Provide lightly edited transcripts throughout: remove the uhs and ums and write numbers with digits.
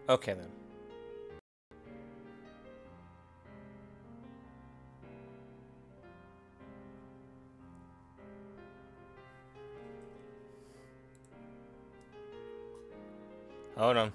Okay then. Hold on.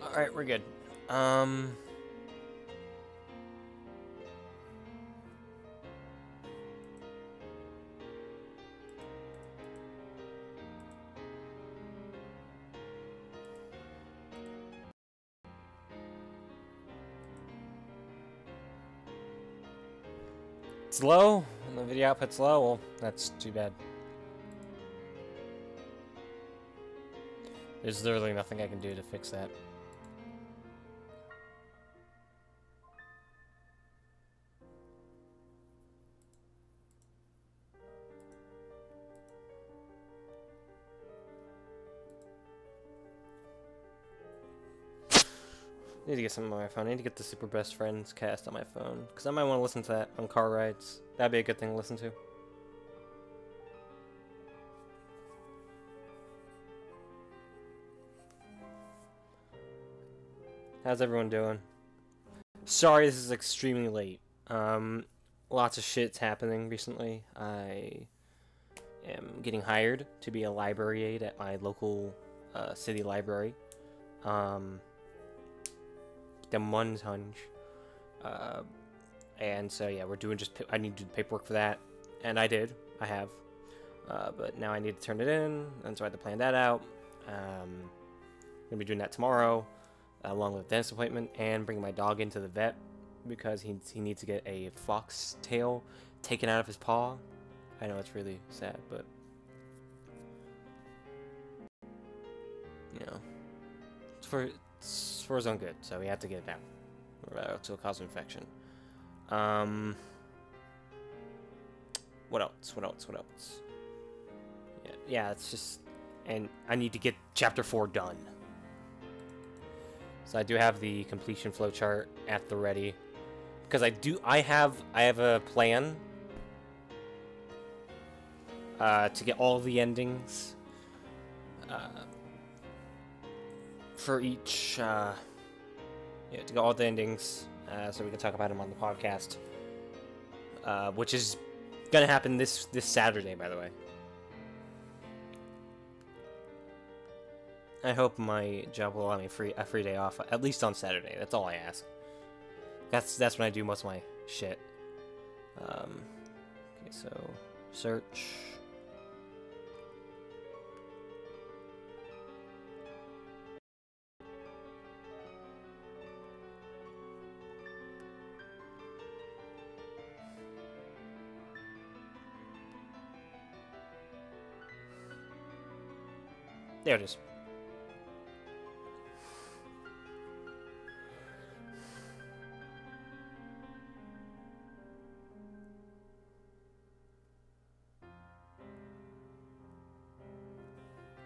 Alright, we're good. It's low, and the video output's low. Well, that's too bad. There's literally nothing I can do to fix that. I need to get something on my phone. I need to get the Super Best Friends cast on my phone. Because I might want to listen to that on car rides. That'd be a good thing to listen to. How's everyone doing? Sorry this is extremely late. Lots of shit's happening recently. I am getting hired to be a library aide at my local city library. The Munhunge. And so yeah, we're doing I need to do paperwork for that, and I have, but now I need to turn it in, and so I had to plan that out. Gonna be doing that tomorrow, along with a dentist appointment, and bringing my dog into the vet because he needs to get a fox tail taken out of his paw. I know it's really sad, but you know, it's for his own good, so we have to get it out, or else it'll cause infection. What else? Yeah, it's just, and I need to get chapter 4 done. So I do have the completion flowchart at the ready, because I have a plan to get all the endings for each to get all the endings so we can talk about them on the podcast, which is gonna happen this Saturday, by the way. I hope my job will allow me a free day off, at least on Saturday. That's all I ask. That's when I do most of my shit. Okay, so search. There it is.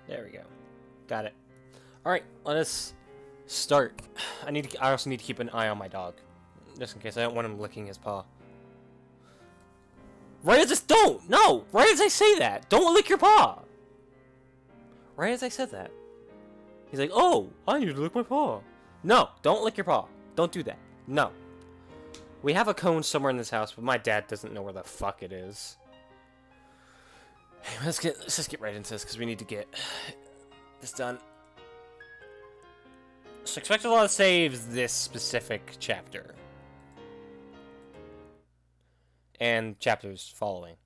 There we go. Got it. Alright, let us start. I also need to keep an eye on my dog, just in case. I don't want him licking his paw. Right as no! Right as I say that! Don't lick your paw! Right as I said that. He's like, oh, I need to lick my paw. No, don't lick your paw. Don't do that. No. We have a cone somewhere in this house, but my dad doesn't know where the fuck it is. Hey, let's just get right into this, because we need to get this done. So expect a lot of saves this specific chapter. And chapters following.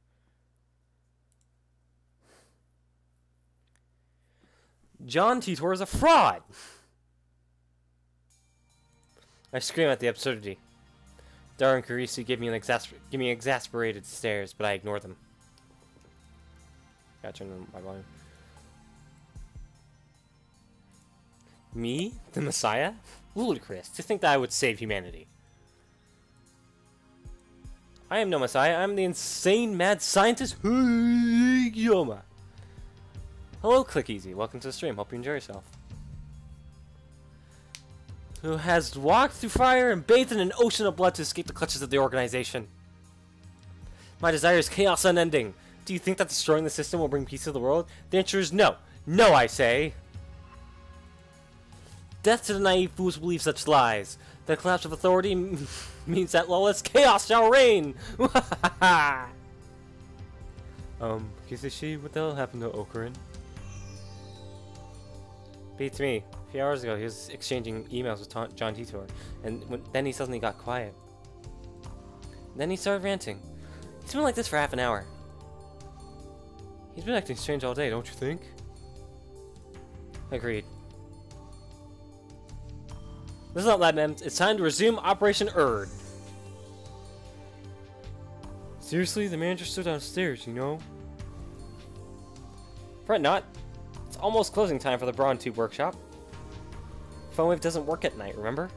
John Titor is a fraud! I scream at the absurdity. Dara and Carisi give me exasperated stares, but I ignore them. Gotta turn my volume. Me? The Messiah? Ludicrous to think that I would save humanity. I am no messiah. I'm the insane mad scientist Yoma. Hello, Click Easy. Welcome to the stream. Hope you enjoy yourself. Who has walked through fire and bathed in an ocean of blood to escape the clutches of the organization. My desire is chaos unending. Do you think that destroying the system will bring peace to the world? The answer is no. No, I say. Death to the naive fools who believe such lies. The collapse of authority means that lawless chaos shall reign. Kizishi, what the hell happened to Okurin? Beats me. A few hours ago, he was exchanging emails with John Titor, and then he suddenly got quiet. Then he started ranting. He's been like this for half an hour. He's been acting strange all day, don't you think? Agreed. Listen up, lab members. It's time to resume Operation Erd. Seriously? The manager's still downstairs, you know? Fret not. It's almost closing time for the Brawn Tube workshop. Phone wave doesn't work at night, remember?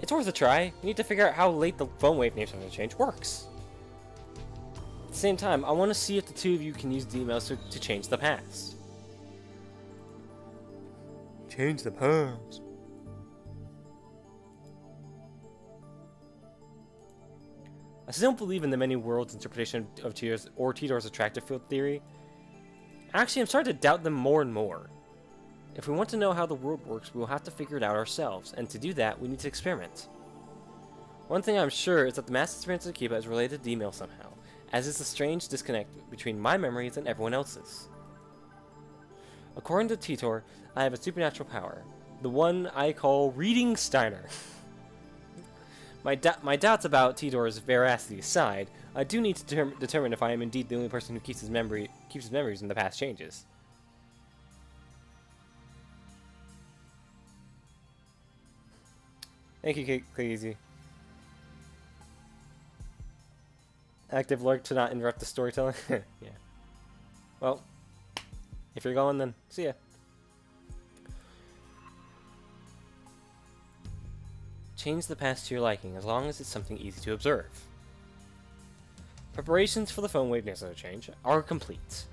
It's worth a try. We need to figure out how late the phone wave name change works. At the same time, I want to see if the two of you can use the emails to change the past. Change the past. I still don't believe in the many worlds interpretation of Titor's attractive field theory. Actually, I'm starting to doubt them more and more. If we want to know how the world works, we will have to figure it out ourselves, and to do that, we need to experiment. One thing I'm sure is that the mass experience of Akiba is related to email somehow, as is the strange disconnect between my memories and everyone else's. According to Titor, I have a supernatural power, the one I call Reading Steiner. My doubts about Titor's veracity aside, I do need to determine if I am indeed the only person who keeps his memories when the past changes. Thank you, Crazy. Active lurk to not interrupt the storytelling. Yeah. Well, if you're going, then see ya. Change the past to your liking, as long as it's something easy to observe. Preparations for the phone wave next change are complete.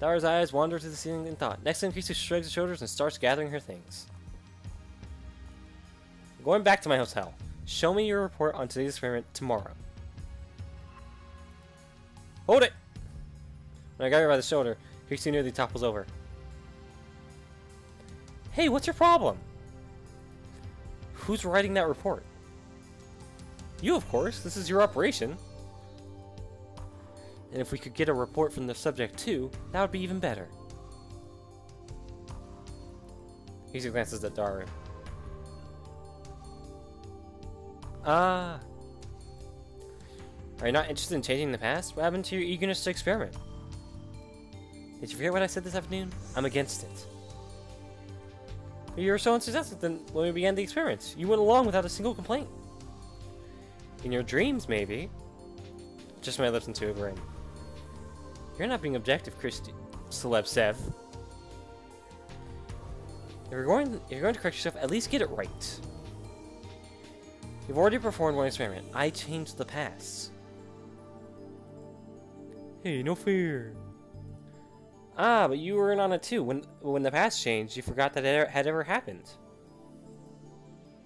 Dara's eyes wander to the ceiling in thought. Next time, Kisu shrugs her shoulders and starts gathering her things. Going back to my hotel. Show me your report on today's experiment tomorrow. Hold it! When I got her by the shoulder, Kisu nearly topples over. Hey, what's your problem? Who's writing that report? You, of course. This is your operation. And if we could get a report from the subject too, that would be even better. Kisu glances at Daru. Ah. Are you not interested in changing the past? What happened to your eagerness to experiment? Did you forget what I said this afternoon? I'm against it. You were so enthusiastic then when we began the experiments. You went along without a single complaint. In your dreams, maybe. Just my lips into a grin. You're not being objective, Celeb Sev. If you're going to correct yourself, at least get it right. You've already performed one experiment. I changed the past. Hey, no fear. Ah, but you were in on it too. When the past changed, you forgot that it had ever happened.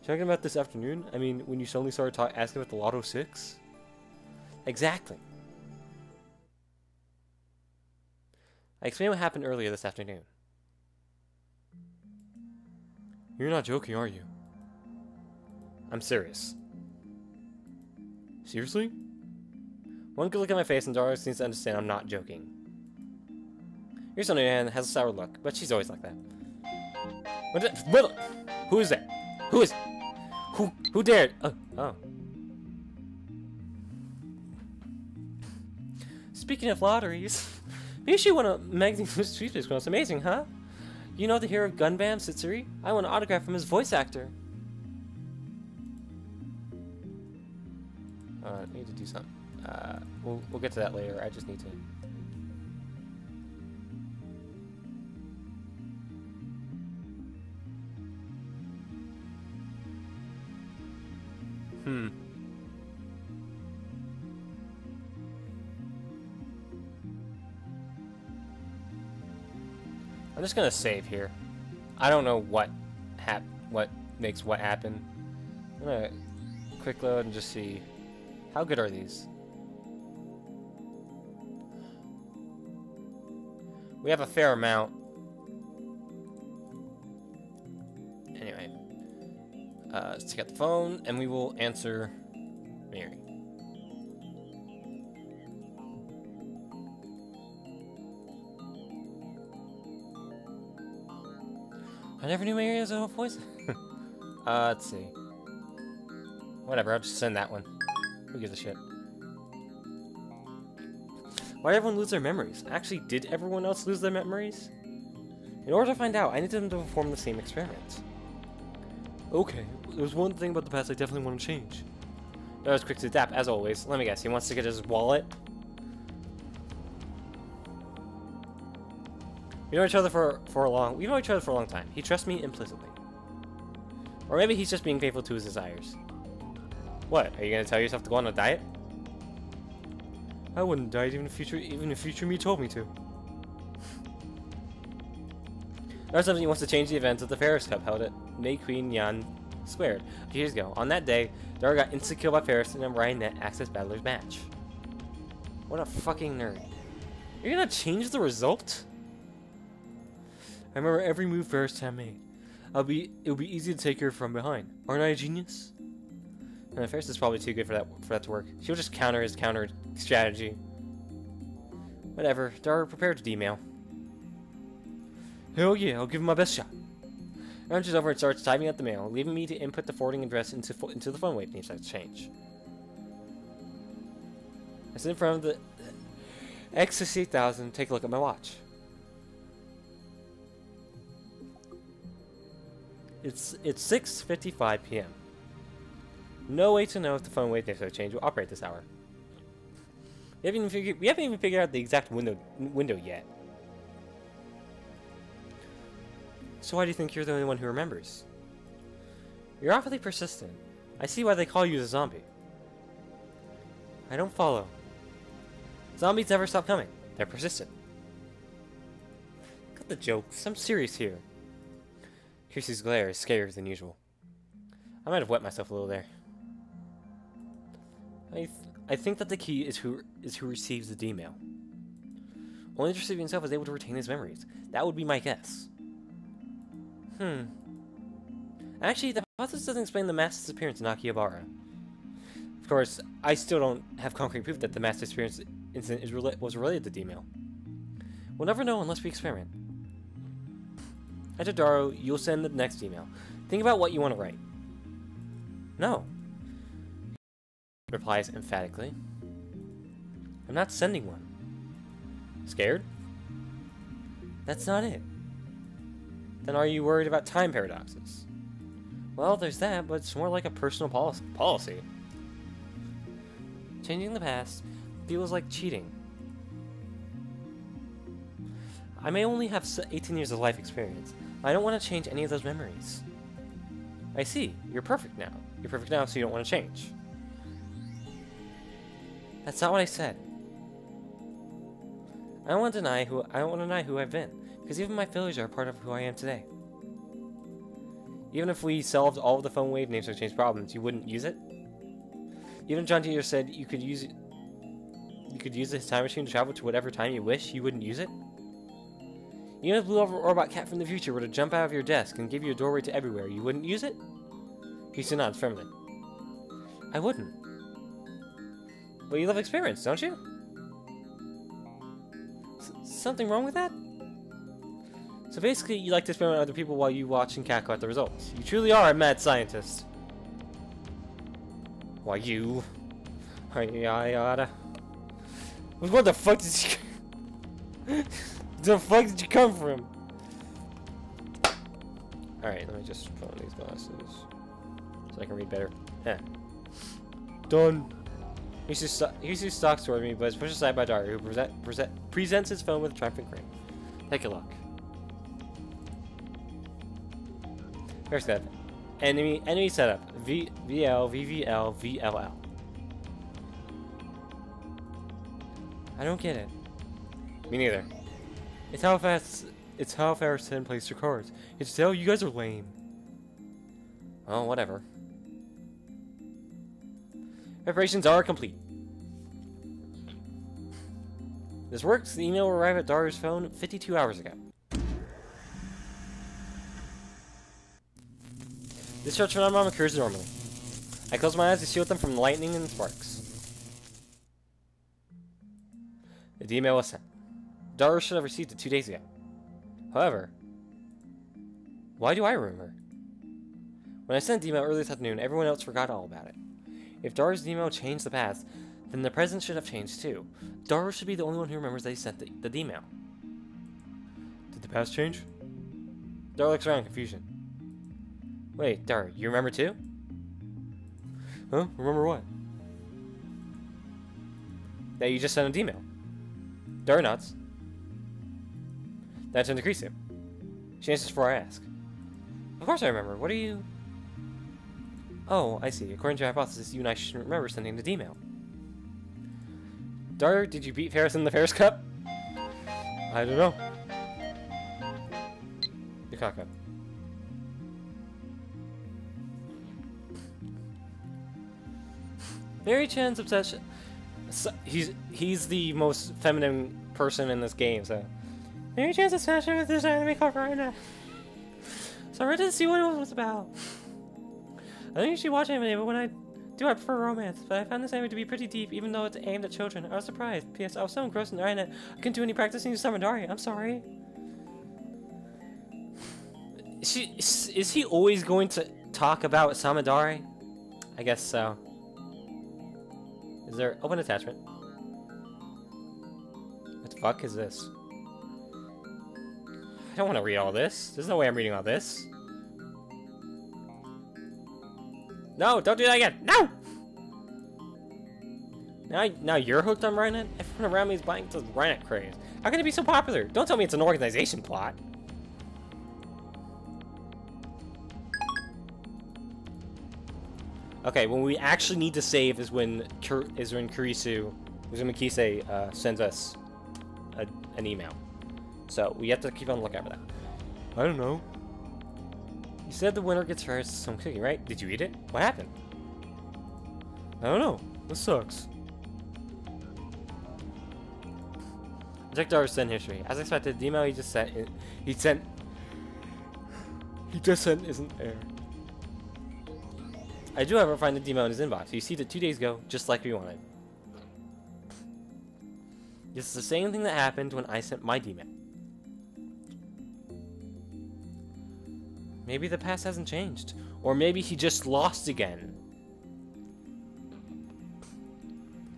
Talking about this afternoon? I mean, when you suddenly started asking about the Lotto 6? Exactly. I explained what happened earlier this afternoon. You're not joking, are you? I'm serious. Seriously? One good look at my face and Dara seems to understand I'm not joking. Your son, on the other hand, has a sour look, but she's always like that. Who is that? Who is... Who dared? Oh. Speaking of lotteries, maybe she won a magazine sweepstakes. It's amazing, huh? You know the hero of Gunbam, Sitsuri? I want an autograph from his voice actor. I need to do something. We'll get to that later. I just need to... I'm just gonna save here. I don't know what makes what happen. I'm gonna quick load and just see how good are these. We have a fair amount. Anyway, let's take out the phone and we will answer Mary. I never knew Mary was a voice. Let's see. Whatever, I'll just send that one. Who gives a shit? Why did everyone lose their memories? Actually, did everyone else lose their memories? In order to find out, I need them to perform the same experiment. Okay, there's one thing about the past I definitely want to change. I was quick to adapt, as always. Let me guess, he wants to get his wallet? We know each other for a long time. He trusts me implicitly. Or maybe he's just being faithful to his desires. What? Are you gonna tell yourself to go on a diet? I wouldn't diet even if future me told me to. Or something he wants to change the events of the Ferris Cup held at May Queen Yan Squared a few years ago. On that day, Dara got insecure by Ferris and then Ryan Net Access Battlers match. What a fucking nerd. You're gonna change the result? I remember every move Ferris Tam made. It'll be easy to take her from behind. Aren't I a genius? Ferris is probably too good for that to work. She'll just counter his counter strategy. Whatever. Dara, prepare to email. Hell yeah, I'll give him my best shot. Runs over and starts typing out the mail, leaving me to input the forwarding address into the phone wave needs to change. I sit in front of the X68000, take a look at my watch. It's 6:55 p.m. No way to know if the phone wave needs to change will operate this hour. We haven't even figured out the exact window yet. So why do you think you're the only one who remembers? You're awfully persistent. I see why they call you the zombie. I don't follow. Zombies never stop coming. They're persistent. Cut the jokes. I'm serious here. Kirsty's glare is scarier than usual. I might have wet myself a little there. I think that the key is who receives the email. Only the recipient himself is able to retain his memories. That would be my guess. Actually, the hypothesis doesn't explain the mass disappearance in Akihabara. Of course, I still don't have concrete proof that the mass disappearance incident was related to the email. We'll never know unless we experiment. After Daro, you'll send the next email. Think about what you want to write. No. Replies emphatically. I'm not sending one. Scared? That's not it. Then are you worried about time paradoxes? Well, there's that, but it's more like a personal policy. Changing the past feels like cheating. I may only have 18 years of life experience. I don't want to change any of those memories. I see. You're perfect now. You're perfect now, so you don't want to change. That's not what I said. I don't want to deny who I've been, because even my failures are a part of who I am today. Even if we solved all of the phone wave names exchange problems, you wouldn't use it? Even John Titor said you could use this time machine to travel to whatever time you wish, you wouldn't use it? Even if Blue Robot Cat from the future were to jump out of your desk and give you a doorway to everywhere, you wouldn't use it? He nods firmly. I wouldn't. But you love experiments, don't you? Something wrong with that? So basically, you like to experiment on other people while you watch and cackle at the results. You truly are a mad scientist. Why you? Yada. What the fuck did you... the fuck did you come from? Alright, let me just put on these glasses so I can read better. Yeah. Done. He stalks toward me, but is pushed aside by Daru, who presents his phone with a triumphant grin. Take a look. First step. Enemy setup. VL, VVL, VLL. I don't get it. Me neither. It's how fast It's how Farrison plays your cards. It's how you guys are lame. Oh, whatever. Preparations are complete. This works. The email will arrive at Dara's phone 52 hours ago. Discharge phenomenon occurs normally. I close my eyes to shield them from lightning and sparks. The email was sent. Dara should have received it 2 days ago. However, why do I remember? When I sent the email earlier this afternoon, everyone else forgot all about it. If Dara's email changed the past, then the present should have changed too. Dara should be the only one who remembers that he sent the email. Did the past change? Dara looks around in confusion. Wait, Dara, you remember too? Huh? Remember what? That you just sent an email. Dara nods. That's in Decrease. She answers before I ask. Of course I remember. What are you... Oh, I see. According to your hypothesis, you and I shouldn't remember sending the email. Dara, did you beat Ferris in the Ferris Cup? I don't know. Yukako. Mary Chan's obsession... So, he's the most feminine person in this game, so... Mary Chan's obsession with this anime cover right now. So I read to see what it was about. I don't usually watch anime, but when I do, I prefer romance. But I found this anime to be pretty deep, even though it's aimed at children. I was surprised. P.S. I was so engrossed in the internet, I couldn't do any practicing Samadari. I'm sorry. Is he always going to talk about Samadari? I guess so. Is there open attachment? What the fuck is this? I don't want to read all this. There's no way I'm reading all this. No, don't do that again. No! Now you're hooked on Rhinet? Everyone around me is buying into the Rhinet craze. How can it be so popular? Don't tell me it's an organization plot. Okay, when we actually need to save is when Kurisu, Uzumaki sends us an email. So we have to keep on the lookout for that. I don't know. You said the winner gets first some cooking, right? Did you eat it? What happened? I don't know. This sucks. Check Dara's send history. As expected, the email he just sent isn't there. I do, however, find the email in his inbox. He received it 2 days ago, just like we wanted. This is the same thing that happened when I sent my email. Maybe the past hasn't changed. Or maybe he just lost again.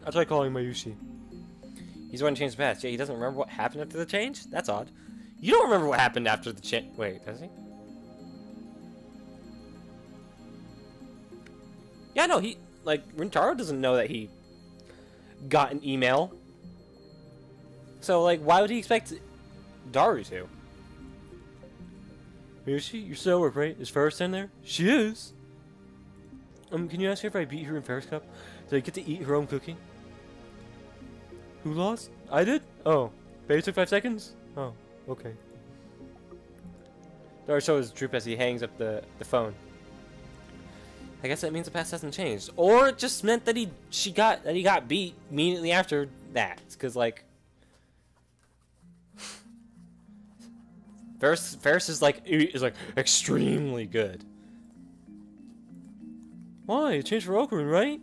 I'll try calling Mayushi. He's the one who changed the past. Yeah, he doesn't remember what happened after the change? That's odd. You don't remember what happened after the change. Wait, does he? Yeah, no, he... Like, Rintaro doesn't know that he got an email. So, like, why would he expect Daru to? Mayushi, you're still at work, right? Is Ferris in there? She is. Can you ask her if I beat her in Ferris Cup? Did I get to eat her own cooking? Who lost? I did? Oh. Baby took 5 seconds? Oh, okay. Daru shows his droop as he hangs up the phone. I guess that means the past hasn't changed. Or it just meant that he got beat immediately after that. Because, like... Ferris is like extremely good. Why? It changed for Okarun, right?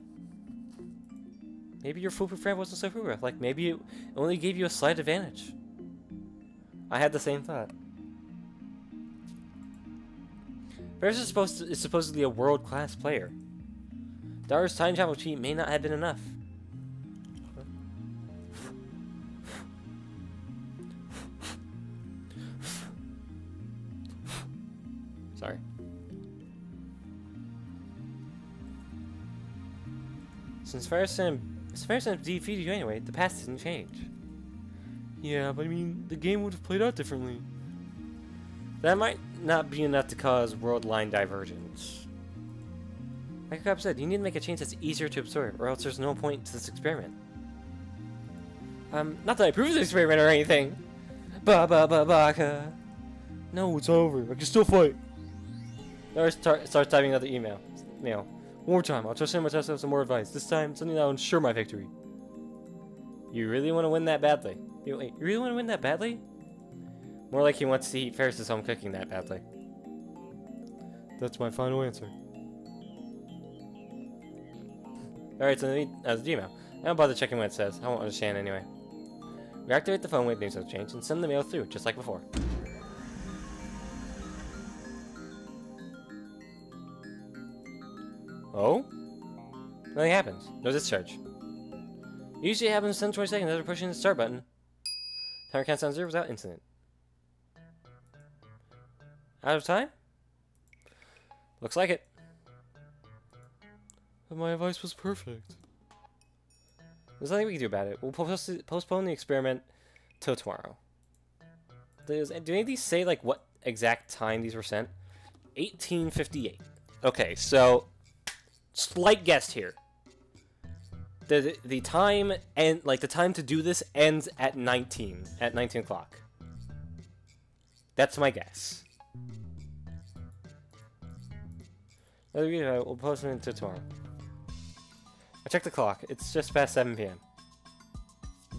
Maybe your foolproof friend wasn't so foolproof. Like maybe it only gave you a slight advantage. I had the same thought. Ferris is supposedly a world-class player. Daru's time travel cheat may not have been enough. Sorry. Since Ferris defeated you anyway, the past didn't change. Yeah, but I mean, the game would have played out differently. That might not be enough to cause world line divergence. Like Cap said, you need to make a change that's easier to absorb, or else there's no point to this experiment. Not that I approve of this experiment or anything. Baka. No, it's over. I can still fight. Laura starts typing another email. One more time. I'll trust him and test out some more advice. This time, something that will ensure my victory. You really want to win that badly? Wait, you really want to win that badly? More like he wants to eat Ferris's home cooking that badly. That's my final answer. Alright, so the email. I don't bother checking what it says. I won't understand anyway. Reactivate the phone wave names have changed and send the mail through, just like before. Oh? Nothing happens. No discharge. Usually it happens in 20 seconds after pushing the start button. Timer counts down 0 without incident. Out of time? Looks like it. But my advice was perfect. There's nothing we can do about it. We'll postpone the experiment till tomorrow. Do any of these say like what exact time these were sent? 1858. Okay, so slight guess here. The time and like the time to do this ends at 19 o'clock. That's my guess. We'll post it until tomorrow. I checked the clock. It's just past 7 p.m.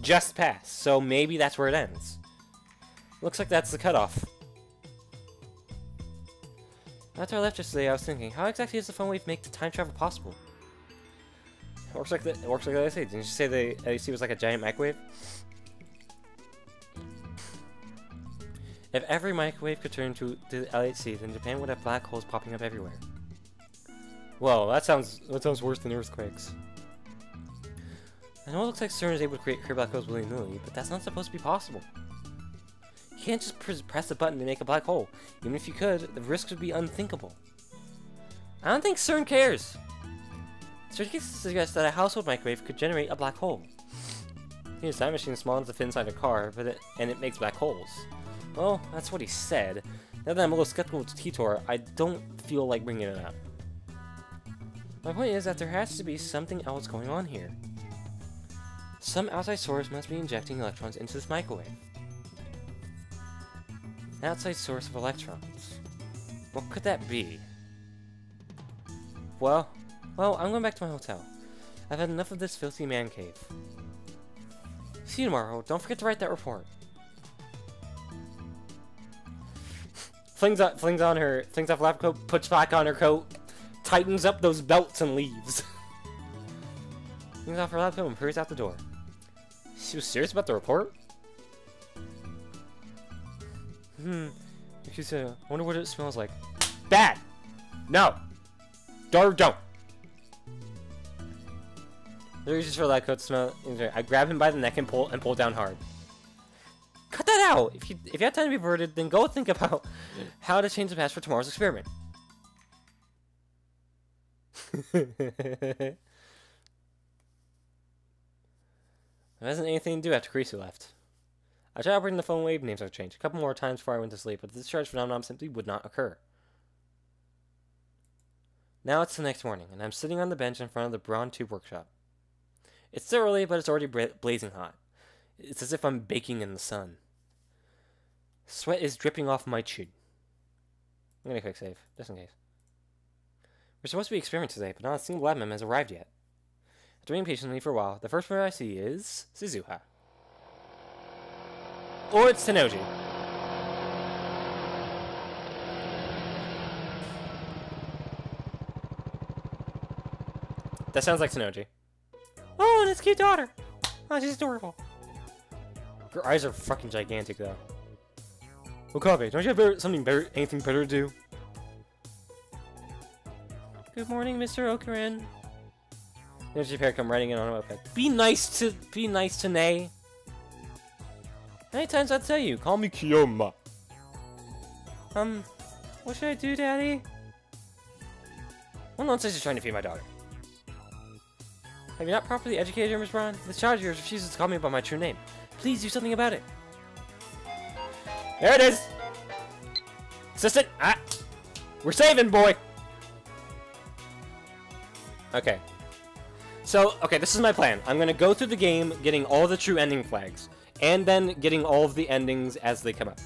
Just past. So maybe that's where it ends. Looks like that's the cutoff. After I left yesterday, I was thinking, how exactly does the phone wave make the time travel possible? It works like I said. Didn't you say the LHC was like a giant microwave? If every microwave could turn to the LHC, then Japan would have black holes popping up everywhere. Well, that sounds worse than earthquakes. I know it looks like CERN is able to create black holes willy-nilly, but that's not supposed to be possible. You can't just press a button to make a black hole. Even if you could, the risks would be unthinkable. I don't think CERN cares. CERN suggests that a household microwave could generate a black hole. His time machine is small enough to fit inside a car, and it makes black holes. Well, that's what he said. Now that I'm a little skeptical of Titor, I don't feel like bringing it up. My point is that there has to be something else going on here. Some outside source must be injecting electrons into this microwave. An outside source of electrons. What could that be? Well, I'm going back to my hotel. I've had enough of this filthy man cave. See you tomorrow. Don't forget to write that report. Flings off lab coat, puts back on her coat, tightens up those belts and leaves. Flings off her lab coat and hurries out the door. She was serious about the report? She said, I wonder what it smells like. Bad! No! Don't! He reaches for the lab coat to smell. I grab him by the neck and pull down hard. Cut that out! If you have time to be averted, then go think about how to change the past for tomorrow's experiment. There wasn't anything to do after Creasy left. I tried operating the phone wave names have changed a couple more times before I went to sleep, but the discharge phenomenon simply would not occur. Now it's the next morning, and I'm sitting on the bench in front of the Braun Tube workshop. It's still early, but it's already blazing hot. It's as if I'm baking in the sun. Sweat is dripping off my chin. I'm gonna quick save, just in case. We're supposed to be experimenting today, but not a single lab member has arrived yet. After waiting patiently for a while, the first member I see is Suzuha. Or it's Tenoji. That sounds like Tenoji. Oh, and his cute daughter. Oh, she's adorable. Her eyes are fucking gigantic, though. Okabe, don't you have anything better to do? Good morning, Mr. Okurin. There's your pair come riding in on a moped. Be nice to Nay. How many times I'd tell you? Call me Kiyoma. What should I do, Daddy? What nonsense is trying to feed my daughter? Have you not properly educated her, Miss Braun? This child of yours refuses to call me by my true name. Please do something about it. There it is! Assistant! Ah! We're saving, boy! Okay. So, this is my plan. I'm gonna go through the game getting all the true ending flags, and then getting all of the endings as they come up.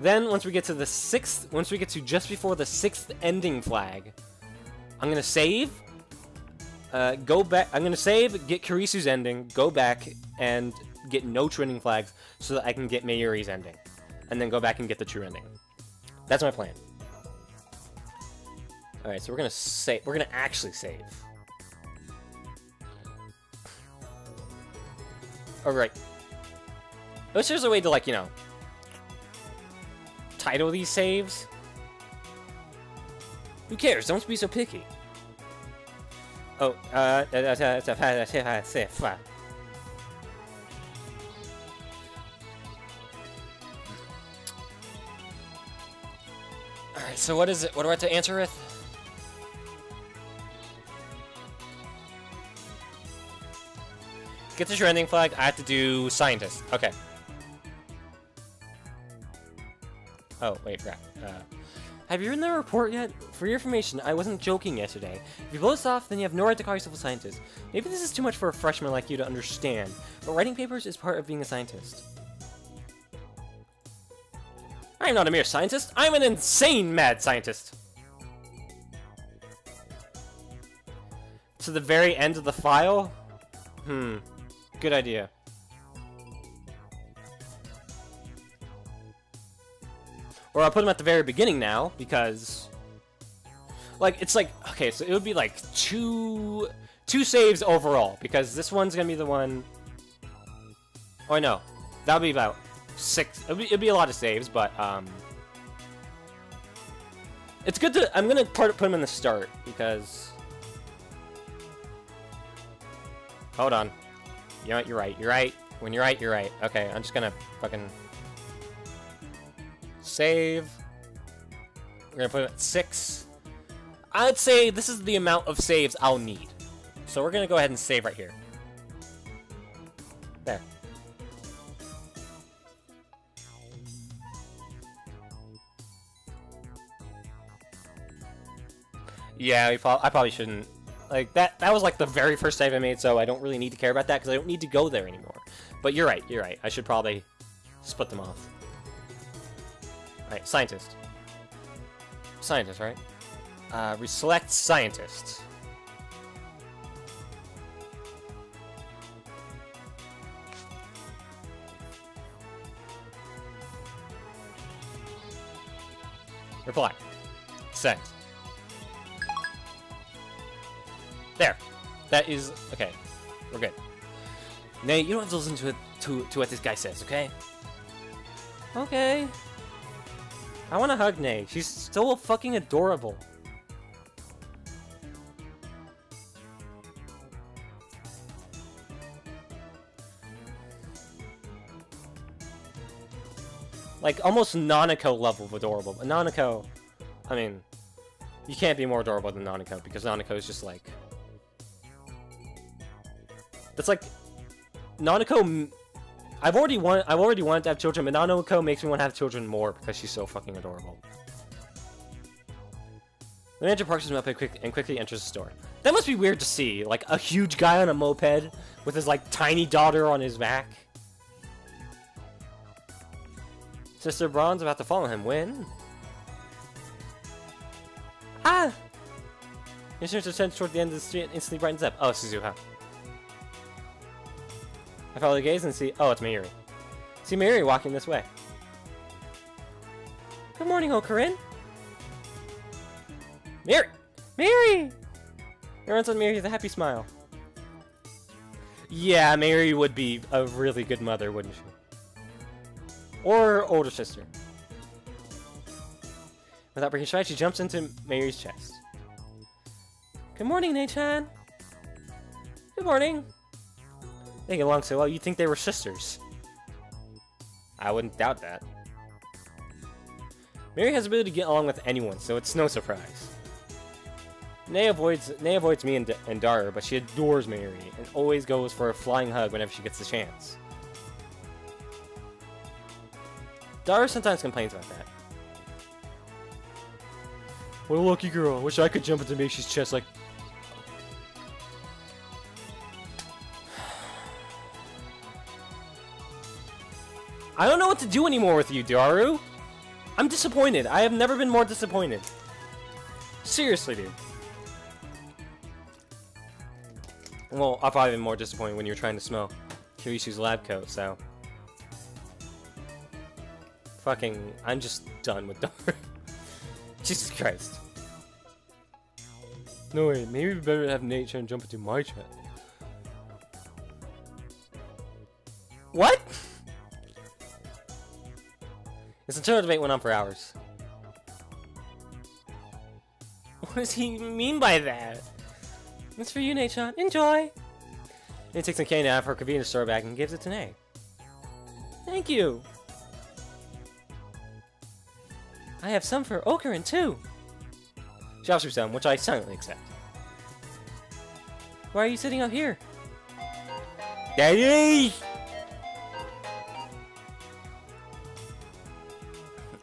Then once we get to the 6th, once we get to just before the 6th ending flag, I'm gonna save. Go back. I'm gonna save, get Kirisu's ending, go back and get no trending flags so that I can get Mayuri's ending, and then go back and get the true ending. That's my plan. All right, so we're gonna save. We're gonna actually save. All right. I wish there's a way to, like, you know, title these saves. Who cares? Don't be so picky. Oh, alright, so what is it? What do I have to answer with? Get the trending flag. I have to do scientist. Okay. Oh, wait, crap. Have you written the report yet? For your information, I wasn't joking yesterday. If you blow this off, then you have no right to call yourself a scientist. Maybe this is too much for a freshman like you to understand, but writing papers is part of being a scientist. I'm not a mere scientist. I'm an insane mad scientist. To the very end of the file? Good idea. Or I'll put them at the very beginning now, because... Like, it's like... Okay, so it would be like two saves overall, because this one's gonna be the one... Oh, no. That would be about 6... It'd be a lot of saves, but, it's good to... I'm gonna put them in the start, because... Hold on. You know what? You're right. You're right. When you're right, you're right. Okay, I'm just gonna fucking... Save. We're gonna put it at 6. I'd say this is the amount of saves I'll need. So we're gonna go ahead and save right here. There. Yeah, I probably shouldn't. Like, that was like the very first save I made, so I don't really need to care about that, because I don't need to go there anymore. But you're right, you're right. I should probably split them off. Alright, scientist. Scientist, right? Reselect scientist. Reply. Send. There. That is... Okay. We're good. Now, you don't have to listen to what this guy says, okay? Okay. I want to hug Nay. She's so fucking adorable. Like, almost Nanako level of adorable. But Nanako, I mean, you can't be more adorable than Nanako, because Nanako is just like... It's like... Nanako... I've already wanted to have children, but Nanako makes me want to have children more because she's so fucking adorable. The manager parks his moped and quickly enters the store. That must be weird to see, like a huge guy on a moped with his like tiny daughter on his back. Sister Braun's about to follow him when... Ah! He turns his attention toward the end of the street and instantly brightens up. Oh, Suzuha. I follow the gaze and see... Oh, it's Mayuri. See Mayuri walking this way. Good morning, Okarin. Mayuri! Mayuri! He runs on Mayuri with a happy smile. Yeah, Mayuri would be a really good mother, wouldn't she? Or older sister. Without breaking stride, she jumps into Mayuri's chest. Good morning, Nei-chan. Good morning. They get along so well, you'd think they were sisters. I wouldn't doubt that. Mary has the ability to get along with anyone, so it's no surprise. Nay avoids me and Dara, but she adores Mary and always goes for a flying hug whenever she gets the chance. Dara sometimes complains about that. What a lucky girl. I wish I could jump into Maishi's chest like... I don't know what to do anymore with you, Daru. I'm disappointed. I have never been more disappointed. Seriously, dude. Well, I've probably been more disappointed when you're trying to smell Kirishi's lab coat, so... Fucking... I'm just done with Dora. Jesus Christ. No way, maybe we better have Nate try and jump into my chat. What? This internal debate went on for hours. What does he mean by that? It's for you, Nate-chan. Enjoy! He takes some candy out of her convenience store bag and gives it to Nate. Thank you! I have some for Okarin, too! She offers me some, which I silently accept. Why are you sitting up here? Daddy!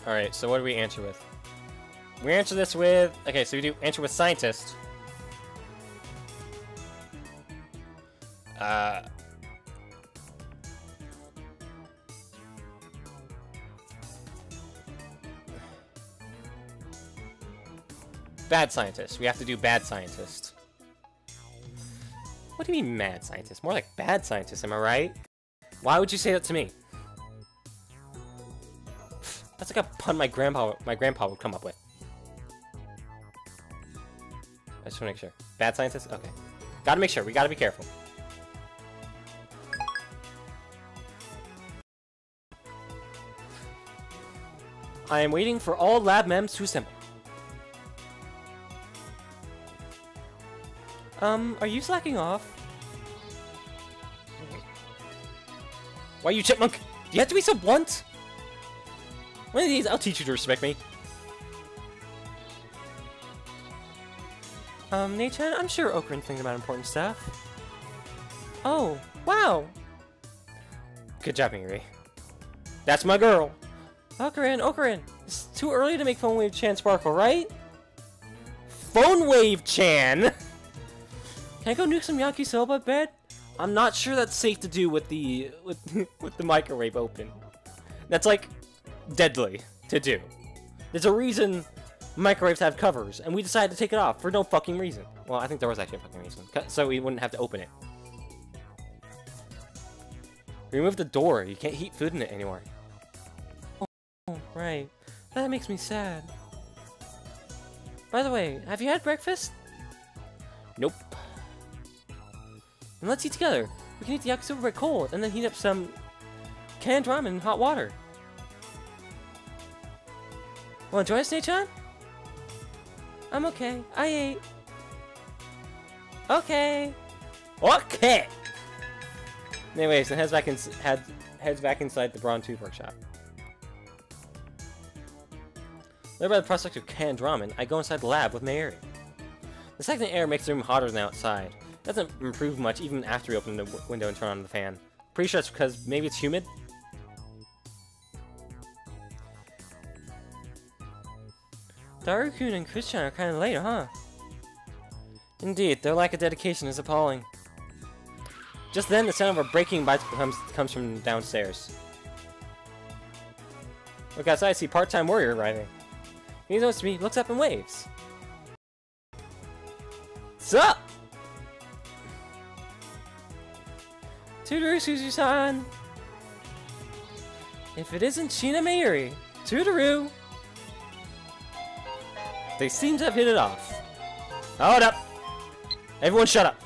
Alright, so what do we answer with? We answer this with... Okay, so we do answer with scientist. Bad scientist. We have to do bad scientist. What do you mean mad scientist? More like bad scientist, am I right? Why would you say that to me? That's like a pun my grandpa would come up with. I just want to make sure. Bad scientist? Okay. Gotta make sure. We gotta be careful. I am waiting for all lab mems to assemble. Are you slacking off? Why you chipmunk? Do you have to be so blunt? One of these, I'll teach you to respect me. Nate-chan, I'm sure Okarin's thinking about important stuff. Oh, wow! Good job, Miri. That's my girl. Okarin! It's too early to make Phone Wave Chan sparkle, right? Phone Wave Chan? Can I go nuke some yakisoba bed? I'm not sure that's safe to do with the with the microwave open. That's like deadly to do. There's a reason microwaves have covers, and we decided to take it off for no fucking reason. Well, I think there was actually a fucking reason, so we wouldn't have to open it. Remove the door. You can't heat food in it anymore. Oh, right. That makes me sad. By the way, have you had breakfast? Nope. Then let's eat together. We can eat the yakisoba bread cold, and then heat up some canned ramen in hot water. Wanna join us, Nate-chan? I'm okay. I ate. Okay. Okay. Anyways, it heads back inside the Braun Tube Workshop. Led by the prospect of canned ramen, I go inside the lab with Mayuri. The stagnant air makes the room hotter than outside. It doesn't improve much even after we open the window and turn on the fan. Pretty sure it's because maybe it's humid? Daru-kun and Chris-chan are kinda late, huh? Indeed, their lack of dedication is appalling. Just then, the sound of a breaking bite comes from downstairs. Look outside, I see part-time warrior arriving. He notices me, looks up and waves. Sup? Tutoru Suzu-san! If it isn't Shina Mayuri, Tutoru! They seem to have hit it off. Hold up! Everyone shut up!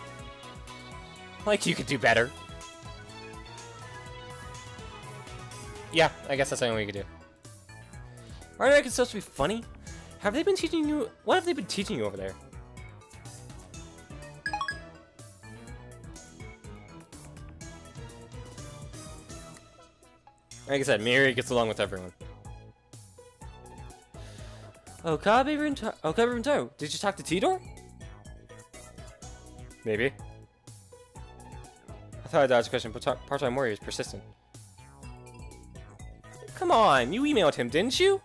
Like you could do better. Yeah, I guess that's the only way you could do. Aren't Americans supposed to be funny? Have they been teaching you... What have they been teaching you over there? Like I said, Miri gets along with everyone. Okabe Rintaro, did you talk to Tidor? Maybe. I thought I dodged a question, but part-time warrior is persistent. Come on, you emailed him, didn't you?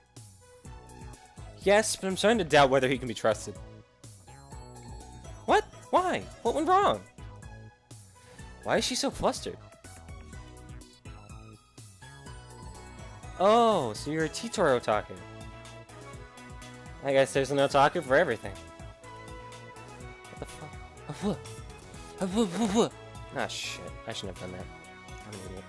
Yes, but I'm starting to doubt whether he can be trusted. What? Why? What went wrong? Why is she so flustered? Oh, so you're a Totoro otaku. I guess there's an otaku for everything. What the fuck? Ah, shit. I shouldn't have done that. I'm an idiot.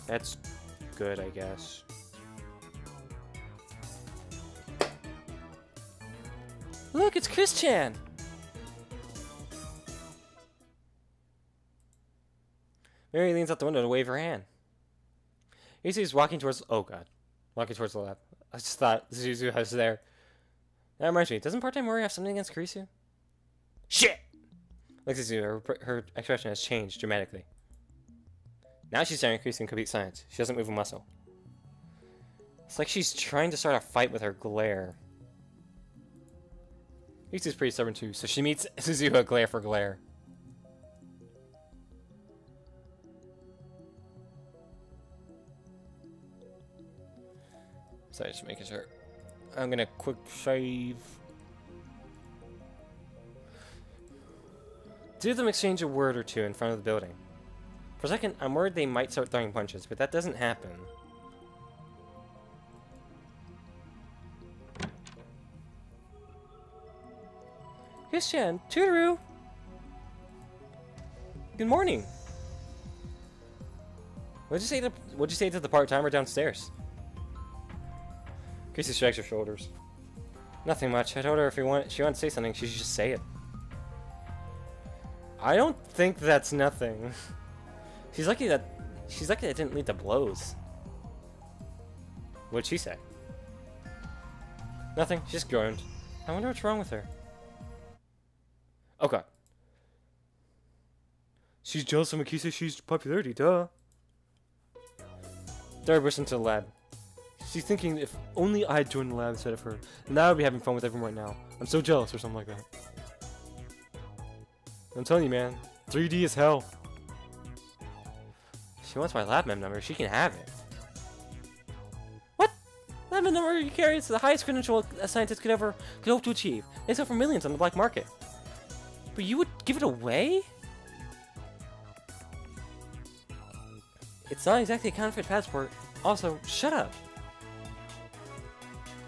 That's good, I guess. Look, it's Chris-chan! Mary leans out the window to wave her hand. Izzy's walking towards... Oh, God. Walking towards the lab. I just thought Zuzu was there. That reminds me. Doesn't Part-Time Mori have something against Kurisu? Shit! Looks at Zuzu. Her expression has changed dramatically. Now she's staring at Kurisu in complete silence. She doesn't move a muscle. It's like she's trying to start a fight with her glare. Kurisu's pretty stubborn too, so she meets Suzuha glare for glare. Sorry, just making sure. I'm gonna quick shave. Two of them exchange a word or two in front of the building. For a second, I'm worried they might start throwing punches, but that doesn't happen. Chris-chan, Totoro! Good morning! What'd you say to the part-timer downstairs? Casey shrugs her shoulders. Nothing much. I told her if she wanted to say something, she should just say it. I don't think that's nothing. She's lucky that it didn't lead to blows. What'd she say? Nothing. She just groaned. I wonder what's wrong with her. Oh God. She's jealous of Makishi's popularity, duh. Dara burst into the lab. She's thinking if only I'd joined the lab instead of her, and I would be having fun with everyone right now. I'm so jealous or something like that. I'm telling you, man, 3D is hell. She wants my lab mem number. She can have it. What? Lab mem number you carry is the highest credential a scientist could hope to achieve. They sell for millions on the black market. But you would give it away? It's not exactly a counterfeit passport. Also, shut up.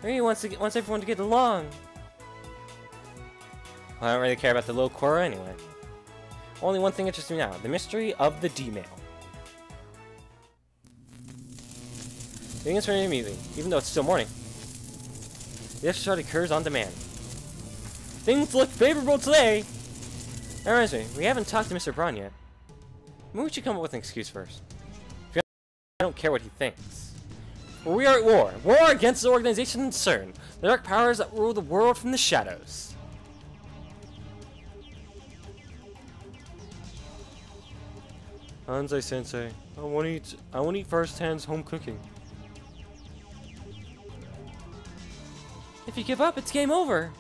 He wants everyone to get along. Well, I don't really care about the little Cora anyway. Only one thing interests me now: the mystery of the D-mail. Getting is ready immediately, even though it's still morning. The extra occurs on demand. Things look favorable today. That reminds me, we haven't talked to Mr. Braun yet. Maybe we should come up with an excuse first. I don't care what he thinks. We are at war. War against the organization in CERN. The dark powers that rule the world from the shadows. Hanzai Sensei, I want to eat first-hand home cooking. If you give up, it's game over.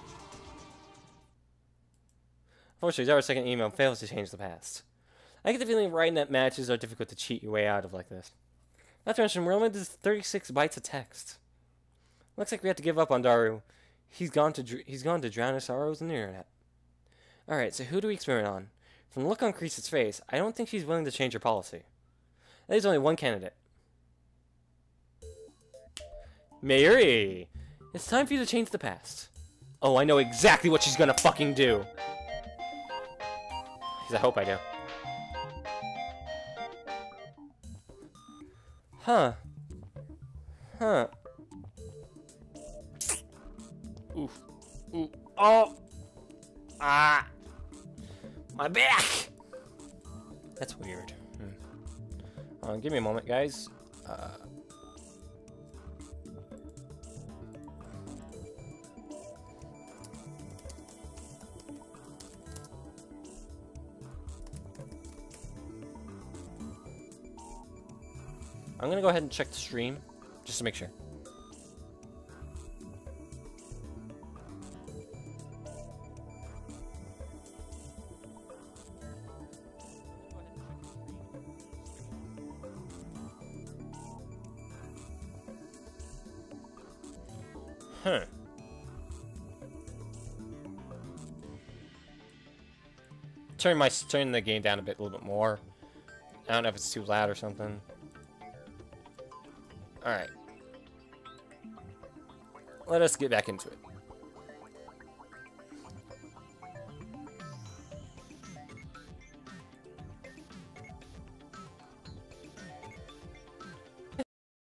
Unfortunately, our second email fails to change the past. I get the feeling writing that matches are difficult to cheat your way out of like this. Not to mention, we're only to 36 bytes of text. Looks like we have to give up on Daru. He's gone to drown his sorrows in the internet. Alright, so who do we experiment on? From the look on Kreese's face, I don't think she's willing to change her policy. There's only one candidate. Mayuri! It's time for you to change the past. Oh, I know exactly what she's gonna fucking do. Because I hope I do. Huh. Huh. Oof. Ooh. Oh! Ah! My back! That's weird. Give me a moment, guys. I'm gonna go ahead and check the stream, just to make sure. Huh. turn the game down a little bit more. I don't know if it's too loud or something. All right. Let us get back into it.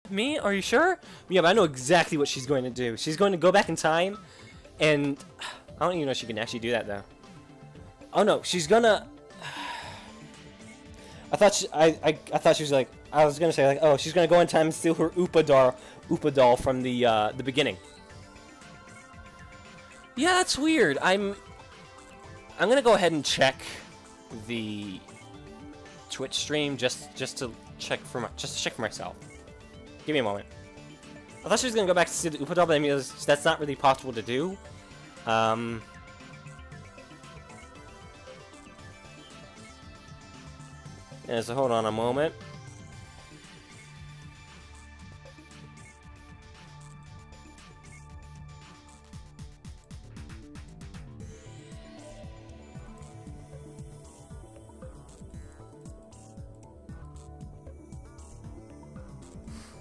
Me? Are you sure? Yeah, but I know exactly what she's going to do. She's going to go back in time, and I don't even know if she can actually do that though. Oh no, she's gonna. I thought she was like, I was gonna say like, oh, she's gonna go in time and steal her Oopa doll from the beginning. Yeah, that's weird. I'm gonna go ahead and check the Twitch stream just to check for myself. Give me a moment. I thought she was gonna go back to see the Oopa doll, but I mean that's not really possible to do. Yeah, so hold on a moment.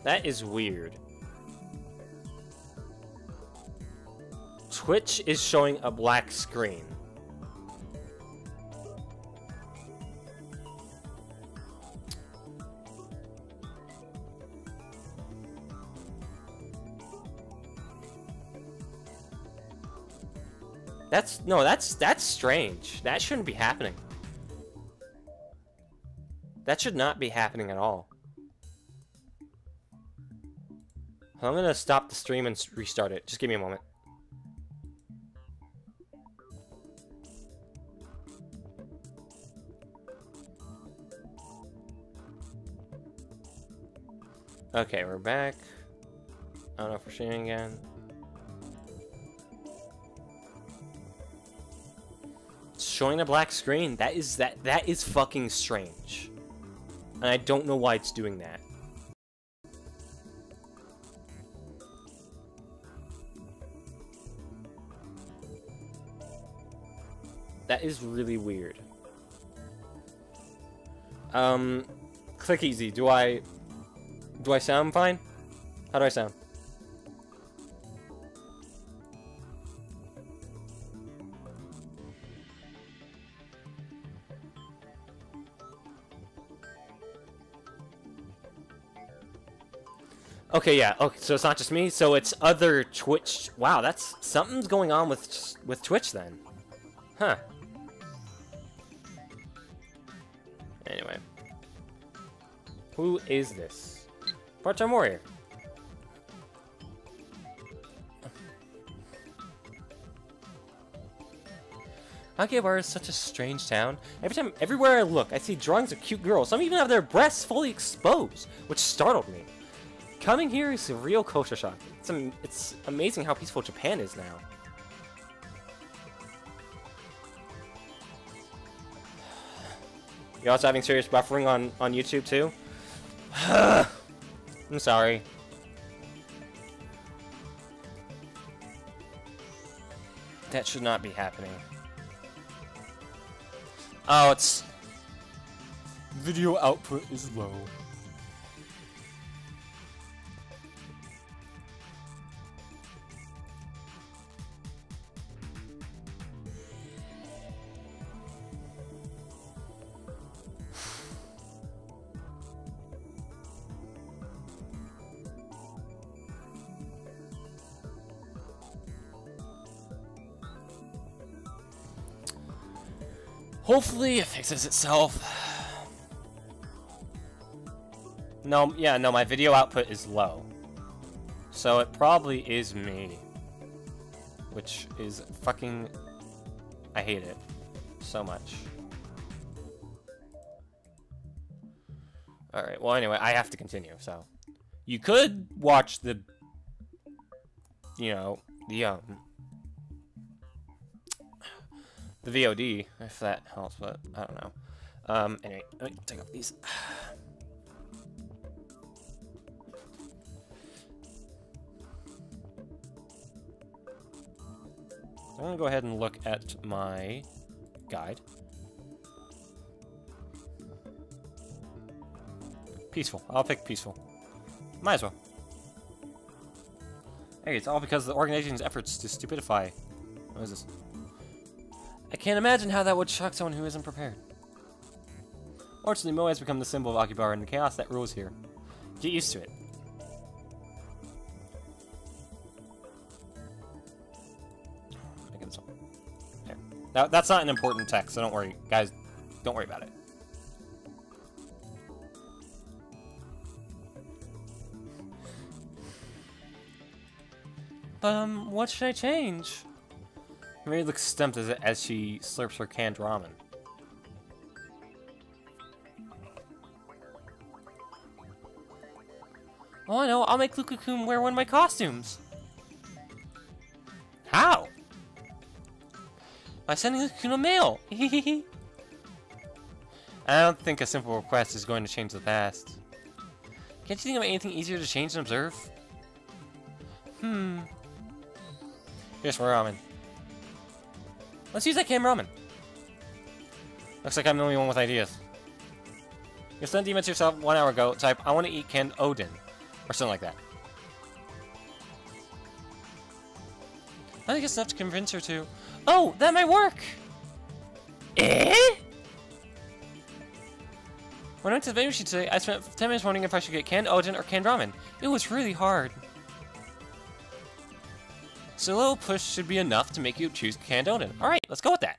That is weird. Twitch is showing a black screen. That's strange. That shouldn't be happening. That should not be happening at all. I'm gonna stop the stream and restart it. Just give me a moment. Okay, we're back. I don't know if we're streaming again. It's showing a black screen. That is fucking strange. And I don't know why it's doing that. That is really weird. Click easy. Do I sound fine? How do I sound? Okay, yeah. Okay, so it's not just me. So it's other Twitch. Wow, that's something's going on with Twitch then. Huh. Anyway. Who is this? Part-time warrior. Akihabara is such a strange town. Everywhere I look, I see drawings of cute girls. Some even have their breasts fully exposed, which startled me. Coming here is a real culture shock. It's amazing how peaceful Japan is now. You're also having serious buffering on YouTube too? I'm sorry. That should not be happening. Oh, it's... Video output is low. Hopefully it fixes itself. No, yeah, no, my video output is low. So it probably is me. Which is fucking... I hate it so much. Alright, well anyway, I have to continue, so... You could watch the... You know, the VOD, if that helps, but I don't know. Anyway, let me take off these. I'm gonna go ahead and look at my guide. Peaceful. I'll pick peaceful. Might as well. Hey, it's all because of the organization's efforts to stupidify. What is this? I can't imagine how that would shock someone who isn't prepared. Fortunately, Moe has become the symbol of Akibar and the chaos that rules here. Get used to it. I get this one. There. Now, that's not an important text, so don't worry. Guys, don't worry about it. What should I change? Mary looks stumped as she slurps her canned ramen. Oh, I know. I'll make Luka-kun wear one of my costumes. How? By sending Luka-kun a mail. I don't think a simple request is going to change the past. Can't you think of anything easier to change and observe? Here's my ramen. Let's use that canned ramen. Looks like I'm the only one with ideas. You sent an email to yourself 1 hour ago. Type, I want to eat canned Odin. Or something like that. I think it's enough to convince her to... Oh, that might work! Eh? When I went to the vending machine today, I spent 10 minutes wondering if I should get canned Odin or canned ramen. It was really hard. So a little push should be enough to make you choose canned Odin. Alright, let's go with that.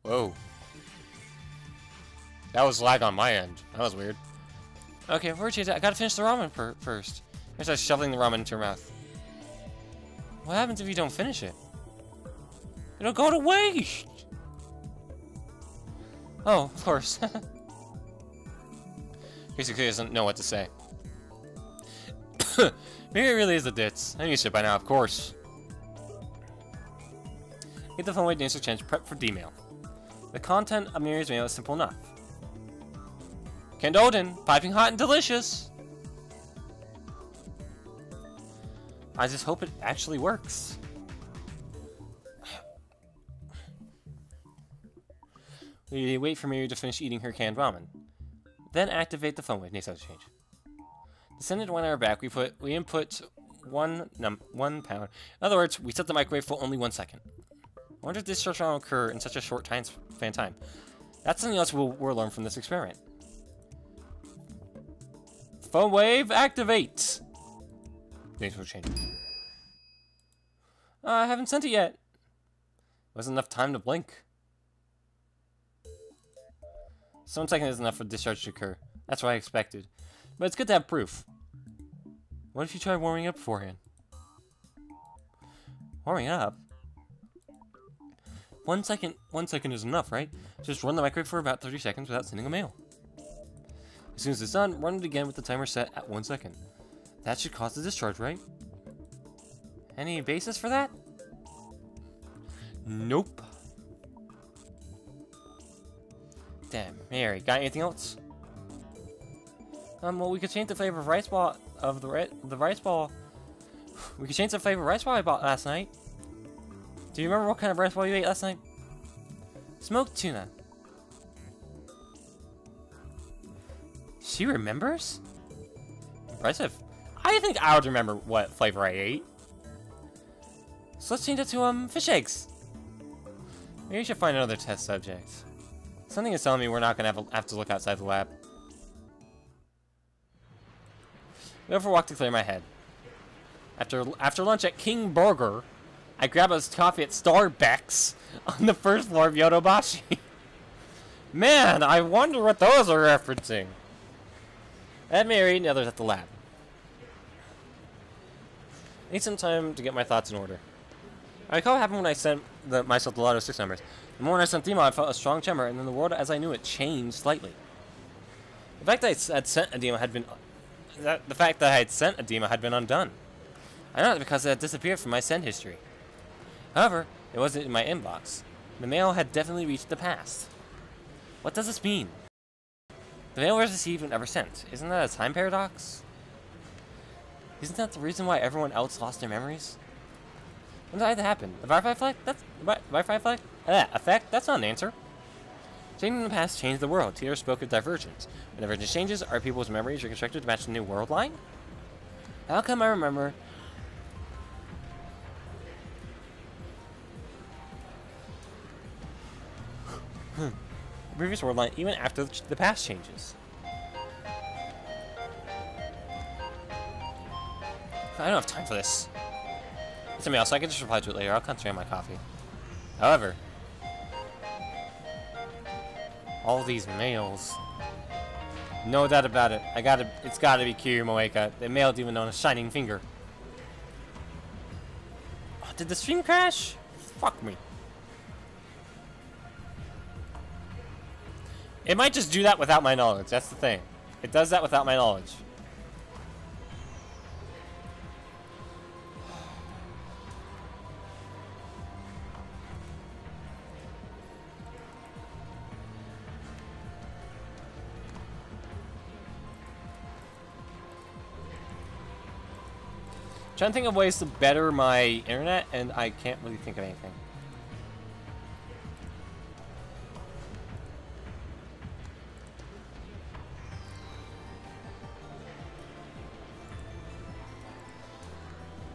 Whoa. That was lag on my end. That was weird. Okay, where'd you... I gotta finish the ramen first. I start shoveling the ramen into her mouth. What happens if you don't finish it? It'll go to waste! Oh, of course. Basically doesn't know what to say. Maybe it really is the ditz. I'm used to it by now, of course. Get the phone away, dance exchange, prep for D-mail. The content of Miri's mail is simple enough. Canned Odin, piping hot and delicious. I just hope it actually works. We wait for Miri to finish eating her canned ramen. Then activate the phone with next exchange. To send it 1 hour back, we input one pound. In other words, we set the microwave for only 1 second. I wonder if this shutdown will occur in such a short span time. That's something else we'll learn from this experiment. Phone wave activate. Things will change. I haven't sent it yet. Wasn't enough time to blink. 1 second is enough for discharge to occur. That's what I expected. But it's good to have proof. What if you try warming up beforehand? Warming up? 1 second is enough, right? Just run the microwave for about 30 seconds without sending a mail. As soon as it's done, run it again with the timer set at 1 second. That should cause the discharge, right? Any basis for that? Nope. Damn, Mary, got anything else? Well, we could change the flavor of rice ball of the rice ball. We could change the flavor of rice ball I bought last night. Do you remember what kind of rice ball you ate last night? Smoked tuna. She remembers? Impressive. I think I would remember what flavor I ate. So let's change it to fish eggs. Maybe we should find another test subject. Something is telling me we're not gonna have to look outside the lab. We go for a walk to clear my head. After lunch at King Burger, I grab a coffee at Starbucks on the first floor of Yodobashi. Man, I wonder what those are referencing. At Mary and the others at the lab. I need some time to get my thoughts in order. I recall what happened when I sent myself the Lotto 6 numbers. The moment I sent Thema, I felt a strong tremor, and then the world as I knew it changed slightly. The fact that I had sent Edema had been undone. I know that because it had disappeared from my send history. However, it wasn't in my inbox. The mail had definitely reached the past. What does this mean? The mail was received and never sent. Isn't that a time paradox? Isn't that the reason why everyone else lost their memories? When did that happen? The Wi-Fi effect? That's not an answer. Changing the past changed the world. Teeter spoke of divergence. When divergence changes, are people's memories reconstructed to match the new world line? How come I remember... previous world line even after the past changes? I don't have time for this. It's a mail, so I can just reply to it later. I'll concentrate on my coffee. However, all these mails. No doubt about it. It's gotta be Kiryu Moeka. They mailed even on a shining finger. Oh, did the stream crash? Fuck me. It might just do that without my knowledge. That's the thing. It does that without my knowledge. Trying to think of ways to better my internet, and I can't really think of anything.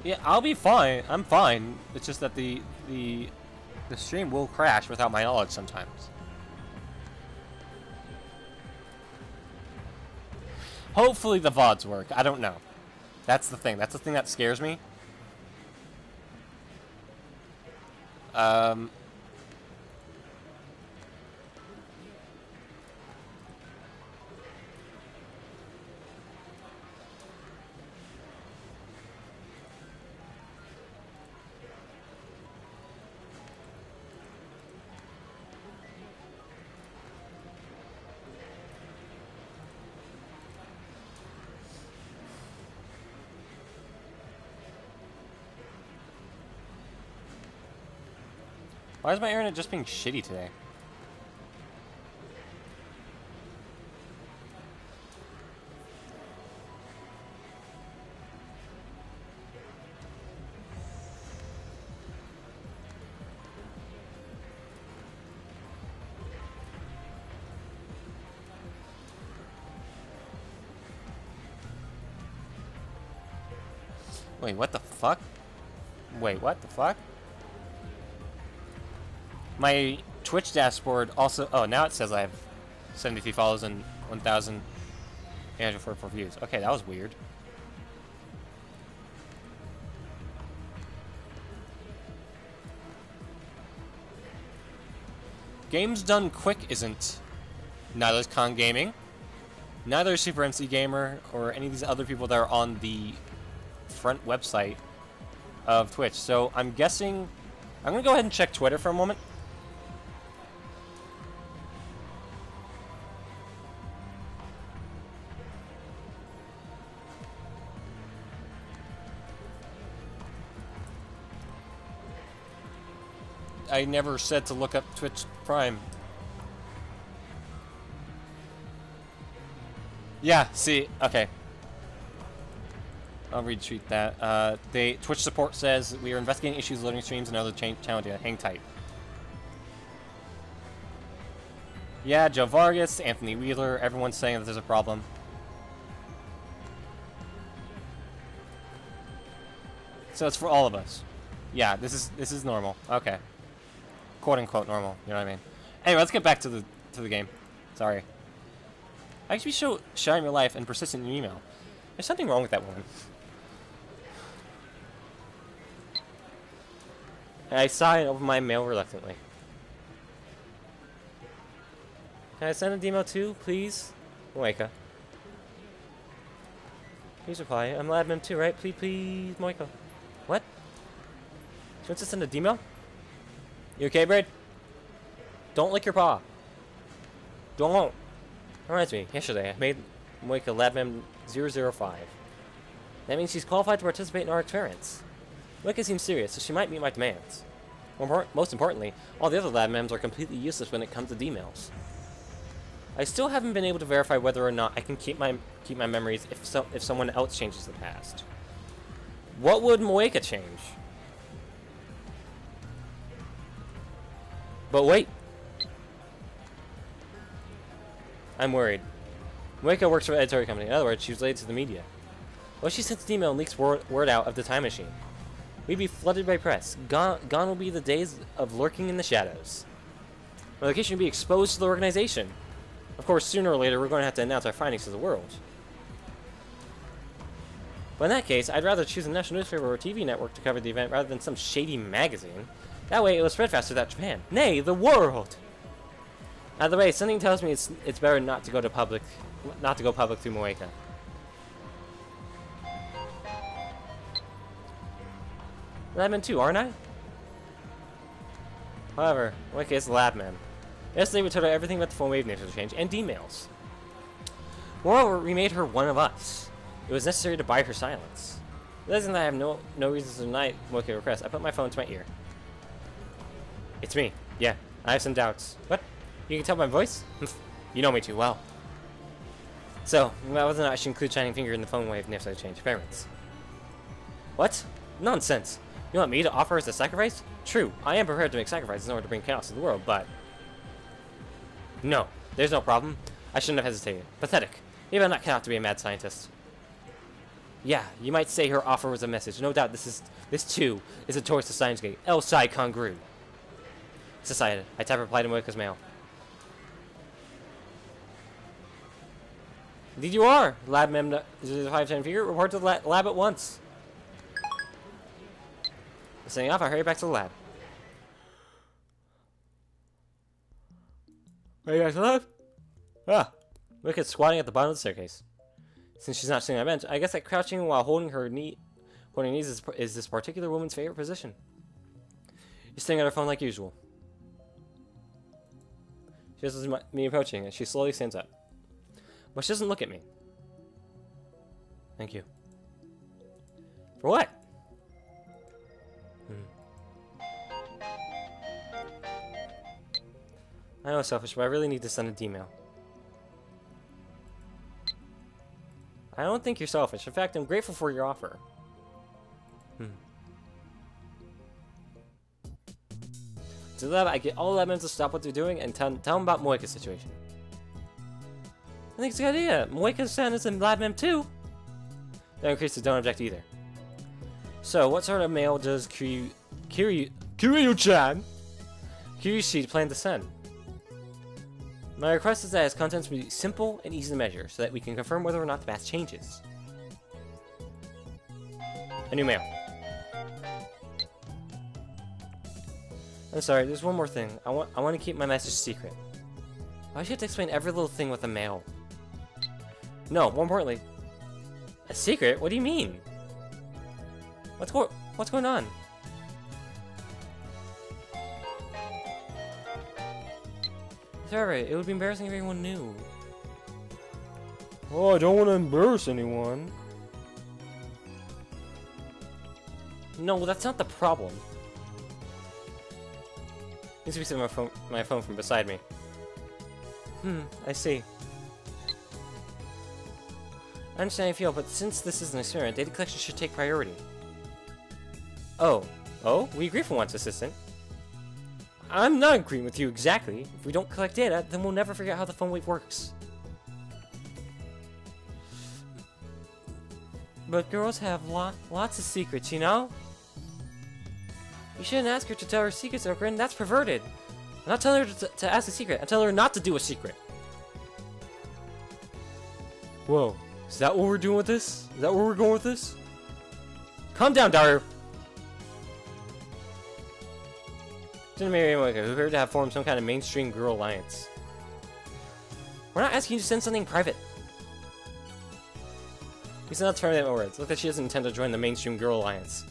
Yeah, I'll be fine. I'm fine. It's just that the stream will crash without my knowledge sometimes. Hopefully the VODs work. I don't know. That's the thing. That's the thing that scares me. Why is my internet just being shitty today? Wait, what the fuck? Wait, what the fuck? My Twitch dashboard also... Oh, now it says I have 73 follows and 1,844 views. Okay, that was weird. Games Done Quick isn't. Neither is Con Gaming. Neither is Super MC Gamer or any of these other people that are on the front website of Twitch. So I'm guessing... I'm going to go ahead and check Twitter for a moment. I never said to look up Twitch Prime. Yeah, see, okay. I'll retweet that. Twitch support says we are investigating issues loading streams and other channel data. Hang tight. Yeah, Joe Vargas, Anthony Wheeler, everyone's saying that there's a problem. So it's for all of us. Yeah, this is normal. Okay. Quote unquote normal, you know what I mean? Anyway, let's get back to the game. Sorry. I should be shy in your life and persistent in your email. There's something wrong with that woman. And I sigh over my mail reluctantly. Can I send a demo too, please? Moeka. Please reply. I'm admin too, right? Please, Moeka. What? She wants to send a demo? You okay, Braid? Don't lick your paw. Don't. That reminds me, yesterday I made Moeka LabMem 005. That means she's qualified to participate in our experiments. Moeka seems serious, so she might meet my demands. Most importantly, all the other LabMems are completely useless when it comes to D-mails. I still haven't been able to verify whether or not I can keep my memories if someone else changes the past. What would Moeka change? But wait. I'm worried. Moeka works for an editorial company. In other words, she was related to the media. What if she sends an email and leaks word out of the time machine? We'd be flooded by press. Gone will be the days of lurking in the shadows. Our location will be exposed to the organization. Of course, sooner or later, we're going to have to announce our findings to the world. But in that case, I'd rather choose a national newspaper or TV network to cover the event rather than some shady magazine. That way, it will spread faster throughout Japan. Nay, the world! By the way, something tells me it's better not to go public through Moeka. Labman too, aren't I? However, Moeka is the Labman. Yesterday we told her everything about the phone wave nature change and emails. Moreover, we made her one of us. It was necessary to buy her silence. Realizing that I have no reason to deny Moeka request, I put my phone to my ear. It's me. Yeah, I have some doubts. What? You can tell by my voice? You know me too well. So, whether or not I should include Shining Finger in the phone wave nature change experiments. What? Nonsense. You want me to offer as a sacrifice? True, I am prepared to make sacrifices in order to bring chaos to the world, but... No, there's no problem. I shouldn't have hesitated. Pathetic. Maybe I'm not cut out to be a mad scientist. Yeah, you might say her offer was a message. No doubt this too is a tourist to Steins Gate. El Sai Congru. It's decided. I type reply to Moeka's mail. Indeed you are! Lab Mem 510 figure. Report to the lab at once. Setting off, I hurry back to the lab. Are you guys alive? Ah, look at squatting at the bottom of the staircase. Since she's not sitting on a bench, I guess that crouching while holding her knees is this particular woman's favorite position. She's sitting on her phone like usual. She sees me approaching, and she slowly stands up. But she doesn't look at me. Thank you. For what? I know it's selfish, but I really need to send an email. I don't think you're selfish. In fact, I'm grateful for your offer. To the lab, I get all the admins to stop what they're doing and tell them about Moeka's situation. I think it's a good idea. Moeka-san is a lab mem too. That increases don't object either. So, what sort of mail does Kiryu-chan plan to send? My request is that its contents be simple and easy to measure, so that we can confirm whether or not the batch changes. A new mail. I'm sorry, there's one more thing. I want to keep my message secret. Why should you have to explain every little thing with a mail? No, more importantly, a secret? What do you mean? What's going on? Sorry, it would be embarrassing if everyone knew. Oh, I don't want to embarrass anyone. No, that's not the problem. Needs to be setting my phone from beside me. I see. I understand how you feel, but since this is an experiment, data collection should take priority. Oh, we agree for once, Assistant. I'm not agreeing with you exactly. If we don't collect data, then we'll never figure out how the phone wave works. But girls have lots of secrets, you know? You shouldn't ask her to tell her secrets, Okran. That's perverted. I'm not telling her to ask a secret. I'm telling her not to do a secret. Whoa. Is that what we're doing with this? Is that where we're going with this? Calm down, Daru. Mary Moeka, who appeared to have formed some kind of mainstream Gurl alliance. We're not asking you to send something private. We said not to terminate my words. Look like she doesn't intend to join the mainstream Gurl alliance.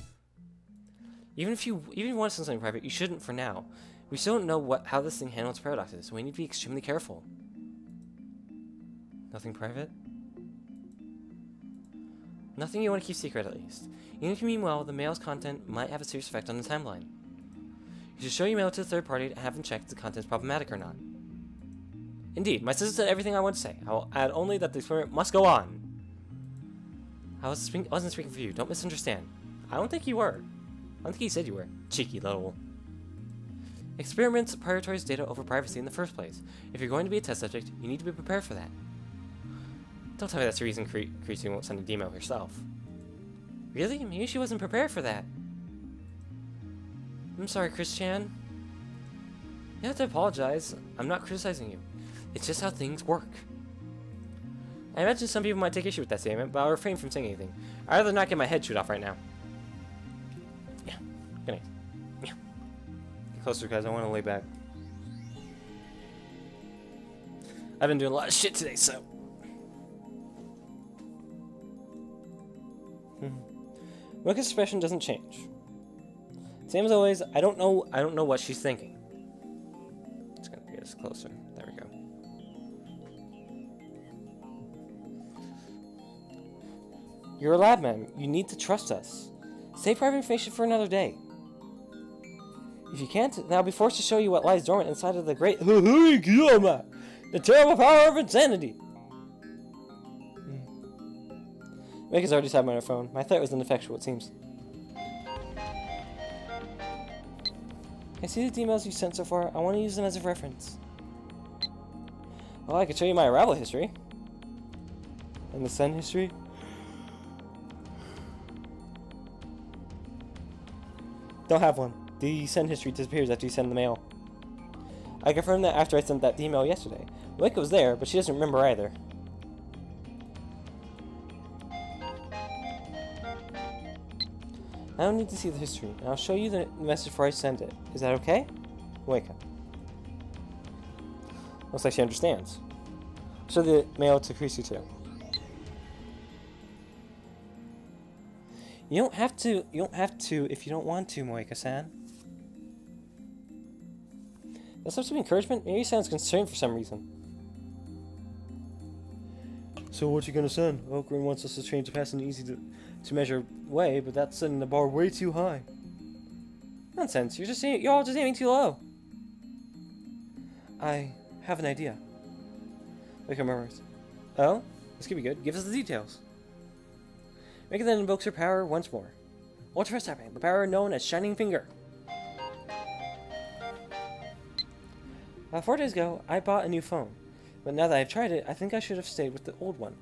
Even if you want to send something private, you shouldn't for now. We still don't know how this thing handles paradoxes, so we need to be extremely careful. Nothing private? Nothing you want to keep secret, at least. Even if you mean well, the mail's content might have a serious effect on the timeline. You should show your mail to a third party and have them check if the content's problematic or not. Indeed, my sister said everything I want to say. I will add only that the experiment must go on. I wasn't speaking for you. Don't misunderstand. I don't think you were. I don't think he said you were. Cheeky little. Experiments prioritize data over privacy in the first place. If you're going to be a test subject, you need to be prepared for that. Don't tell me that's the reason Creasy won't send a demo herself. Really? Maybe she wasn't prepared for that. I'm sorry, Chris-chan. You have to apologize. I'm not criticizing you. It's just how things work. I imagine some people might take issue with that statement, but I'll refrain from saying anything. I'd rather not get my head chewed off right now. Yeah. Good night. Yeah. Get closer, guys. I want to lay back. I've been doing a lot of shit today, so... Mocha's expression doesn't change. Same as always, I don't know what she's thinking. It's gonna get us closer. There we go. You're a lab man. You need to trust us. Save private information for another day. If you can't, then I'll be forced to show you what lies dormant inside of the great the terrible power of insanity. Mocha's already tapped my phone. My threat was ineffectual, it seems. I see the emails you sent so far. I want to use them as a reference. Well, I could show you my arrival history. And the send history. Don't have one. The send history disappears after you send the mail. I confirmed that after I sent that email yesterday. Mocha was there, but she doesn't remember either. I don't need to see the history, and I'll show you the message before I send it. Is that okay? Mocha. Looks like she understands. Show the mail to Creasy too. You don't have to if you don't want to, Moika-san. That's supposed to be encouragement? Maybe he sounds concerned for some reason. So what you gonna send? Oakrin wants us to train to pass an easy to measure way, but that's setting the bar way too high. Nonsense, you're all just aiming too low. I have an idea. Mocha murmurs. Oh? This could be good. Give us the details. Mocha then invokes her power once more. Ultra Fast Tapping, the power known as Shining Finger. 4 days ago, I bought a new phone. But now that I've tried it, I think I should have stayed with the old one.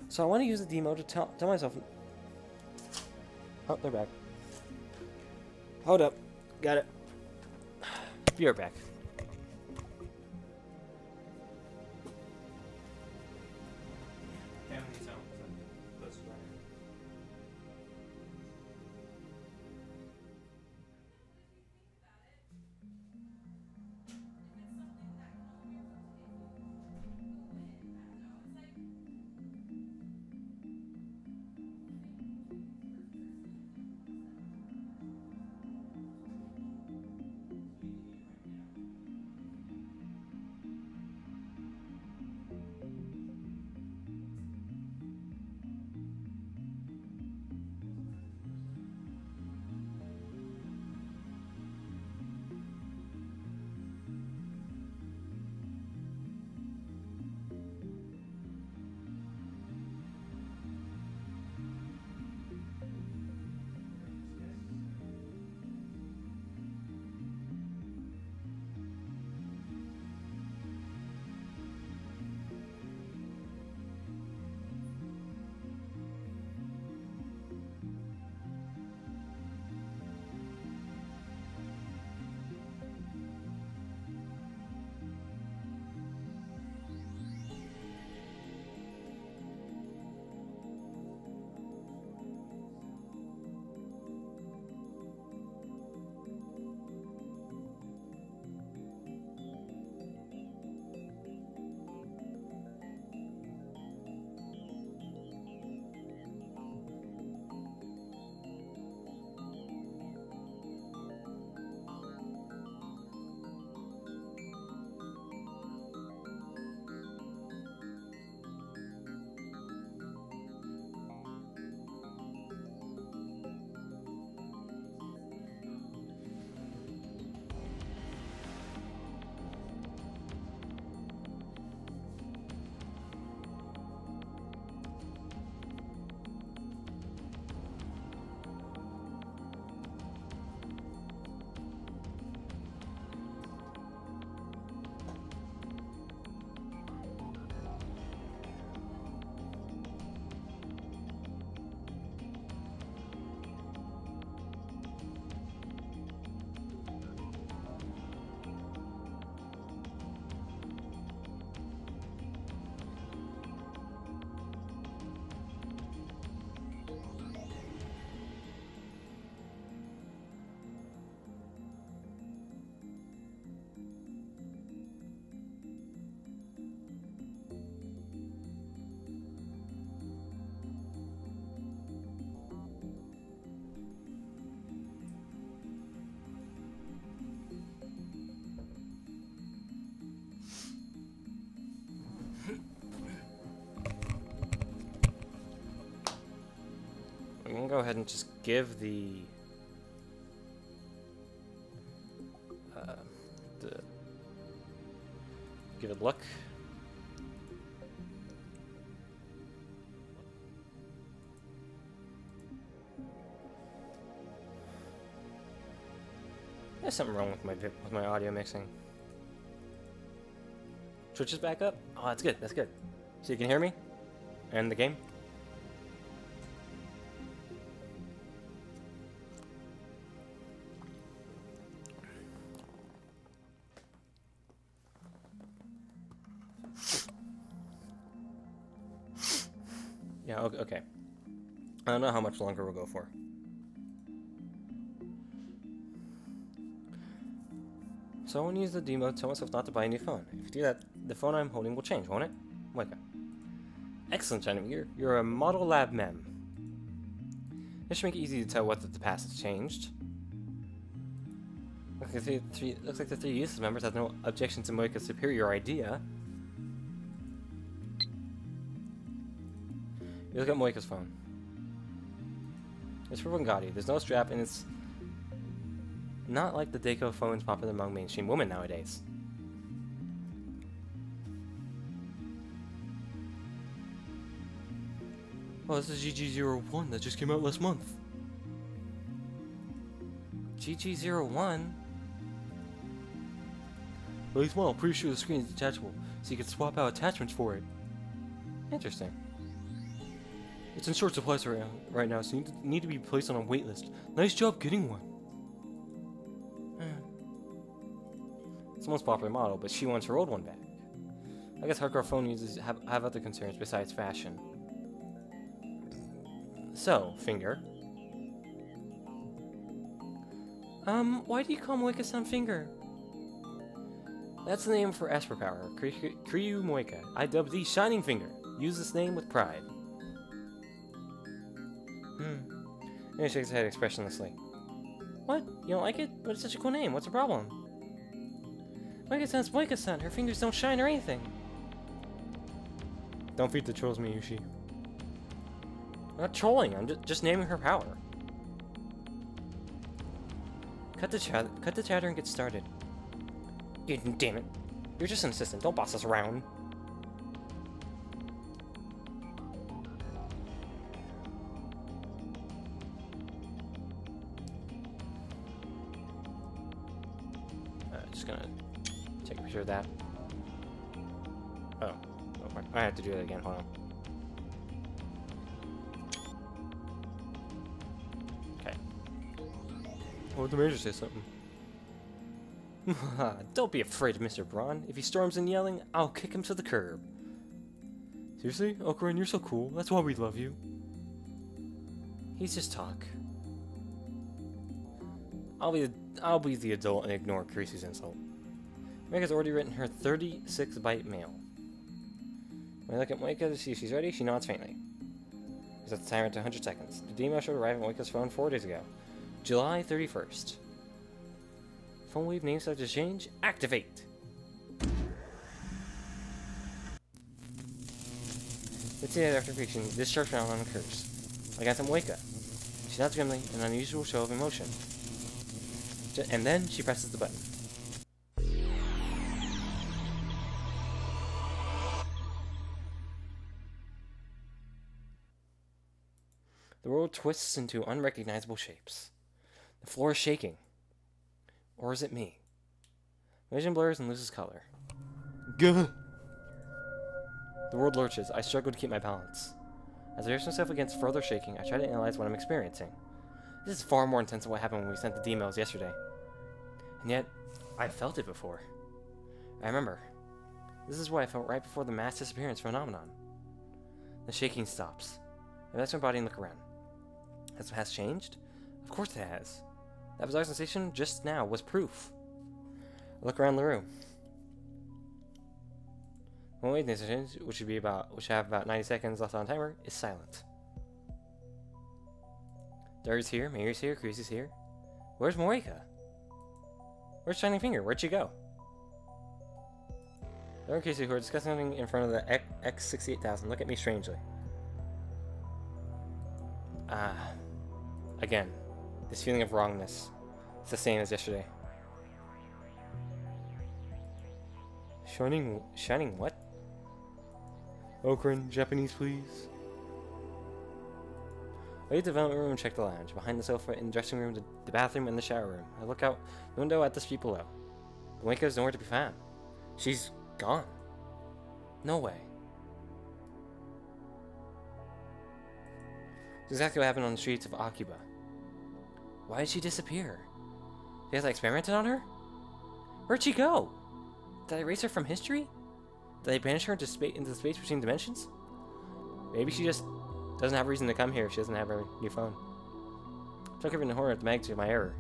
So I want to use the demo to tell myself... Oh, they're back. Hold up. Got it. Be right back. I'm gonna go ahead and just give the give it luck. There's something wrong with my audio mixing. Twitch is back up. Oh, that's good. That's good. So you can hear me and the game. Yeah. Okay. I don't know how much longer we'll go for. So I want to use the demo to tell myself not to buy a new phone. If you do that, the phone I'm holding will change, won't it? Wicca. Excellent, Shining. You're a model lab mem. This should make it easy to tell whether the past has changed. Looks like the three useless members have no objection to Moika's superior idea. You look at Moika's phone. It's for Bugatti. There's no strap, and it's not like the Deco phones popular among mainstream women nowadays. Oh, this is GG01 that just came out last month. GG01? Latest model, pretty sure the screen is detachable, so you can swap out attachments for it. Interesting. It's in short supply right now, so you need to be placed on a wait list. Nice job getting one. It's the most popular model, but she wants her old one back. I guess hardcore phone users have other concerns besides fashion. So, Finger. Why do you call Moika-san Finger? That's the name for Esper Power, Kiryu Moika. I dubbed thee Shining Finger. Use this name with pride. And he shakes his head expressionlessly. What? You don't like it? But it's such a cool name. What's the problem? Moika-san's Moika-san. Her fingers don't shine or anything. Don't feed the trolls, Miyushi. I'm not trolling. I'm just naming her power. Cut the chatter and get started. Damn it. You're just an assistant. Don't boss us around. Just gonna take a picture of that. Oh. I have to do that again. Hold on. Okay. Oh, the major say something. Don't be afraid of Mr. Braun. If he storms in yelling, I'll kick him to the curb. Seriously? Okaran, you're so cool. That's why we love you. He's just talk. I'll be the adult and ignore Creasy's insult. Moika's already written her 36-byte mail. When I look at Moika to see if she's ready, she nods faintly. We set the timer to 100 seconds. The email should arrive on Moika's phone 4 days ago. July 31st. Phone wave name subject change. Activate! 15 days after creation, this sharp phenomenon occurs. Against Moika. She nods grimly, an unusual show of emotion. And then she presses the button. The world twists into unrecognizable shapes. The floor is shaking. Or is it me? Vision blurs and loses color. Gah! The world lurches. I struggle to keep my balance. As I brace myself against further shaking, I try to analyze what I'm experiencing. This is far more intense than what happened when we sent the emails yesterday. And yet, I felt it before. I remember. This is what I felt right before the mass disappearance phenomenon. The shaking stops. I relax my body and look around. Has the past changed? Of course it has. That bizarre sensation just now was proof. I look around the room. One waiting session, which have about 90 seconds left on timer, is silent. Darry's here, Mary's here, Creasy's here. Where's Moika? Where's Shining Finger? Where'd she go? Darry and Creasy, who are discussing something in front of the X68000, look at me strangely. Again, this feeling of wrongness. It's the same as yesterday. Shining what? Okran, Japanese, please. I leave the development room and check the lounge. Behind the sofa, in the dressing room, the bathroom, and the shower room. I look out the window at the street below. Moika's nowhere to be found. She's gone. No way. It's exactly what happened on the streets of Akiba. Why did she disappear? Did I experimented on her? Where'd she go? Did I erase her from history? Did I banish her into the space between dimensions? Maybe she just doesn't have a reason to come here if she doesn't have her new phone. Don't give her the horror at the magnitude of my error.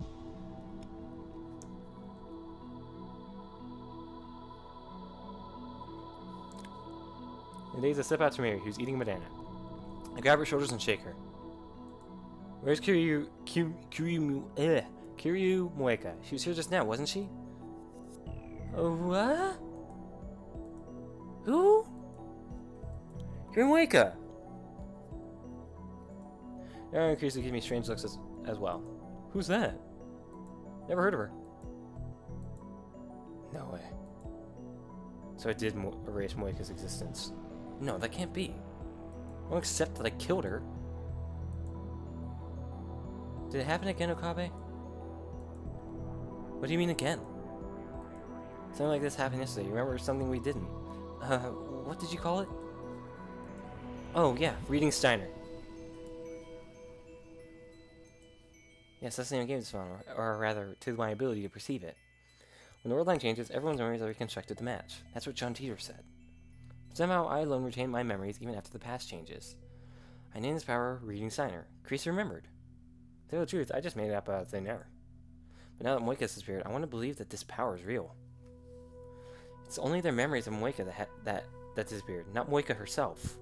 And Daisy step out to Mary, who's eating a banana. I grab her shoulders and shake her. Where's Kiryu Moeka? She was here just now, wasn't she? What? Who? Kiryu Moeka! Aaron and Kiryu give me strange looks as well. Who's that? Never heard of her. No way. So I did erase Moeka's existence. No, that can't be. I won't accept that I killed her. Did it happen again, Okabe? What do you mean again? Something like this happened yesterday. You remember something we didn't? What did you call it? Oh, yeah, reading Steiner. Yes, that's the name of the game this one, or rather, to my ability to perceive it. When the world line changes, everyone's memories are reconstructed to match. That's what John Teeter said. Somehow, I alone retain my memories even after the past changes. I named this power Reading Steiner. Kreese remembered. To tell the truth, I just made it up out of thin air. But now that Moika's disappeared, I want to believe that this power is real. It's only their memories of Moika that disappeared, not Moika herself.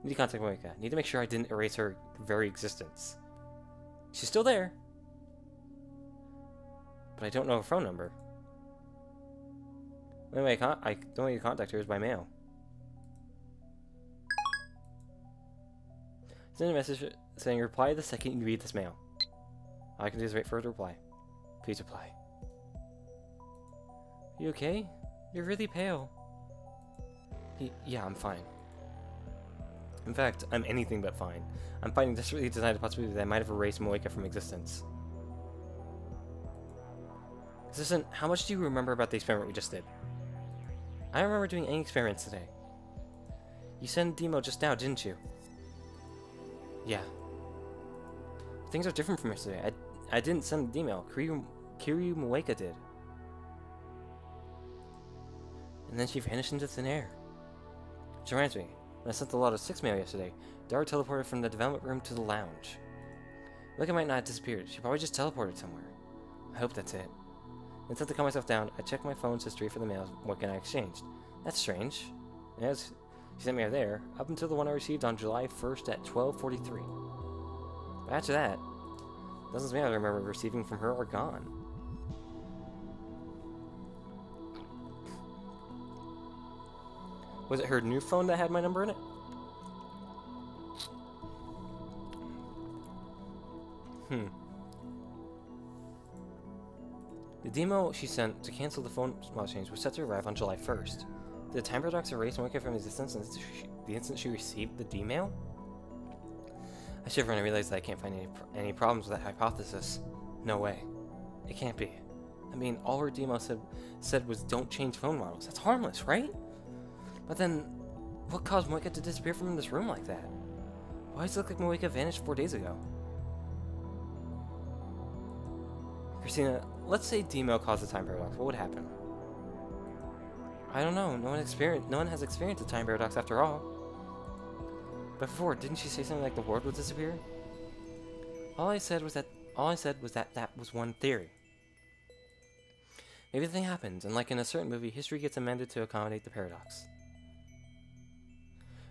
Need to contact Moika. Need to make sure I didn't erase her very existence. She's still there. But I don't know her phone number. The only way I don't need to contact her is by mail. Send a message saying reply the second you read this mail. All I can do is wait for her to reply. Please reply. You okay? You're really pale. Yeah, I'm fine. In fact, I'm anything but fine. I'm fighting desperately to deny the possibility that I might have erased Moika from existence. Assistant, how much do you remember about the experiment we just did? I don't remember doing any experiments today. You sent a demo just now, didn't you? Yeah. Things are different from yesterday. I didn't send the email. Kiryu Moeka did. And then she vanished into thin air. Which reminds me, when I sent the Lot of 6 mail yesterday, Dara teleported from the development room to the lounge. Moeka might not have disappeared. She probably just teleported somewhere. I hope that's it. Instead to calm myself down, I checked my phone's history for the mails Moika and I exchanged. That's strange. As she sent me there, up until the one I received on July 1st at 12:43. But after that, dozens of mails I remember receiving from her are gone. Was it her new phone that had my number in it? The demo she sent to cancel the phone model change was set to arrive on July 1st. Did the time paradox erase Moika from existence the instant she received the D-mail? I shiver when I realize that I can't find any problems with that hypothesis. No way. It can't be. I mean, all her demo said was don't change phone models. That's harmless, right? But then, what caused Moika to disappear from this room like that? Why does it look like Moika vanished 4 days ago? Christina, let's say demo caused the time paradox. What would happen? I don't know. No one has experienced the time paradox after all. But before, didn't she say something like the world would disappear? All I said was that that was one theory. Maybe the thing happens, and like in a certain movie, history gets amended to accommodate the paradox.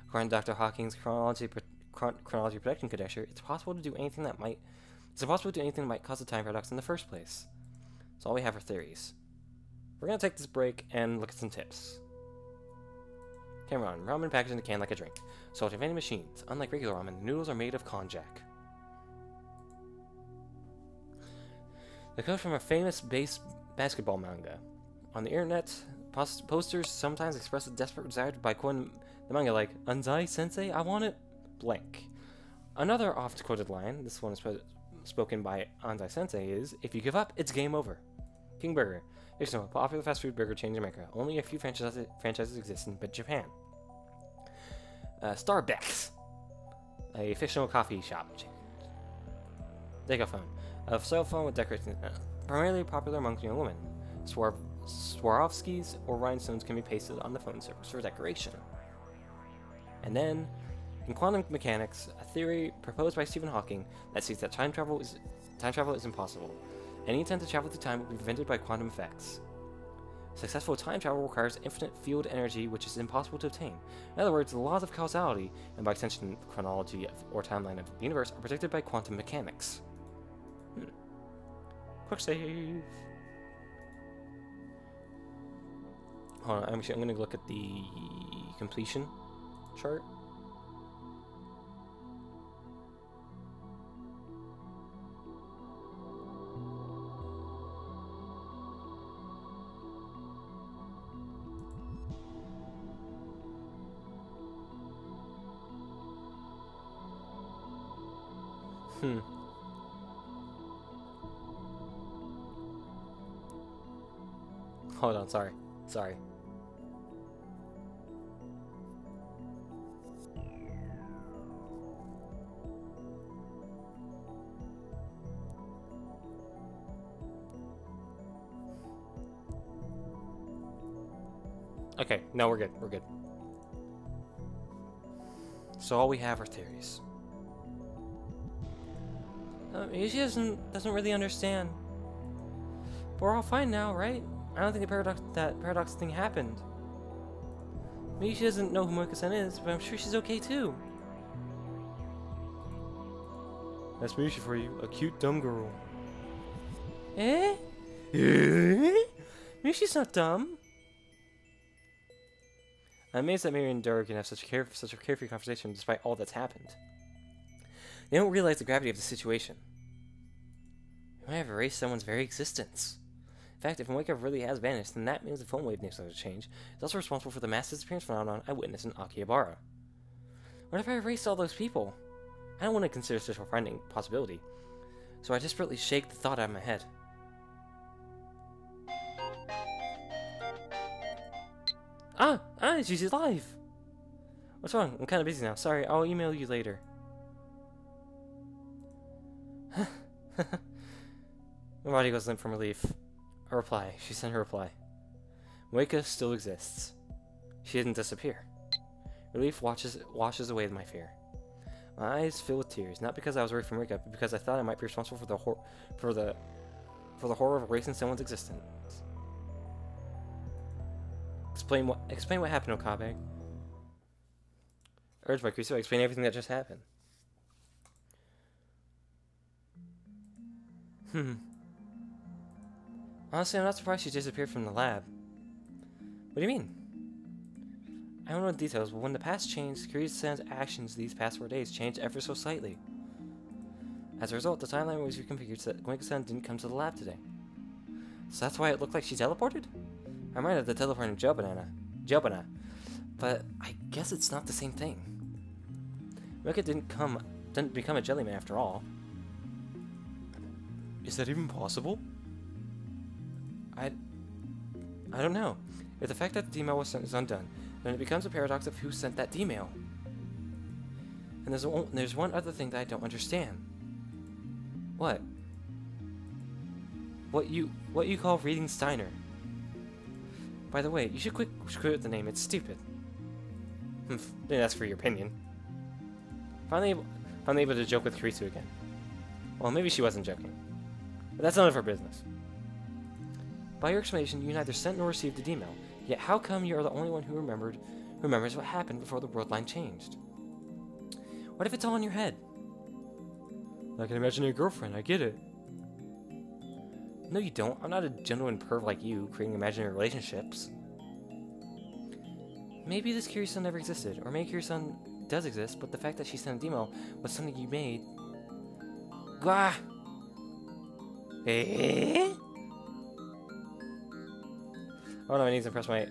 According to Dr. Hawking's chronology protection conjecture, it's impossible to do anything that might cause a time paradox in the first place. So all we have are theories. We're gonna take this break and look at some tips. Cameron, ramen packaged in a can like a drink. Sold in vending machines. Unlike regular ramen, the noodles are made of konjac. The code from a famous basketball manga. On the internet, posters sometimes express a desperate desire to buy quoting the manga like, Anzai sensei, I want it blank. Another oft-quoted line, this one is spoken by Anzai sensei, is, if you give up, it's game over. King Burger. There's no popular fast food burger chain in America. Only a few franchises exist in Japan. Starbucks. A fictional coffee shop. Degaphone. A cell phone with decorations. Primarily popular among young women. Swarovskis or rhinestones can be pasted on the phone surface for decoration. And then, in quantum mechanics, a theory proposed by Stephen Hawking that states that time travel is impossible. Any attempt to travel through time will be prevented by quantum effects. Successful time travel requires infinite field energy, which is impossible to obtain. In other words, the laws of causality, and by extension the chronology or timeline of the universe, are predicted by quantum mechanics. Quick save. Hold on, I'm going to look at the completion chart. Hold on, sorry. Okay, no, we're good. So all we have are theories. Maybe she doesn't really understand. But we're all fine now, right? I don't think that paradox thing happened. Maybe she doesn't know who Moika-san is, but I'm sure she's okay too. That's Misha for you, a cute dumb girl. Eh? Maybe she's not dumb. I'm amazed that Mary and Durr can have such a carefree conversation despite all that's happened. They don't realize the gravity of the situation. They might have erased someone's very existence. In fact, if Moika really has vanished, then that means the phone wave needs to change. It's also responsible for the mass disappearance phenomenon I witnessed in Akihabara. What if I erased all those people? I don't want to consider such a frightening possibility, so I desperately shake the thought out of my head. She's alive! What's wrong? I'm kind of busy now. Sorry, I'll email you later. My body goes limp from relief. A reply. She sent her reply. Moika still exists. She didn't disappear. Relief washes away my fear. My eyes fill with tears, not because I was worried for Moika, but because I thought I might be responsible for the horror of erasing someone's existence. Explain what happened, Okabe. Urged by Kuso, explain everything that just happened. Honestly, I'm not surprised she disappeared from the lab. What do you mean? I don't know the details, but when the past changed, Kiryu-san's actions these past 4 days changed ever so slightly. As a result, the timeline was reconfigured so that Moika-san didn't come to the lab today. So that's why it looked like she teleported? I might have the teleporting gel banana, but I guess it's not the same thing. Moika didn't become a jellyman after all. Is that even possible? I don't know. If the fact that the email was sent is undone, then it becomes a paradox of who sent that email. And there's one other thing that I don't understand. What? What you call reading Steiner? By the way, you should quit the name. It's stupid. Didn't ask for your opinion. Finally able to joke with Kurisu again. Well, maybe she wasn't joking. But that's none of her business. By your explanation, you neither sent nor received the email. Yet how come you are the only one who remembers what happened before the world line changed? What if it's all in your head? Like an imaginary girlfriend, I get it. No, you don't. I'm not a genuine perv like you, creating imaginary relationships. Maybe this Kiryu never existed, or maybe Kiryu does exist, but the fact that she sent a demo was something you made. Gah! Eh? Oh no, I need to press my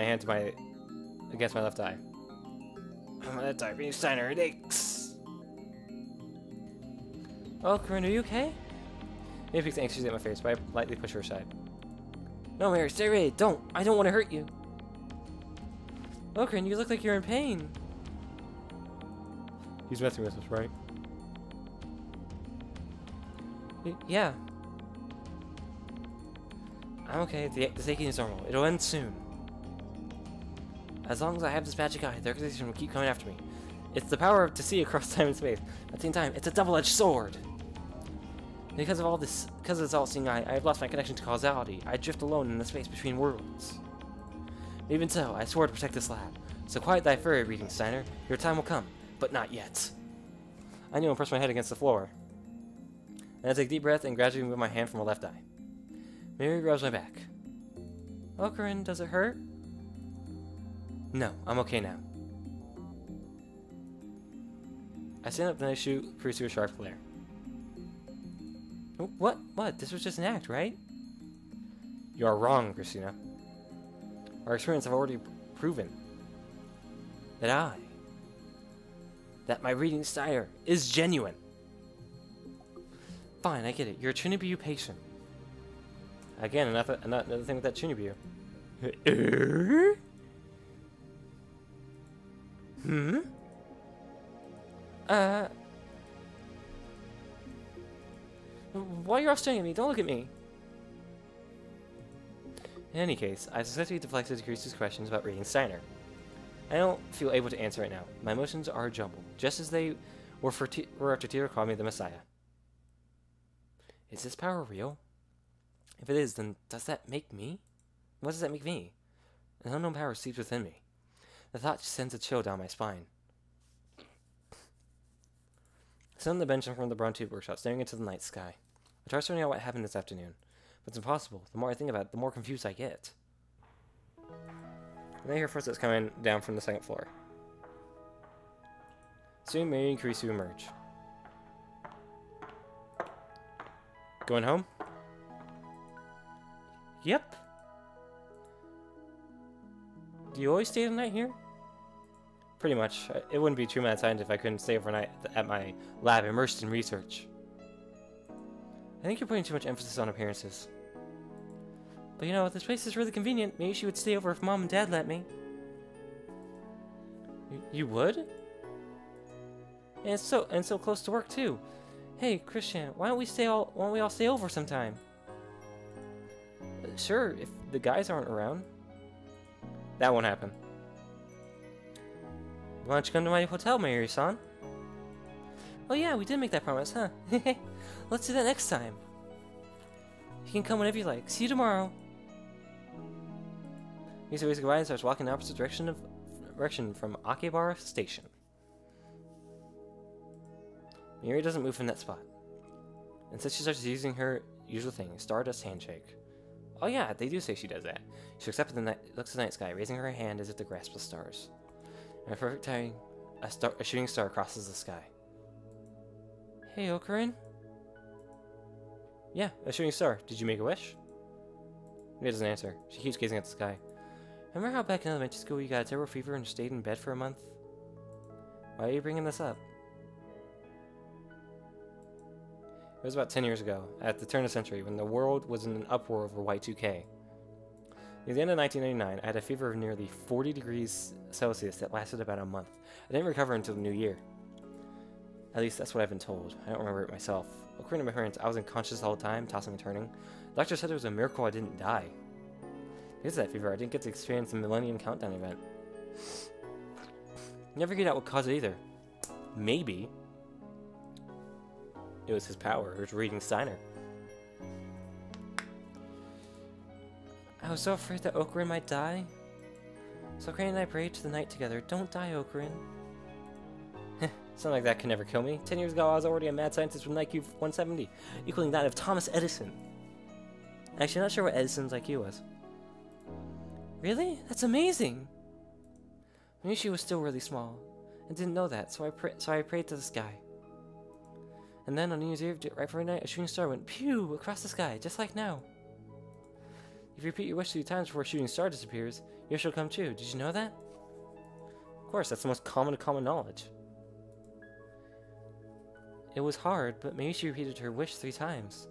hand to against my left eye. My left eye being Steiner, it aches. Oh, Corinne, are you okay? Maybe peeks anxiously at my face, but I lightly push her aside. No, Mary, stay away! Don't! I don't want to hurt you! Oh, Corinne, you look like you're in pain. He's messing with us, right? Yeah. I'm okay. The aching is normal. It'll end soon. As long as I have this magic eye, the organization will keep coming after me. It's the power to see across time and space. At the same time, it's a double-edged sword. Because of this all-seeing eye, I have lost my connection to causality. I drift alone in the space between worlds. Even so, I swore to protect this lab. So quiet thy fury, reading Steiner. Your time will come, but not yet. I kneel and press my head against the floor. Then I take a deep breath and gradually move my hand from my left eye. Mary rubs my back. Oh, Corinne, does it hurt? No, I'm okay now. I stand up and I shoot Kiryu a sharp glare. What? What? This was just an act, right? You are wrong, Christina. Our experience have already proven that my reading Steiner is genuine. Fine, I get it. You're a Chunibyu patient. Again, another thing with that Chunibyu. Why are you all staring at me? Don't look at me. In any case, I successfully deflected Kiryu's questions about reading Steiner. I don't feel able to answer right now. My emotions are jumbled, just as they were after Tira called me the Messiah. Is this power real? If it is, then does that make me? What does that make me? An unknown power sleeps within me. The thought sends a chill down my spine. I sit on the bench in front of the Brown Tube Workshop, staring into the night sky. I try sorting out what happened this afternoon, but it's impossible. The more I think about it, the more confused I get. And I hear footsteps coming down from the second floor. Soon, Mary and Kiryu emerge. Going home? Yep. Do you always stay the night here? Pretty much. It wouldn't be true mad science if I couldn't stay overnight at my lab immersed in research. I think you're putting too much emphasis on appearances. But you know, this place is really convenient. Maybe she would stay over if Mom and Dad let me. You would? And so close to work too. Hey, Christian, why don't we all stay over sometime? Sure, if the guys aren't around. That won't happen. Why don't you come to my hotel, Mary-san? Oh yeah, we did make that promise, huh? Let's do that next time. You can come whenever you like. See you tomorrow. He says goodbye and starts walking in the opposite direction from Akebara Station. Miri doesn't move from that spot. Instead, she starts using her usual thing, Stardust Handshake. Oh yeah, they do say she does that. She looks up at looks at the night sky, raising her hand as if to grasp the stars. In a perfect timing, a shooting star crosses the sky. Hey, Okarin? Yeah, a shooting star. Did you make a wish? Mia doesn't answer. She keeps gazing at the sky. Remember how back in elementary school you got a terrible fever and stayed in bed for a month? Why are you bringing this up? It was about 10 years ago, at the turn of the century, when the world was in an uproar over Y2K. Near the end of 1999, I had a fever of nearly 40 degrees Celsius that lasted about a month. I didn't recover until the new year. At least that's what I've been told. I don't remember it myself. According to my parents, I was unconscious the whole time, tossing and turning. The doctor said it was a miracle I didn't die. Because of that fever, I didn't get to experience the Millennium Countdown event. Never figured out what caused it either. Maybe it was his power. It was reading Steiner. I was so afraid that Okarin might die. So Crane and I prayed to the night together. Don't die, Okarin. Something like that can never kill me. 10 years ago, I was already a mad scientist with an IQ 170, equaling that of Thomas Edison. Actually, I'm not sure what Edison's IQ was. Really? That's amazing! I knew she was still really small, and didn't know that, so I prayed to the sky. And then on New Year's Eve, right before midnight, a shooting star went pew across the sky, just like now. If you repeat your wish 3 times before a shooting star disappears, your wish will come true. Did you know that? Of course, that's the most common knowledge. It was hard, but maybe she repeated her wish 3 times.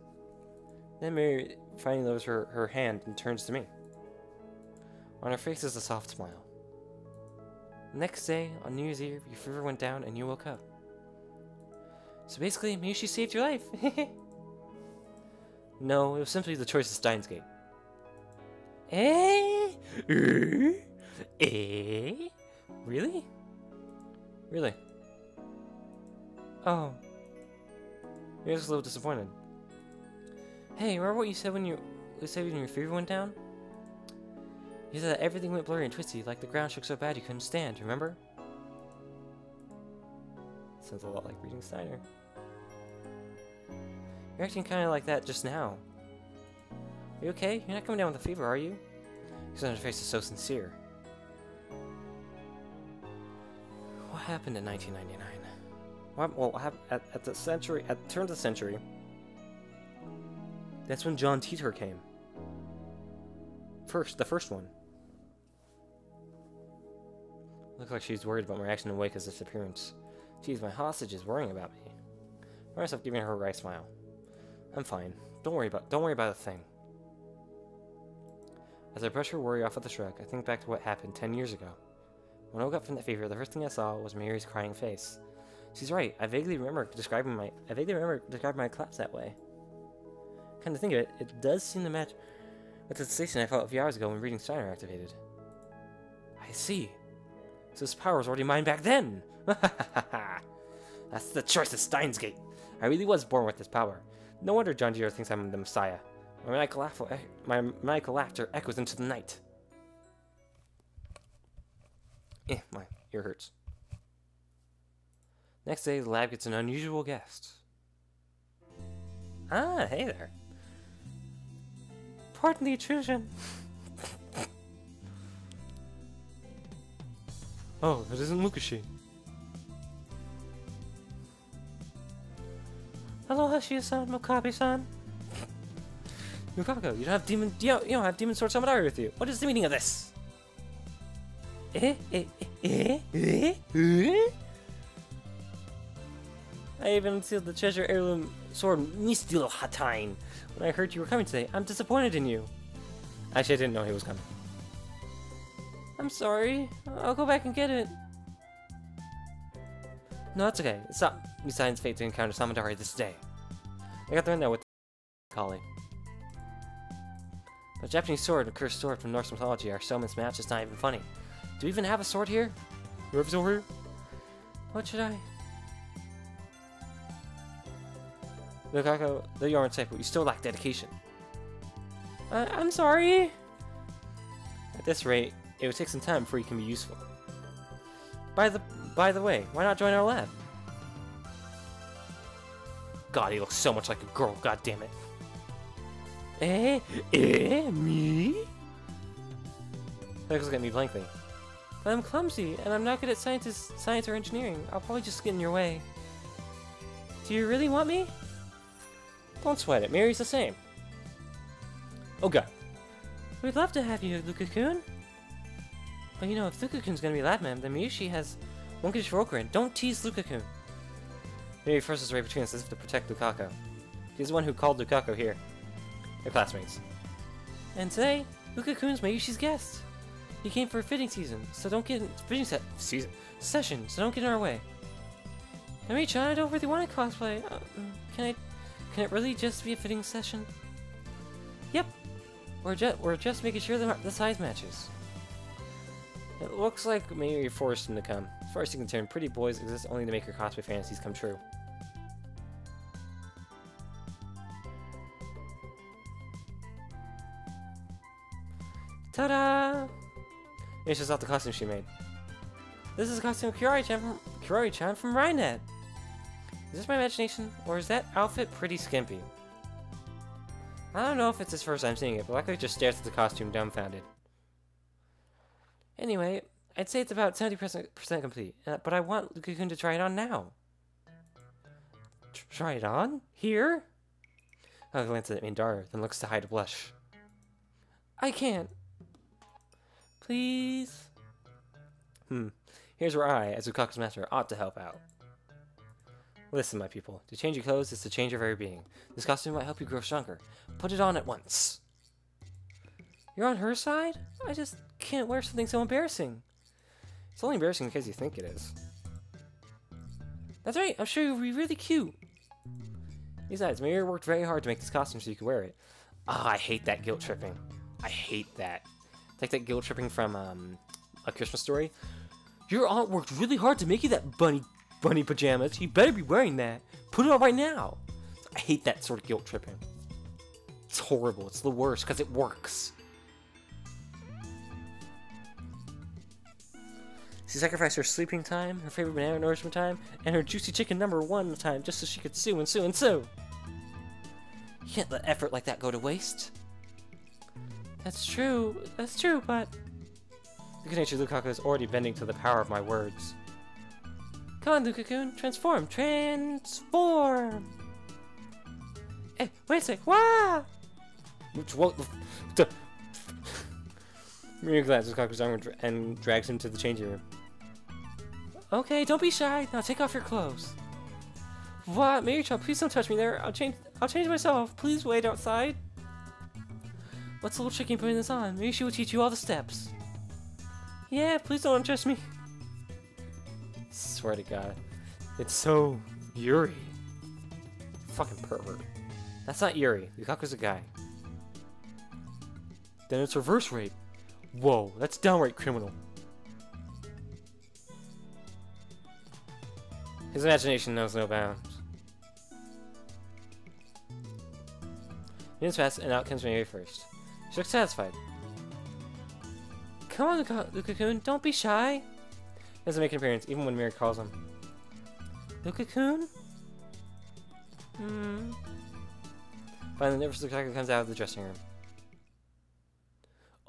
Then Mary finally lowers her hand and turns to me. On her face is a soft smile. The next day, on New Year's Eve, your fever went down and you woke up. So basically, maybe she saved your life. No, it was simply the choice of Steins Gate. Eh? Really? Really? Oh. You're just a little disappointed. Hey, remember what you said when your fever went down? You said that everything went blurry and twisty, like the ground shook so bad you couldn't stand, remember? Sounds a lot like reading Steiner. You're acting kind of like that just now. Are you okay? You're not coming down with a fever, are you? Because her face is so sincere. What happened in 1999? What happened at the turn of the century? That's when John Titor came. The first one. Looks like she's worried about my reaction in wake of his disappearance. Geez, my hostage is worrying about me. I find myself giving her a wry smile. I'm fine. Don't worry about a thing. As I brush her worry off with a shrug, I think back to what happened 10 years ago. When I woke up from that fever, the first thing I saw was Mary's crying face. She's right. I vaguely remember describing my collapse that way. Come to think of it, it does seem to match with the sensation I felt a few hours ago when reading Steiner activated. I see. So this power was already mine back then! That's the choice of Steins Gate. I really was born with this power. No wonder John Titor thinks I'm the Messiah. My maniacal laughter echoes into the night. My ear hurts. Next day, the lab gets an unusual guest. Ah, hey there. Pardon the intrusion. Oh, that isn't Lukashi. Hello, Hashi-san, Mokabe-san. Yukako, you don't have demon sword samurai with you. What is the meaning of this? I even sealed the treasure heirloom sword Mistil Hatain. When I heard you were coming today, I'm disappointed in you. Actually, I didn't know he was coming. I'm sorry. I'll go back and get it. No, that's okay. It's not Misai's fate to encounter Samadari this day. I got the right now with the Kali. But Japanese sword and a cursed sword from Norse mythology are so mismatched it's not even funny. Do we even have a sword here? Whoever's over here? What should I? Lukako, though you aren't safe, but you still lack dedication. I'm sorry. At this rate, it would take some time before you can be useful. By the way, why not join our lab? God, he looks so much like a girl, god damn it. Me? He looks at me blankly. But I'm clumsy, and I'm not good at science or engineering. I'll probably just get in your way. Do you really want me? Don't sweat it, Mary's the same. Oh god. We'd love to have you, Luka-kun. But you know, if Luka-kun's gonna be lab man, then Miyushi has one good Shirokura. Don't tease Luka-kun. Mary forces right between us as if to protect Lukako. He's the one who called Lukako here. They're classmates. And today, Luka-kun's Miyushi's guest. He came for a fitting season, so don't get in session, so don't get in our way. I mean, I don't really want to cosplay. Can it really just be a fitting session? Yep. We're just making sure the size matches. It looks like maybe you're forced him to come. As far as you're concerned, pretty boys exist only to make your cosplay fantasies come true. Ta-da! It's just not the costume she made. This is a costume of Kiroi-chan from Rhinet. Is this my imagination, or is that outfit pretty skimpy? I don't know if it's his first time seeing it, but Luckily just stares at the costume dumbfounded. Anyway, I'd say it's about 70% complete, but I want Luka-kun to try it on now. Try it on? Here? I glance at Mindara, then looks to hide a blush. I can't. Please? Here's where I, as Lukaku's master, ought to help out. Listen, my people. To change your clothes is to change your very being. This costume might help you grow stronger. Put it on at once. You're on her side? I just can't wear something so embarrassing. It's only embarrassing because you think it is. That's right, I'm sure you'll be really cute. Besides, Mary worked very hard to make this costume so you could wear it. Ah, I hate that guilt tripping. I hate that. It's like that guilt tripping from A Christmas Story. Your aunt worked really hard to make you that bunny pajamas. You better be wearing that. Put it on right now. I hate that sort of guilt tripping. It's horrible. It's the worst because it works. She sacrificed her sleeping time, her favorite banana nourishment time, and her juicy chicken #1 time just so she could sue and sue and sue. You can't let effort like that go to waste. That's true, but... The good nature Lukaku is already bending to the power of my words. Come on, Luka-kun, transform! Transform! Hey, wait a sec, wah! Maria glances Lukaku's arm and drags him to the changing room. Okay, don't be shy. Now take off your clothes. What? Mary-chan, please don't touch me there. I'll change myself. Please wait outside. What's a little tricky putting this on? Maybe she will teach you all the steps. Yeah, please don't undress me. Swear to God. It's so Yuri. Fucking pervert. That's not Yuri. Lukaku's a guy. Then it's reverse rape. Whoa, that's downright criminal. His imagination knows no bounds. Minutes pass, and out comes Mary first. She looks satisfied. Come on, Luka-kun, don't be shy. He doesn't make an appearance, even when Mary calls him. Luka-kun? Finally, the nervous Lukaku comes out of the dressing room.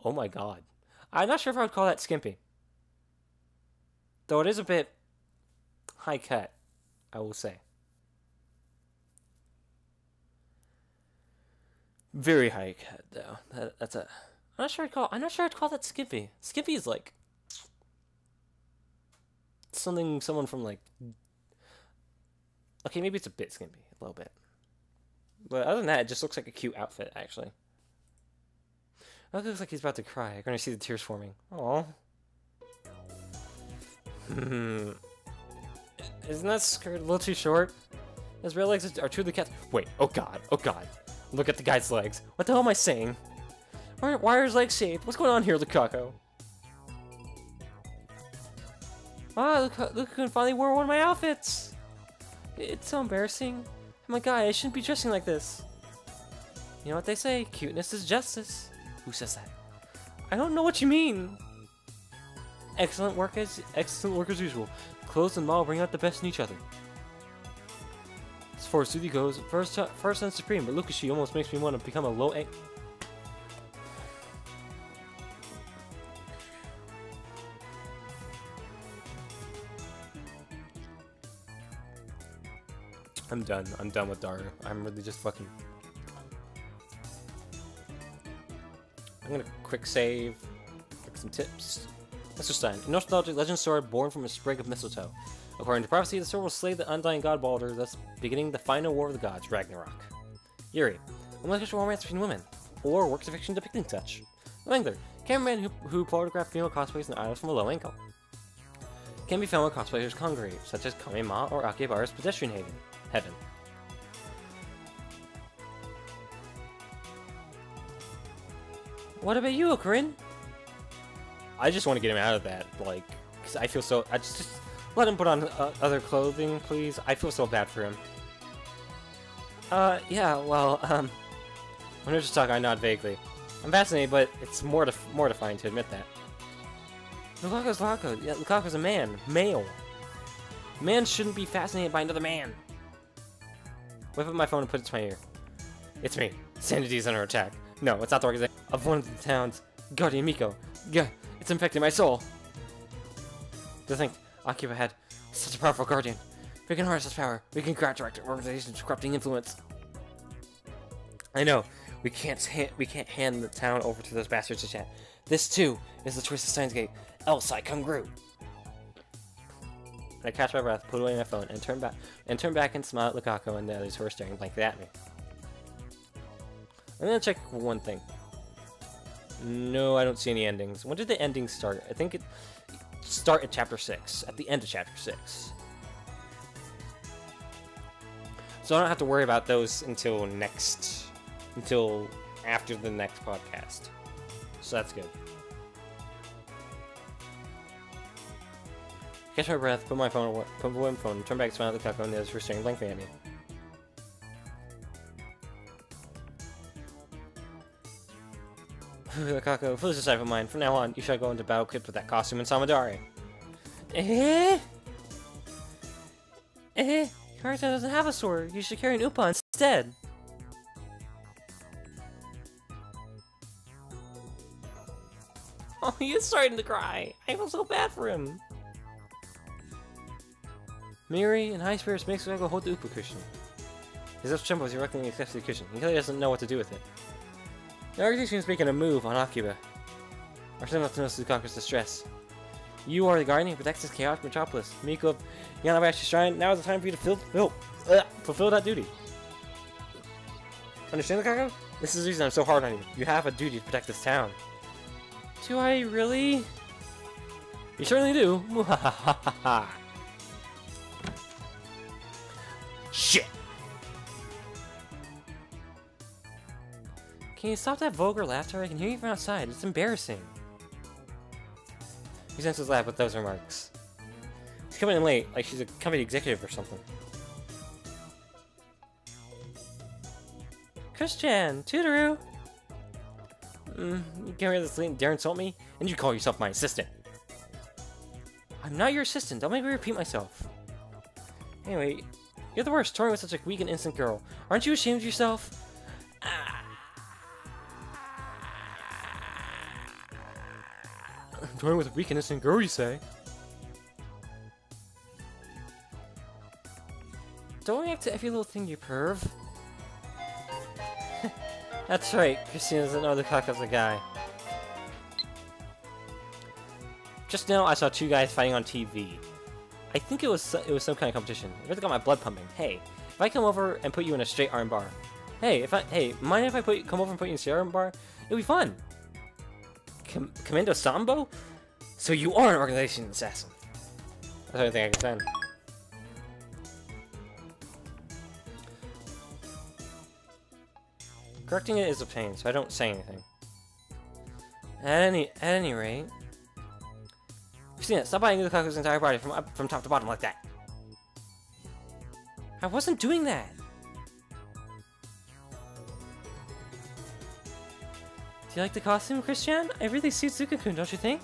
Oh my God. I'm not sure if I would call that skimpy. Though it is a bit high cut, I will say. Very high cut, though. That's a. I'm not sure I'd call that skimpy. Skimpy is like someone from like. Okay, maybe it's a bit skimpy, a little bit. But other than that, it just looks like a cute outfit, actually. It looks like he's about to cry. You're gonna see the tears forming. Aww. Isn't that skirt a little too short? His real legs are truly cats. Wait, oh God. Look at the guy's legs. What the hell am I saying? Why are his legs shaped? What's going on here, Lukaku? Ah, Lukaku finally wore one of my outfits. It's so embarrassing. I'm a guy, I shouldn't be dressing like this. You know what they say, cuteness is justice. Who says that? I don't know what you mean. Excellent work as usual. Clothes and model bring out the best in each other. As far as Sudi goes, first and supreme, but look at she almost makes me want to become a low A. I'm done. I'm done with Dara. I'm really just fucking. I'm gonna quick save, get some tips. Mr. Stein, a nostalgic legend sword born from a sprig of mistletoe. According to prophecy, the sword will slay the undying god Baldur, thus beginning the final war of the gods, Ragnarok. Yuri, a homosexual romance between women, or works of fiction depicting such. Wengler, cameraman who photographed female cosplays and idols from a low angle. Can be found where cosplayers congregate, such as Kamema or Akihabara's pedestrian heaven. What about you, Ocarin? I just want to get him out of that, like, because I feel so. I just let him put on other clothing, please. I feel so bad for him. Yeah, well, when I just talk, I nod vaguely. I'm fascinated, but it's mortifying to admit that. Lukaku's Lukaku. Yeah, Lukaku's a man. Male. Man shouldn't be fascinated by another man. Whip up my phone and put it to my ear. It's me. Sanity is under attack. No, it's not the organization of one of the towns. Guardian Miko. Yeah, it's infecting my soul. To think Akiba had such a powerful guardian. If we can harness this power, we can counteract our organization's corrupting influence. I know. We can't hand the town over to those bastards just yet. This, too, is the choice of Steins Gate. Else I come Gurl. I catch my breath, put away my phone, and turn back and smile at Lukaku and the others who are staring blankly at me. I'm gonna check one thing. No, I don't see any endings. When did the endings start? I think it start at chapter 6, at the end of chapter 6. So I don't have to worry about those until after the next podcast. So that's good. Catch my breath, put away my phone, turn back, smile at the Lukaku and the others who are staring blankly at me. Lukaku, foolish aside of mine. From now on, you shall go into battle equipped with that costume in Samadari. Karita doesn't have a sword. You should carry an upa instead. Oh, he is starting to cry. I feel so bad for him. Miri, in high spirits, makes Lukaku hold the upa cushion. His lips tremble as he reluctantly accepts the cushion. He clearly doesn't know what to do with it. The organization is making a move on Akiba. Our son enough to notice Lukaku's distress. You are the guardian who protects this chaotic metropolis. Miko of Yanabashi Shrine, now is the time for you to fulfill that duty. Understand, Lukaku? This is the reason I'm so hard on you. You have a duty to protect this town. Do I really? You certainly do. Shit! Can you stop that vulgar laughter? I can hear you from outside. It's embarrassing. He ends his laugh with those remarks. He's coming in late, like she's a company executive or something. Christian! Tutoru! You came here this late and dare insult me? And you call yourself my assistant. I'm not your assistant. Don't make me repeat myself. Anyway, you're the worst, touring with such a weak and innocent girl. Aren't you ashamed of yourself? Touring with a weak and innocent girl, you say? Don't react to every little thing, you perv. That's right, Christina doesn't know the Lukaku's a guy. Just now, I saw two guys fighting on TV. I think it was some kind of competition. It really got my blood pumping. Hey, if I come over and put you in a straight arm bar. Hey, mind if I come over and put you in a straight arm bar? It'll be fun. Commando Sambo? So you are an organization assassin. That's the only thing I can send. Correcting it is a pain, so I don't say anything. At any rate, Christina, stop biting Lukaku's entire body from top to bottom like that. I wasn't doing that. Do you like the costume, Christian? It really suits Zuka-kun, don't you think?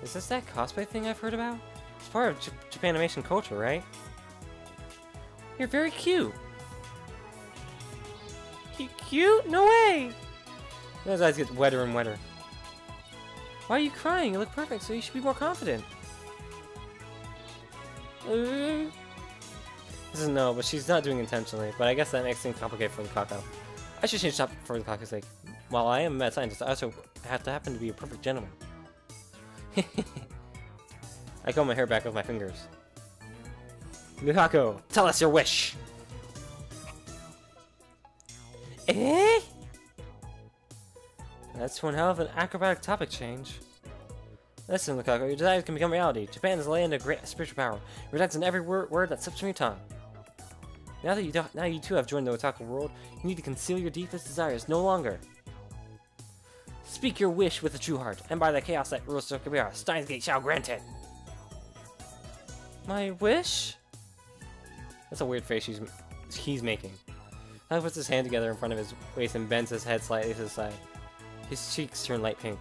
Is this that cosplay thing I've heard about? It's part of Japanimation culture, right? You're very cute. Cute? No way! His eyes get wetter and wetter. Why are you crying? You look perfect, so you should be more confident. This is no, but she's not doing it intentionally. But I guess that makes things complicated for Lukaku. I should change top for Lukaku's sake. While I am a mad scientist, I also have to happen to be a perfect gentleman. I comb my hair back with my fingers. Lukaku, tell us your wish! Eh? That's one hell of an acrobatic topic change. Listen, Lukaku, your desires can become reality. Japan is a land of great spiritual power. It resides in every word that slips from your tongue. Now you too have joined the otaku world, you need to conceal your deepest desires no longer. Speak your wish with a true heart, and by the chaos that rules Sokabira, Steins Gate shall grant it. My wish? That's a weird face he's making. He puts his hand together in front of his waist and bends his head slightly to the side. His cheeks turn light pink.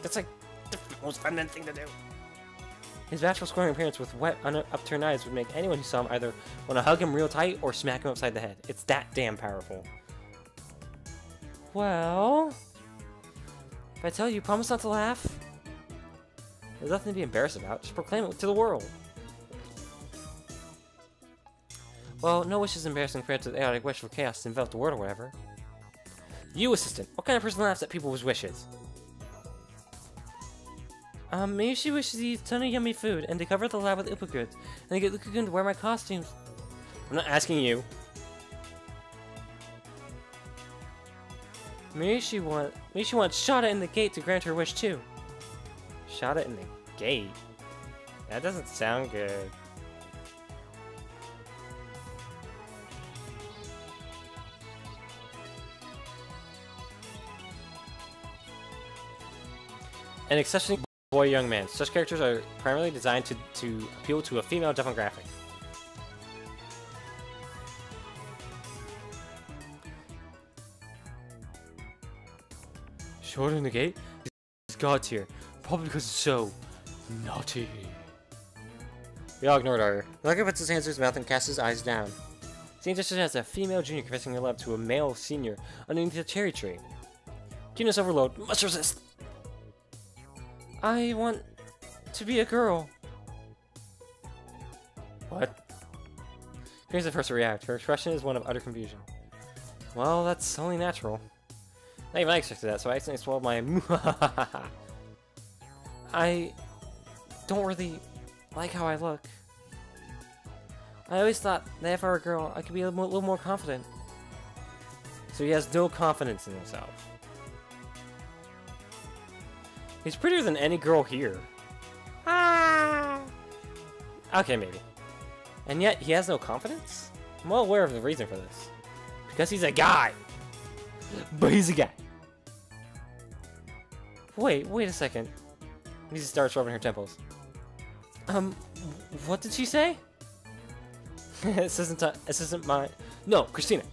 That's like the most feminine thing to do. His bashful squaring appearance with wet, upturned eyes would make anyone who saw him either want to hug him real tight or smack him upside the head. It's that damn powerful. Well... If I tell you, promise not to laugh? There's nothing to be embarrassed about. Just proclaim it to the world. Well, no wish is embarrassing compared to the chaotic wish for chaos to envelop the world or whatever. You, assistant. What kind of person laughs at people's wishes? Maybe she wishes to eat a ton of yummy food and to cover the lab with Upa goods and to get the cocoon to wear my costumes. I'm not asking you. Maybe she wants Shada in the gate to grant her wish too. Shada in the gate? That doesn't sound good. An exceptionally boy young man. Such characters are primarily designed to appeal to a female demographic. Short in the gate? It's God tier. Probably because it's so naughty. We all ignored her. Lucky puts his hands to his mouth and casts his eyes down. Scene just has a female junior confessing her love to a male senior underneath a cherry tree. Cuteness overload. Must resist. I want to be a girl. What? Here's the first to react. Her expression is one of utter confusion. Well, that's only natural. Not even I expected that, so I accidentally swallowed my I don't really like how I look. I always thought that if I were a girl, I could be a little more confident. So he has no confidence in himself. He's prettier than any girl here. Ah. Okay, maybe. And yet, he has no confidence? I'm well aware of the reason for this. Because he's a guy! But he's a guy. Wait a second. Lisa starts rubbing her temples. What did she say? This isn't my... No, Christina.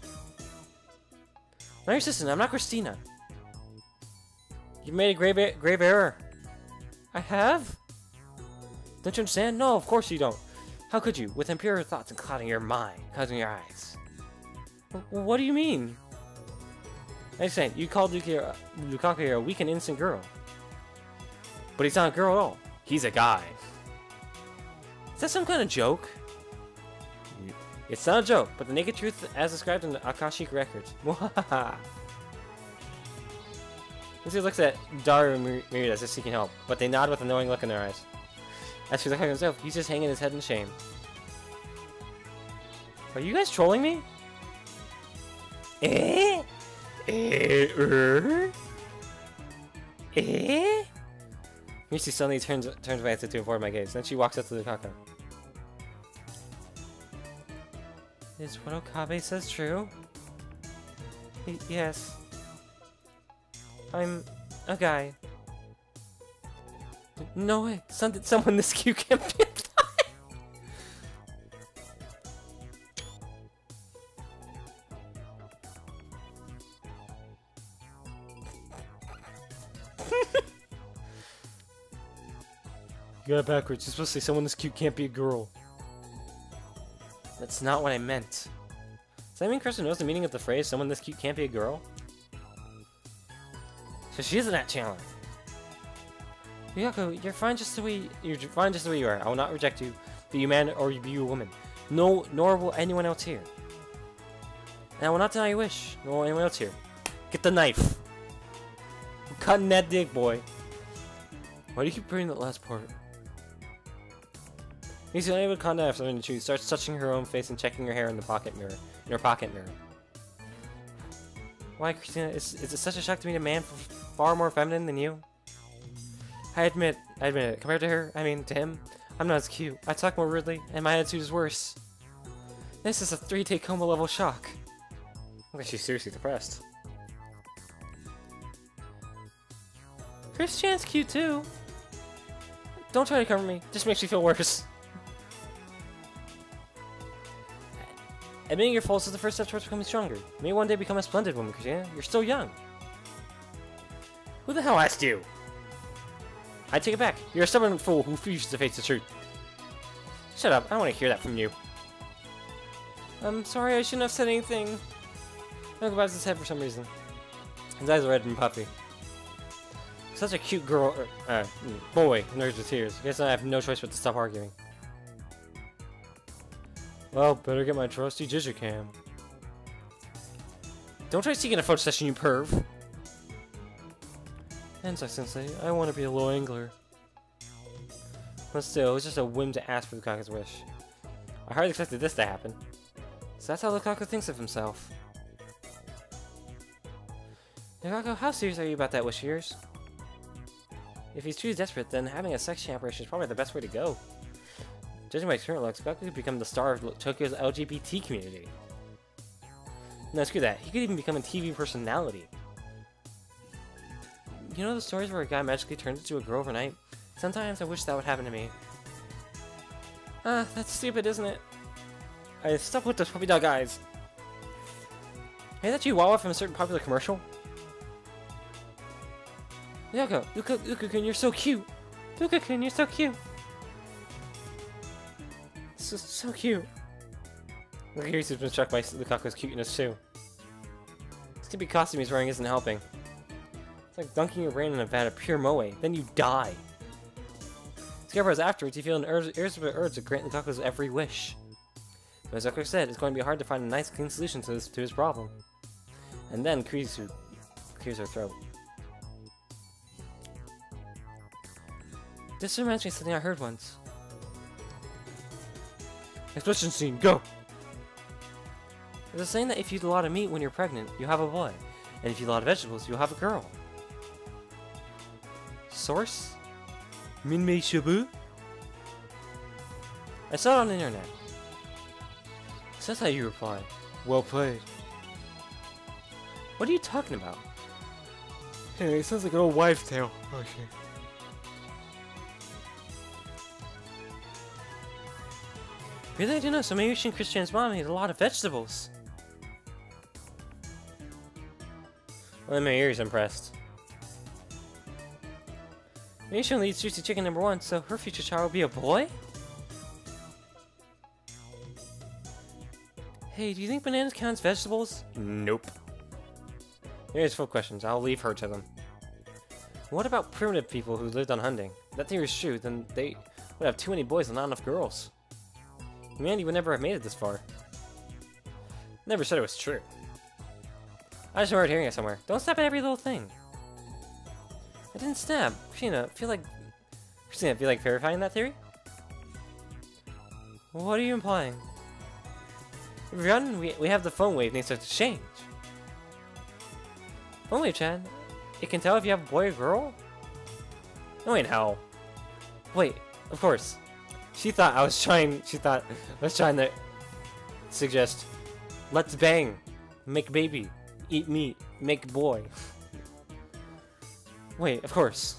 I'm your assistant, I'm not Christina. You made a grave error. I have? Don't you understand? No, of course you don't. How could you, with impure thoughts and clouding your mind, clouding your eyes? What do you mean? I understand, you called Lukaku a weak and innocent girl. But he's not a girl at all. He's a guy. Is that some kind of joke? It's not a joke, but the naked truth as described in the Akashic records. Lucy looks at Daru and Mirita as if seeking help, but they nod with a knowing look in their eyes. As for Lukaku himself, he's just hanging his head in shame. Are you guys trolling me? Michi suddenly turns away to avoid my gaze. Then she walks up to Lukaku. Is what Okabe says true? Yes. I'm a guy. No way. Someone this cute can't be a guy. You got it backwards. You're supposed to say someone this cute can't be a girl. That's not what I meant. Does that mean Krista knows the meaning of the phrase, someone this cute can't be a girl? So she isn't that challenge. Ryoko, you're fine just the way you are. I will not reject you, be you man or be you a woman. No, nor will anyone else here. And I will not deny your wish, nor will anyone else here. Get the knife. I'm cutting that dick, boy. Why do you keep repeating that last part? He's unable to calm down after something to choose. Starts touching her own face and checking her hair in her pocket mirror. Why, Christina? Is it such a shock to meet a man far more feminine than you? I admit it. Compared to her, to him, I'm not as cute. I talk more rudely, and my attitude is worse. This is a 3-day coma level shock. Look like she's seriously depressed. Christian's cute too. Don't try to cover me. Just makes me feel worse. Admitting your faults is the first step towards becoming stronger. May one day become a splendid woman, Christina. You're still young. Who the hell asked you? I take it back. You're a stubborn fool who refuses to face the truth. Shut up. I don't want to hear that from you. I'm sorry. I shouldn't have said anything. I'll go back to his head for some reason. His eyes are red and puffy. Such a cute girl, boy, nerves with tears. Guess I have no choice but to stop arguing. Well, better get my trusty digicam. Don't try seeking a photo session, you perv. Sensei, I want to be a little angler. But still, it was just a whim to ask for Lukaku's wish. I hardly expected this to happen. So that's how Lukaku thinks of himself. Lukaku, how serious are you about that wish of yours? If he's truly desperate, then having a sex operation is probably the best way to go. Judging by his current looks, Lukaku could become the star of Tokyo's LGBT community. No, screw that. He could even become a TV personality. You know the stories where a guy magically turns into a girl overnight? Sometimes I wish that would happen to me. Ah, that's stupid, isn't it? Hey, stop with those puppy dog eyes. Hey, that Chihuahua from a certain popular commercial? Yoko, Luka-kun, you're so cute. Luka-kun, you're so cute. So cute. Look, he's been struck by Lukaku's cuteness too. This skimpy costume he's wearing isn't helping. It's like dunking your brain in a vat of pure moe, then you die. Scarecrow's afterwards, you feel an irresistible urge to grant Lukaku's every wish. But as Zucker said, it's going to be hard to find a nice, clean solution to his problem. And then Kurisu clears her throat. This reminds me of something I heard once. Explosion scene, go! There's a saying that if you eat a lot of meat when you're pregnant, you have a boy. And if you eat a lot of vegetables, you'll have a girl. Source? Minmei Shibu? I saw it on the internet. So that's how you reply. Well played. What are you talking about? Hey, it sounds like an old wives' tale. Oh shit. Really? I didn't know. So maybe she and Christian's mom ate a lot of vegetables. Well, then my ear's impressed. Maybe she only eats juicy chicken #1, so her future child will be a boy? Hey, do you think bananas count as vegetables? Nope. Here's full questions. I'll leave her to them. What about primitive people who lived on hunting? If that theory is true, then they would have too many boys and not enough girls. Humanity would never have made it this far. Never said it was true. I just remembered hearing it somewhere. Don't snap at every little thing. I didn't snap. Christina, feel like verifying that theory? What are you implying? Have you forgotten? We have the phone wave needs to change. Phone wave, Chad. It can tell if you have a boy or girl? No, ain't how. Wait, of course. She thought I was trying to suggest, let's bang, make baby, eat meat, make boy. Wait, of course.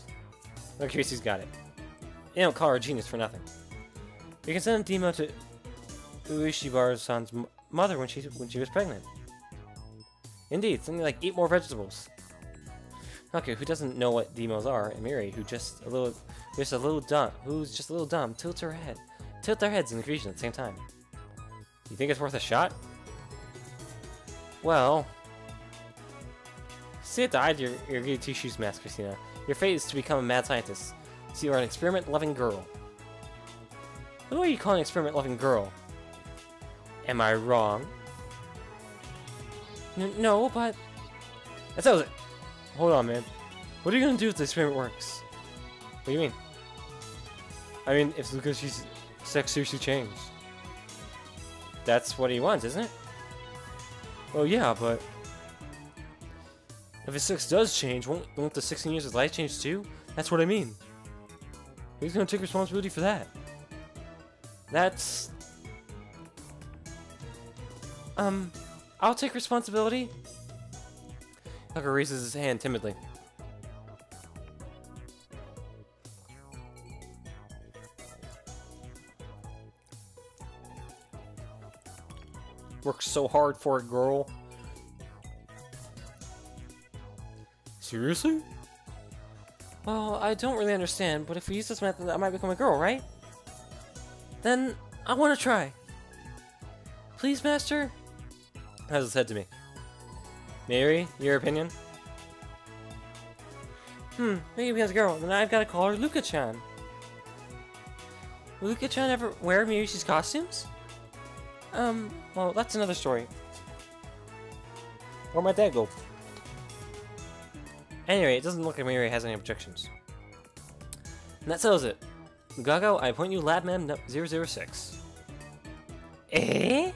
Look, Casey's got it. You don't call her a genius for nothing. You can send a demo to Ueshibaru-san's mother when she was pregnant. Indeed, something like eat more vegetables. Okay, who doesn't know what demos are? And Miri, who's just a little dumb, tilts their heads in the creation at the same time. You think it's worth a shot? Well, see at the eye of your goody two-shoes mask, Christina. Your fate is to become a mad scientist. So you are an experiment-loving girl. Who are you calling experiment-loving girl? Am I wrong? No, but... That sounds it. Hold on, man. What are you gonna do if the experiment works? What do you mean? I mean, if Lucas's sex seriously changed. That's what he wants, isn't it? Well, yeah, but... If his sex does change, won't the 16 years of his life change too? That's what I mean. Who's gonna take responsibility for that? That's... I'll take responsibility. Tucker raises his hand timidly. Worked so hard for it, girl. Seriously? Well, I don't really understand, but if we use this method, I might become a girl, right? Then, I want to try. Please, Master? Has his head to me. Mary, your opinion? Maybe as a girl. Then I've got to call her Luka-chan. Will Luka-chan ever wear Miyushi's costumes? Well, that's another story. Where'd my dad go? Anyway, it doesn't look like Miri has any objections. And that settles it. Gago, I appoint you Lab Mem 006. Eh?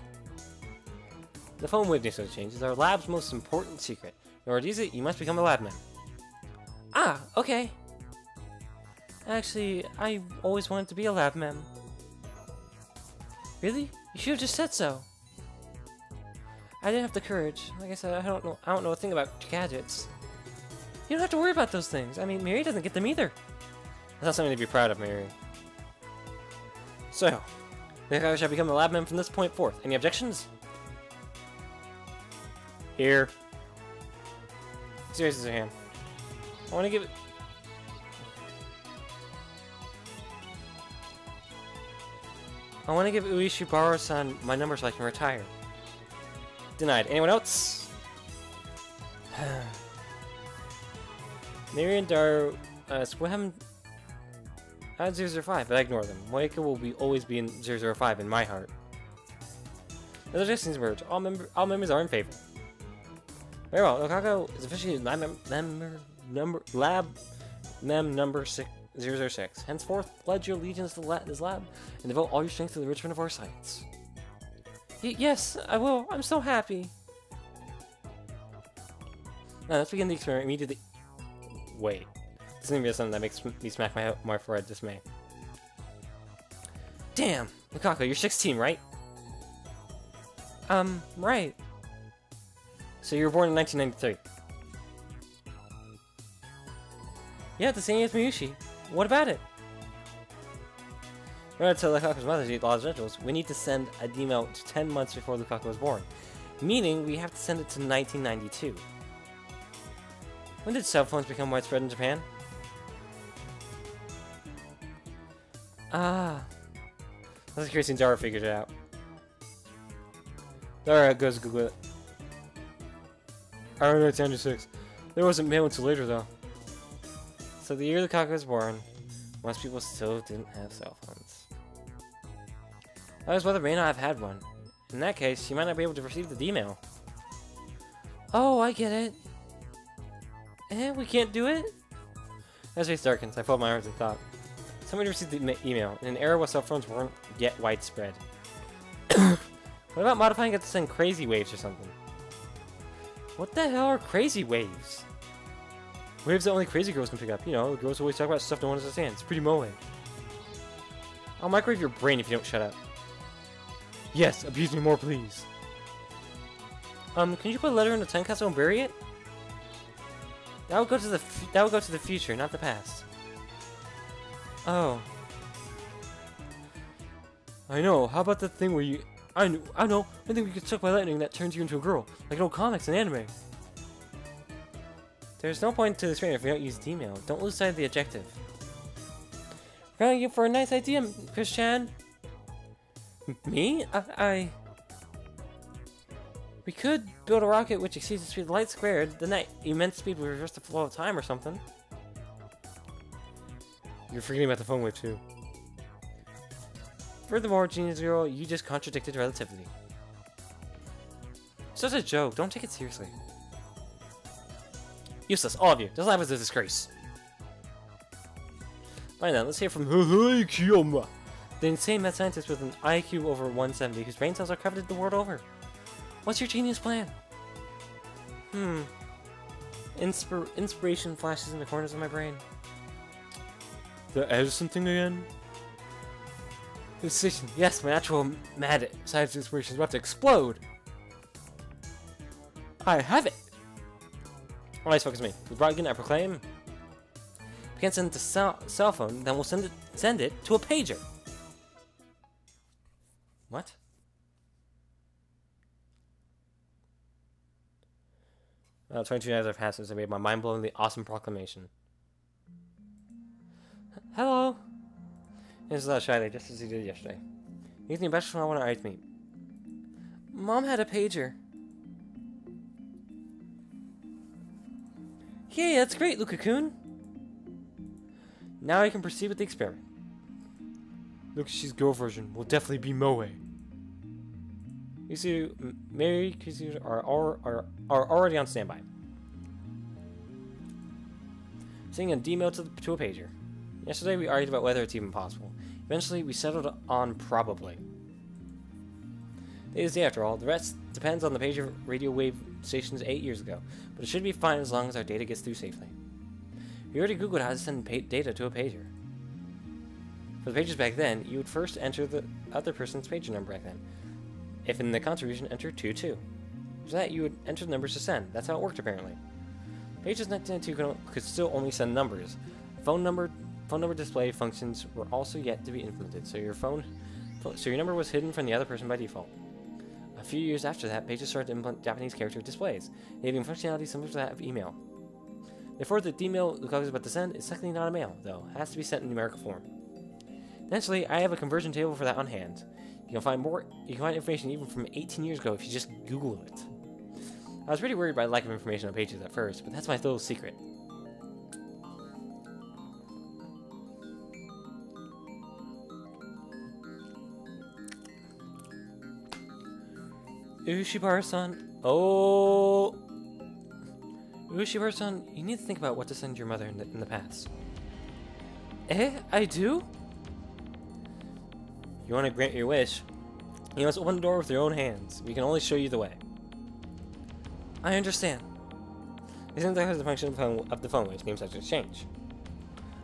The phone witness exchange is our lab's most important secret. In order to use it, you must become a Lab Mem. Ah, okay. Actually, I always wanted to be a Lab Mem. Really? You should have just said so. I didn't have the courage. Like I said, I don't know a thing about gadgets. You don't have to worry about those things. I mean, Miri doesn't get them either. That's not something to be proud of, Miri. So, I think I shall become a Lab Mem from this point forth. Any objections? Here. He raises her hand. I want to give it... I want to give Ueshibara-san my number so I can retire. Denied. Anyone else? Miri and Dar swam at 005, but I ignore them. Moeka will always be in 005 in my heart. The suggestions emerge. All members are in favor. Very well. Okako is officially Lab Mem number 006. Henceforth, pledge your allegiance to this lab and devote all your strength to the enrichment of our science. Yes, I will. I'm so happy. Now, let's begin the experiment immediately. Wait. This is gonna be something that makes me smack my forehead dismay. Damn! Mikako, you're 16, right? Right. So you were born in 1993. Yeah, the same as Miyushi. What about it? In order to tell Lukaku's mother to eat Los Angeles, we need to send a email 10 months before Lukaku was born. Meaning, we have to send it to 1992. When did cell phones become widespread in Japan? Ah. Let's curious if Dara figured it out. Dara goes Google it. I don't know, it's 96. There wasn't mail until later, though. So the year Lukaku was born, most people still didn't have cell phones. That was whether may not have had one. In that case, you might not be able to receive the email. Oh, I get it. We can't do it? As face darkens, I fold my arms in thought. Somebody received the email, in an era where cell phones weren't yet widespread. What about modifying it to send crazy waves or something? What the hell are crazy waves? Waves that only crazy girls can pick up. You know, the girls always talk about stuff no one understands. It's pretty moe. I'll microwave your brain if you don't shut up. Yes, abuse me more, please. Can you put a letter in the time capsule and bury it? That would go to the future, not the past. Oh. I know. How about the thing where you... I know. I think we get struck by lightning that turns you into a girl, like in old comics and anime. There's no point to this training if we don't use the email. Don't lose sight of the objective. We're going for a nice idea, Chris-chan. Me? We could build a rocket which exceeds the speed of light squared, then that immense speed would reverse the flow of time or something. You're forgetting about the phone wave too. Furthermore, Genius Girl, you just contradicted relativity. It's just a joke, don't take it seriously. Useless, all of you. This lab is a disgrace. Fine then, let's hear from Kiyoma, the insane mad scientist with an IQ over 170 whose brain cells are coveted the world over. What's your genius plan? Inspiration flashes in the corners of my brain. The Edison thing again? Decision. Yes, my actual mad science inspiration is about to explode. I have it. Alright, focus me. With Broadkin, I proclaim. We can't send it to cell phone, then we'll send it to a pager. What? 22 hours have passed since I made my mind-blowingly awesome proclamation. Hello. This is shyly, just as he did yesterday. He's the best one I want to ice meet. Mom had a pager. Yay, that's great, Luka-kun. Now I can proceed with the experiment. Look-she's girl version will definitely be Moe. You see, Mary Kizu are already on standby. Sending a D-mail to a pager. Yesterday we argued about whether it's even possible. Eventually we settled on probably. Day is day after all. The rest depends on the pager radio wave stations 8 years ago, but it should be fine as long as our data gets through safely. We already googled how to send data to a pager. For the pagers back then, you would first enter the other person's pager number back then. If in the contribution, enter 22. After that, you would enter the numbers to send. That's how it worked, apparently. Pages 1992 could still only send numbers. Phone number display functions were also yet to be implemented, so your number was hidden from the other person by default. A few years after that, pages started to implement Japanese character displays, enabling functionality similar to that of email. Therefore, the email Lukaku is about to send is technically not a mail, though. It has to be sent in numerical form. Eventually, I have a conversion table for that on hand. You can find information even from 18 years ago if you just Google it. I was pretty worried by the lack of information on pages at first, but that's my little secret. Ushibara-san. Oh! Ushibara-san, you need to think about what to send your mother in the past. Eh? I do? You want to grant your wish, you must open the door with your own hands. We can only show you the way. I understand. Isn't that the function of the phone, which means such exchange?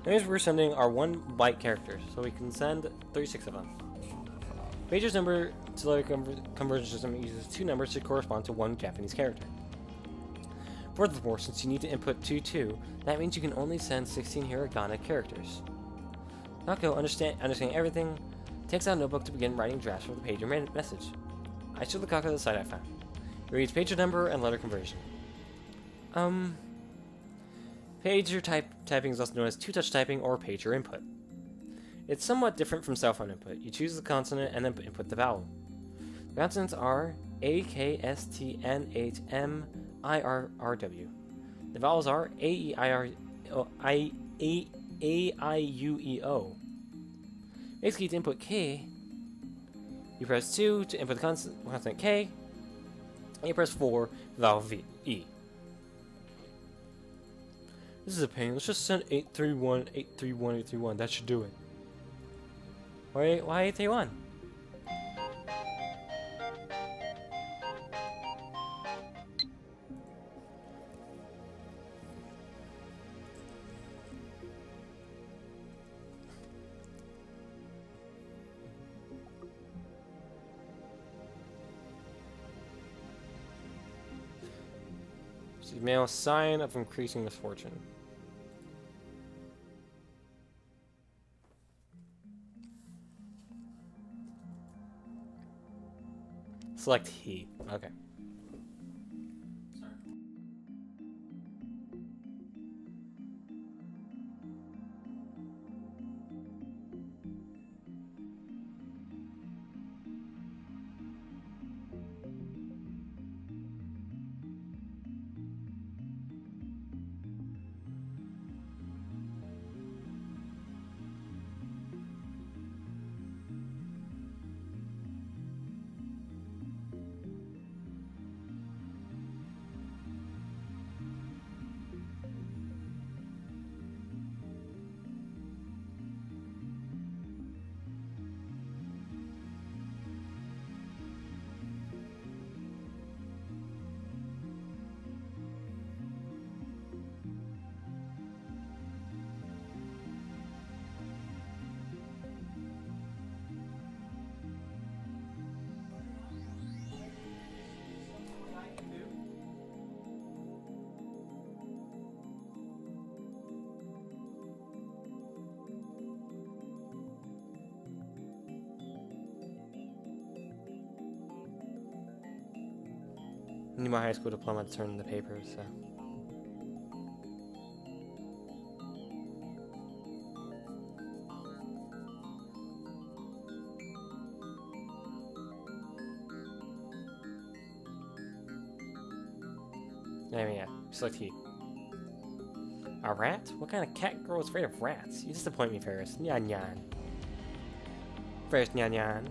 The names we're sending are 1-byte characters, so we can send 36 of them. Pager's number conversion system uses 2 numbers to correspond to 1 Japanese character. Furthermore, since you need to input 22, that means you can only send 16 hiragana characters. Nako, understanding everything, takes out a notebook to begin writing drafts for the pager message. I showed Lukaku the site I found. It reads pager number and letter conversion. Pager typing is also known as two-touch typing or pager input. It's somewhat different from cell phone input. You choose the consonant and then input the vowel. The consonants are A, K, S, T, N, H, M, I, R, W. The vowels are A, E, I, U, E, O. Basically, to input K, you press 2 to input the consonant K, and you press 4 the vowel E. This is a pain. Let's just send 831, 831, 831. That should do it. Why 831? Male sign of increasing misfortune. Select he. Okay. I need my high school diploma to turn in the papers, so. Yeah, select he. A rat? What kind of cat girl is afraid of rats? You disappoint me, Ferris. Nyan nyan. Ferris nyan nyan.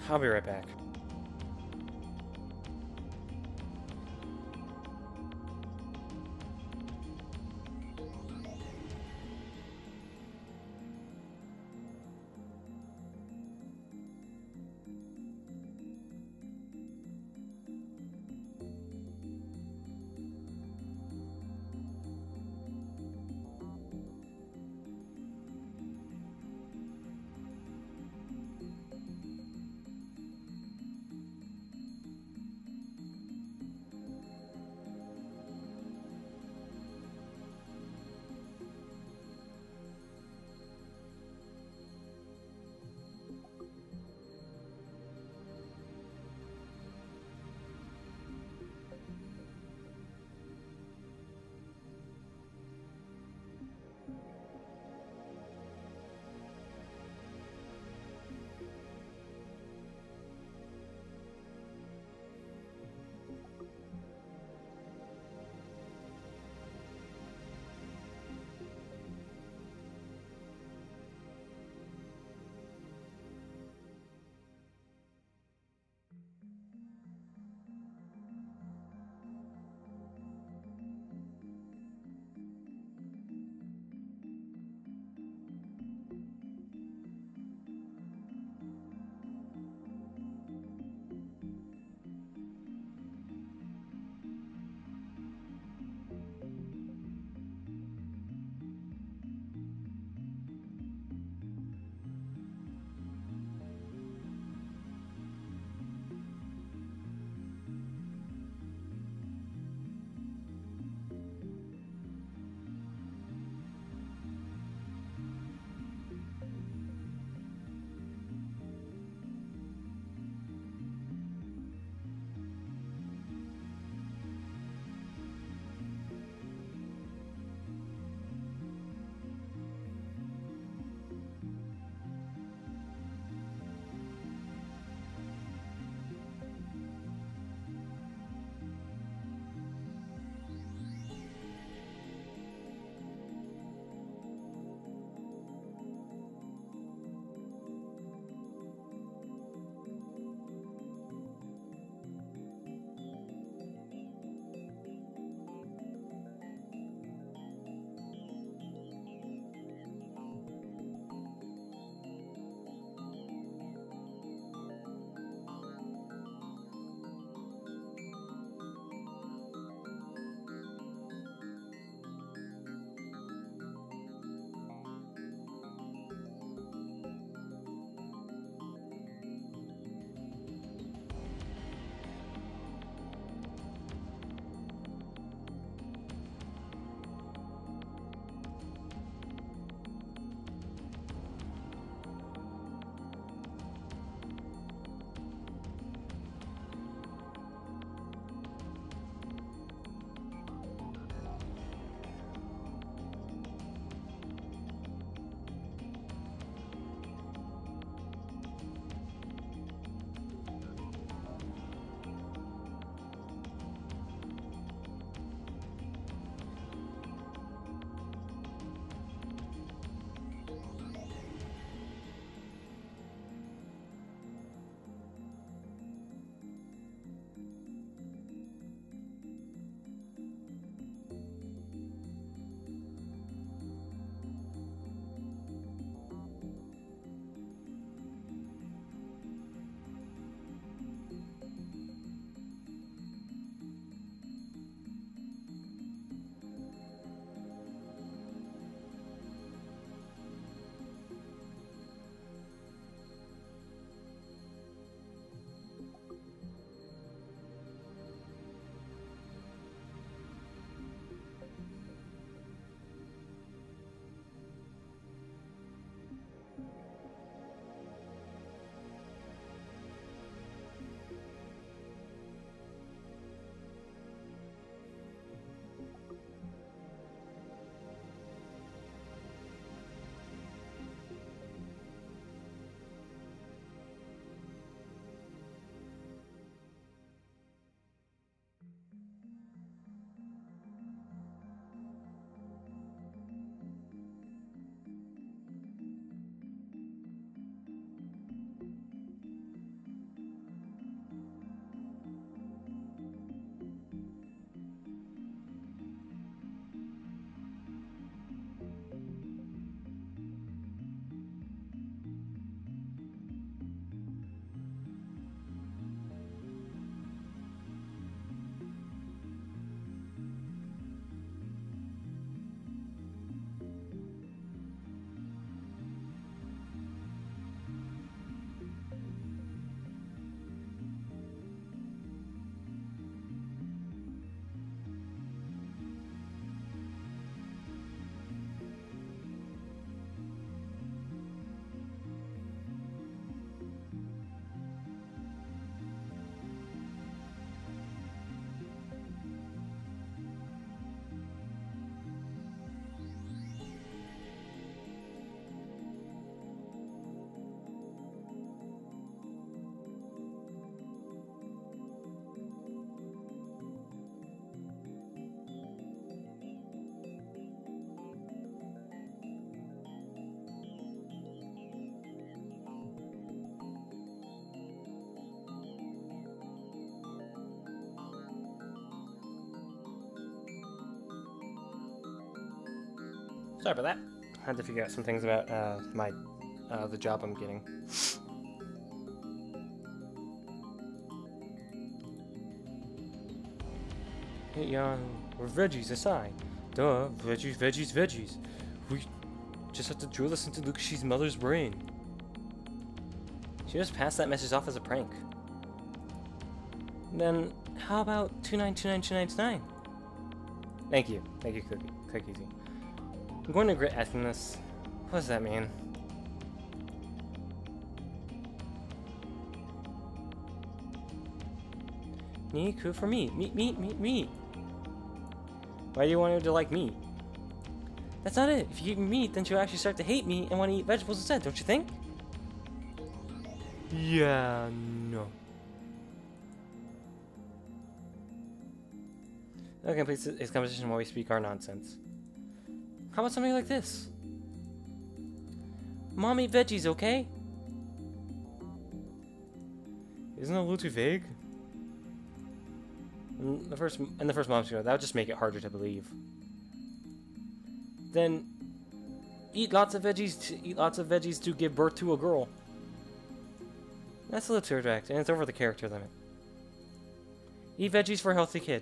I'll be right back. Sorry about that. I had to figure out some things about the job I'm getting. Hey, we're veggies, aside. Duh, veggies, veggies, veggies. We just have to drill this into Lucas's mother's brain. She just passed that message off as a prank. Then, how about 2929299? Thank you, Cookie. I'm going to regret asking this. What does that mean? Meat cool for meat. Meat. Why do you want her to like meat? That's not it. If you eat meat, then she'll actually start to hate meat and want to eat vegetables instead, don't you think? Yeah, no. Okay, please, it's conversation while we speak our nonsense. How about something like this? Mom, eat veggies, okay? Isn't that a little too vague? In the first mom's show, that would just make it harder to believe. Then, eat lots of veggies to give birth to a girl. That's a little too direct, and it's over the character limit. Eat veggies for a healthy kid.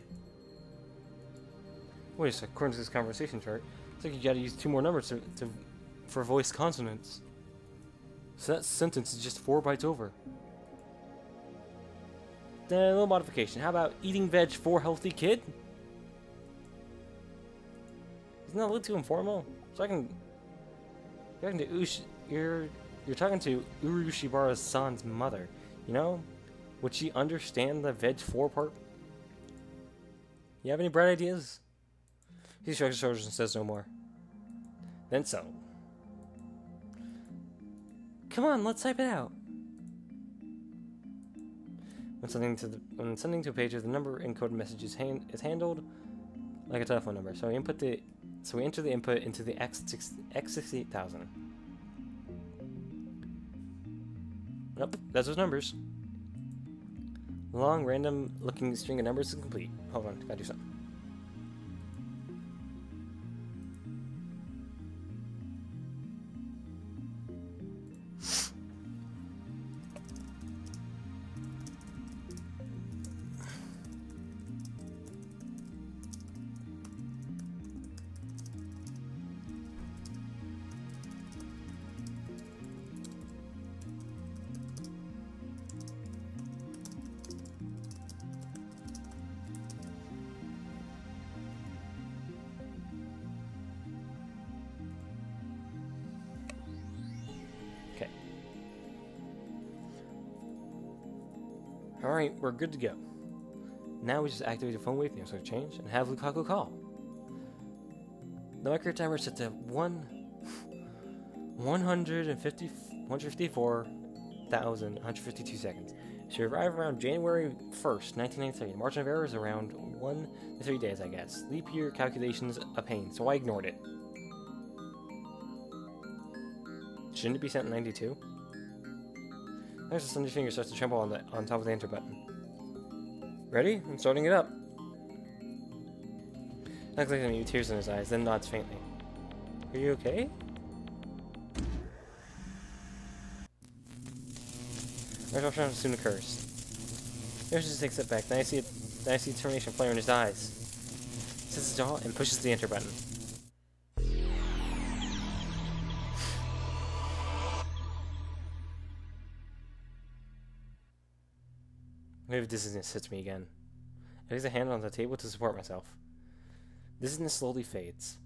Wait a sec, according to this conversation chart, it's like you gotta use 2 more numbers for voice consonants. So that sentence is just 4 bytes over. Then a little modification. How about eating veg for healthy kid? Isn't that a little too informal? You're talking to Urushibara's son's mother. You know? Would she understand the veg for part? You have any bright ideas? He shrugs his shoulders and says no more. Then so. Come on, let's type it out. When sending to a page, the number encoded message is handled like a telephone number. So we enter the input into the X68000. Nope, that's those numbers. The long, random-looking string of numbers is complete. Hold on, gotta do something. Alright, we're good to go. Now we just activate the phone wave name switch change and have Lukaku call. The micro timer is set to 154,152 seconds. Should arrive around January 1st, 1993. Margin of error is around 1 to 3 days, I guess. Leap year calculations a pain, so I ignored it. Shouldn't it be sent in 92? There's a Sunday finger starts to tremble on top of the enter button. Ready? I'm starting it up. Looks like him with tears in his eyes, then nods faintly. Are you okay? Restaurant soon occurs. There's just takes it back. Then I see determination flare in his eyes. He sets his jaw and pushes the enter button. A wave of dizziness hits me again. I place a hand on the table to support myself. Dizziness slowly fades.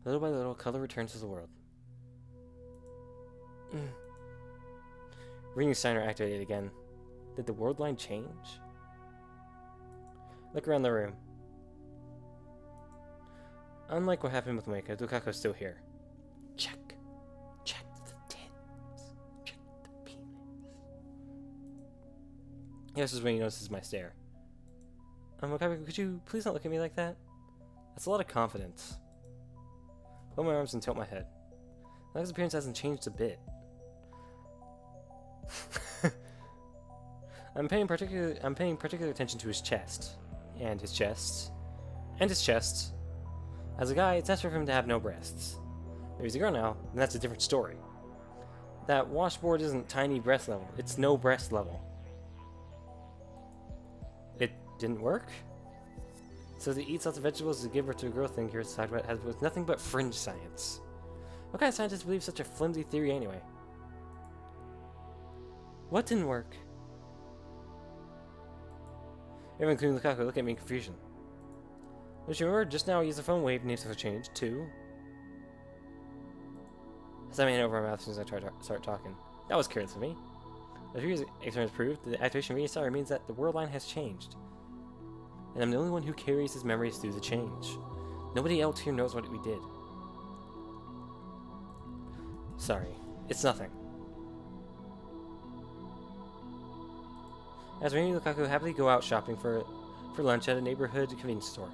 Little by little, color returns to the world. Reading signer activated again. Did the world line change? Look around the room. Unlike what happened with Mika, Lukaku's still here. Check. Check the tits. Check the penis. This is when he notices my stare. Lukaku, could you please not look at me like that? That's a lot of confidence. I fold my arms and tilt my head. Lukaku's appearance hasn't changed a bit. I'm paying particular attention to his chest. And his chest. And his chest. As a guy, it's necessary for him to have no breasts. Maybe he's a girl now, and that's a different story. That washboard isn't tiny breast level. It's no breast level. It didn't work? So to eat lots of vegetables to give birth to a girl thing here inside what has was nothing but fringe science. What kind of scientist believes such a flimsy theory anyway? What didn't work? Everyone including Lukaku look at me in confusion. Don't you remember just now I used the phone wave names have changed too? As I made it over my mouth as soon as I tried to start talking. That was careless of me. As previous experiments proved, the activation of radius means that the world line has changed. And I'm the only one who carries his memories through the change. Nobody else here knows what we did. Sorry, it's nothing. As Rainy and Lukaku happily go out shopping for lunch at a neighborhood convenience store.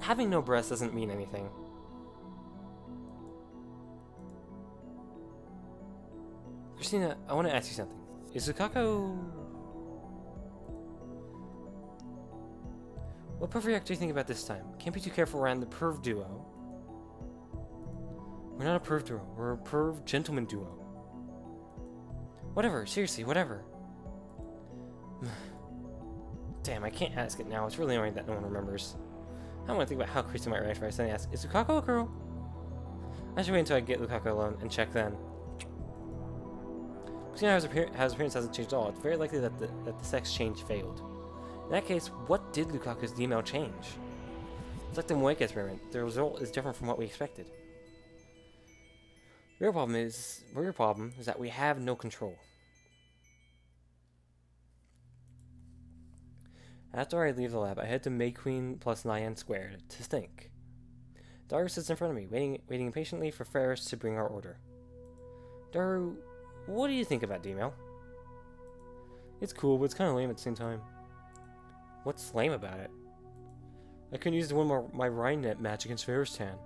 Having no breasts doesn't mean anything. Christina, I want to ask you something. Is Lukaku... What perv react do you think about this time? Can't be too careful around the perv duo. We're not a perv duo. We're a perv gentleman duo. Whatever. Seriously, whatever. Damn, I can't ask it now. It's really annoying that no one remembers. I don't want to think about how Christina might react if I suddenly ask, is Lukaku a girl? I should wait until I get Lukaku alone and check then. Christina, how his appearance hasn't changed at all. It's very likely that the sex change failed. In that case, what did Lukaku's email change? It's like the Moeka experiment. The result is different from what we expected. The real problem is that we have no control. After I leave the lab, I head to May Queen plus Nyan Squared to think. Daru sits in front of me, waiting impatiently for Ferris to bring our order. Daru, what do you think about the email? It's cool, but it's kind of lame at the same time. What's lame about it? I couldn't use my Rhinenet match against Ferris Tan.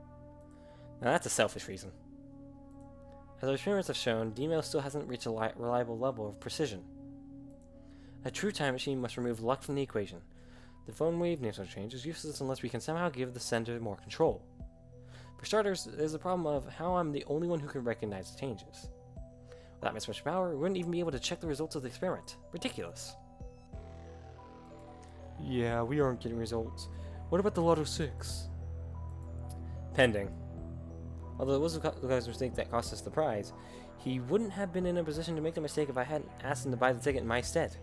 Now that's a selfish reason. As our experiments have shown, the email still hasn't reached a reliable level of precision. A true time machine must remove luck from the equation. The phone wave names change is useless unless we can somehow give the sender more control. For starters, there's the problem of how I'm the only one who can recognize the changes. Without my special power, we wouldn't even be able to check the results of the experiment. Ridiculous. Yeah, we aren't getting results. What about the Lotto 6? Pending. Although it was Lukaku's mistake that cost us the prize, he wouldn't have been in a position to make the mistake if I hadn't asked him to buy the ticket in my stead.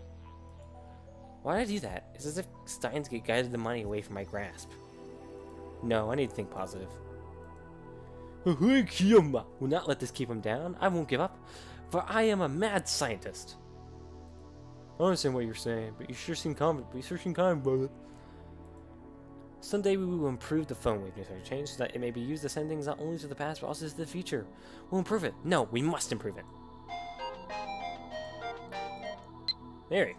Why did I do that? It's as if Steins guided the money away from my grasp. No, I need to think positive. Will not let this keep him down. I won't give up, for I am a mad scientist. I understand what you're saying, but you sure seem kind, brother. Someday we will improve the phone wave change so that it may be used to send things not only to the past but also to the future. We'll improve it. No, we must improve it. Mary.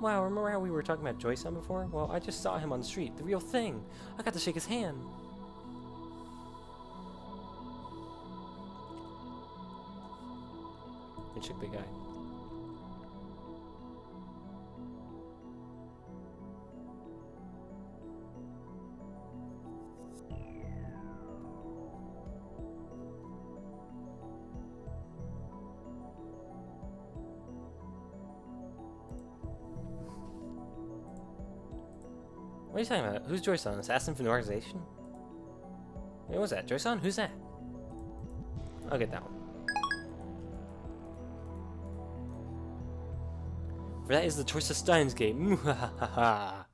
Wow, remember how we were talking about Joy-san before? Well, I just saw him on the street. The real thing. I got to shake his hand. And shook the guy. What are you talking about? Who's Joy-san? Assassin from the organization? Wait, what was that? Joy-san? Who's that? I'll get that one. For that is the choice of Steins game. A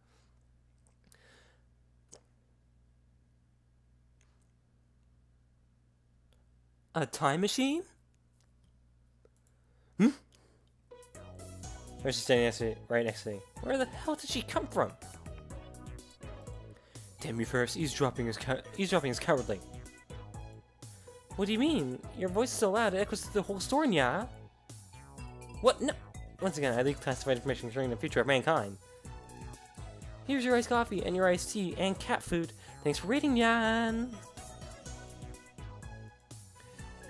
time machine? She's standing right next to me. Where the hell did she come from? Damn you, Ferris. Eavesdropping is cowardly. What do you mean? Your voice is so loud it echoes through the whole store, yeah? What? No. Once again, I leak classified information concerning the future of mankind. Here's your iced coffee and your iced tea and cat food. Thanks for reading, Jan.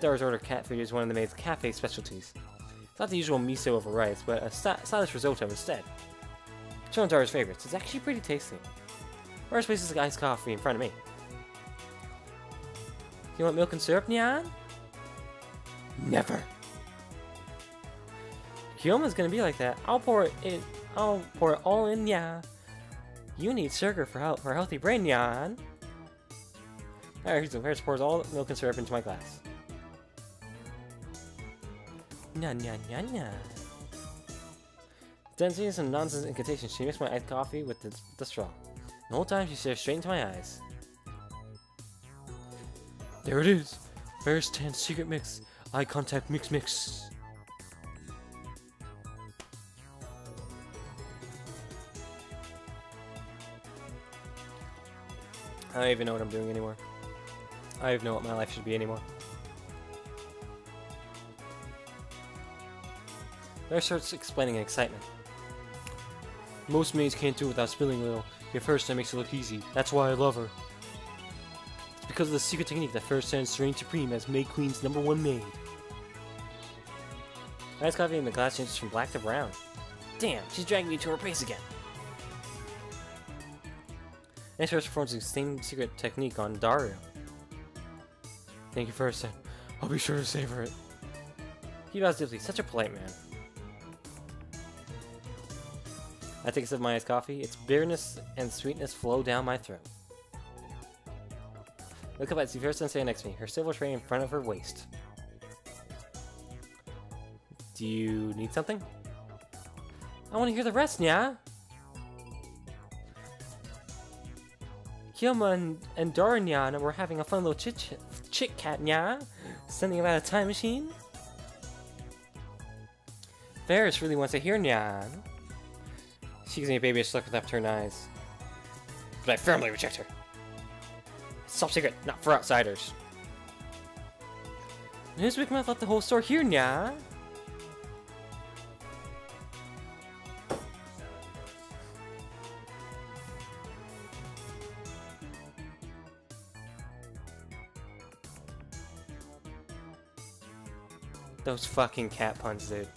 Daru's order cat food is one of the maid's cafe specialties. It's not the usual miso over rice, but a stylish risotto instead. It's one of Dara's favorites. It's actually pretty tasty. First place is iced coffee in front of me. You want milk and syrup, Nyan? Never. Kyoma's gonna be like that. I'll pour it all in, yeah. You need sugar for a healthy brain, Nyan. Alright, here's pours all the milk and syrup into my glass. Nyan, nyan, nyan, nyan. Densities and nonsense incantations. She mixed my iced coffee with the straw. The whole time she stares straight into my eyes. There it is. Ferris Tan's secret mix. Eye contact mix. I don't even know what I'm doing anymore. I don't even know what my life should be anymore. There starts explaining in excitement. Most maids can't do it without spilling a little. Yet Ferris Tan makes it look easy. That's why I love her. It's because of the secret technique that Ferris Tan reigns supreme as Maid Queen's #1 maid. Iced coffee in the glass changes from black to brown. Damn, she's dragging me to her place again. Next, Ferris performs the same secret technique on Dario. Thank you, Ferris Tan. I'll be sure to savor it. He bows deeply, such a polite man. I take a sip of my iced coffee. Its bitterness and sweetness flow down my throat. Look up at see Ferris Tan standing next to me, her silver tray in front of her waist. Do you need something? I want to hear the rest, nya. Kyoma and Daranyan were having a fun little chit-chat, nya. Something about a time machine? Ferris really wants to hear, nya. She gives me a babyish look with upturned eyes. But I firmly reject her. It's top secret, not for outsiders. Who's Big Mouth left the whole store here, nya? Those fucking cat puns, dude.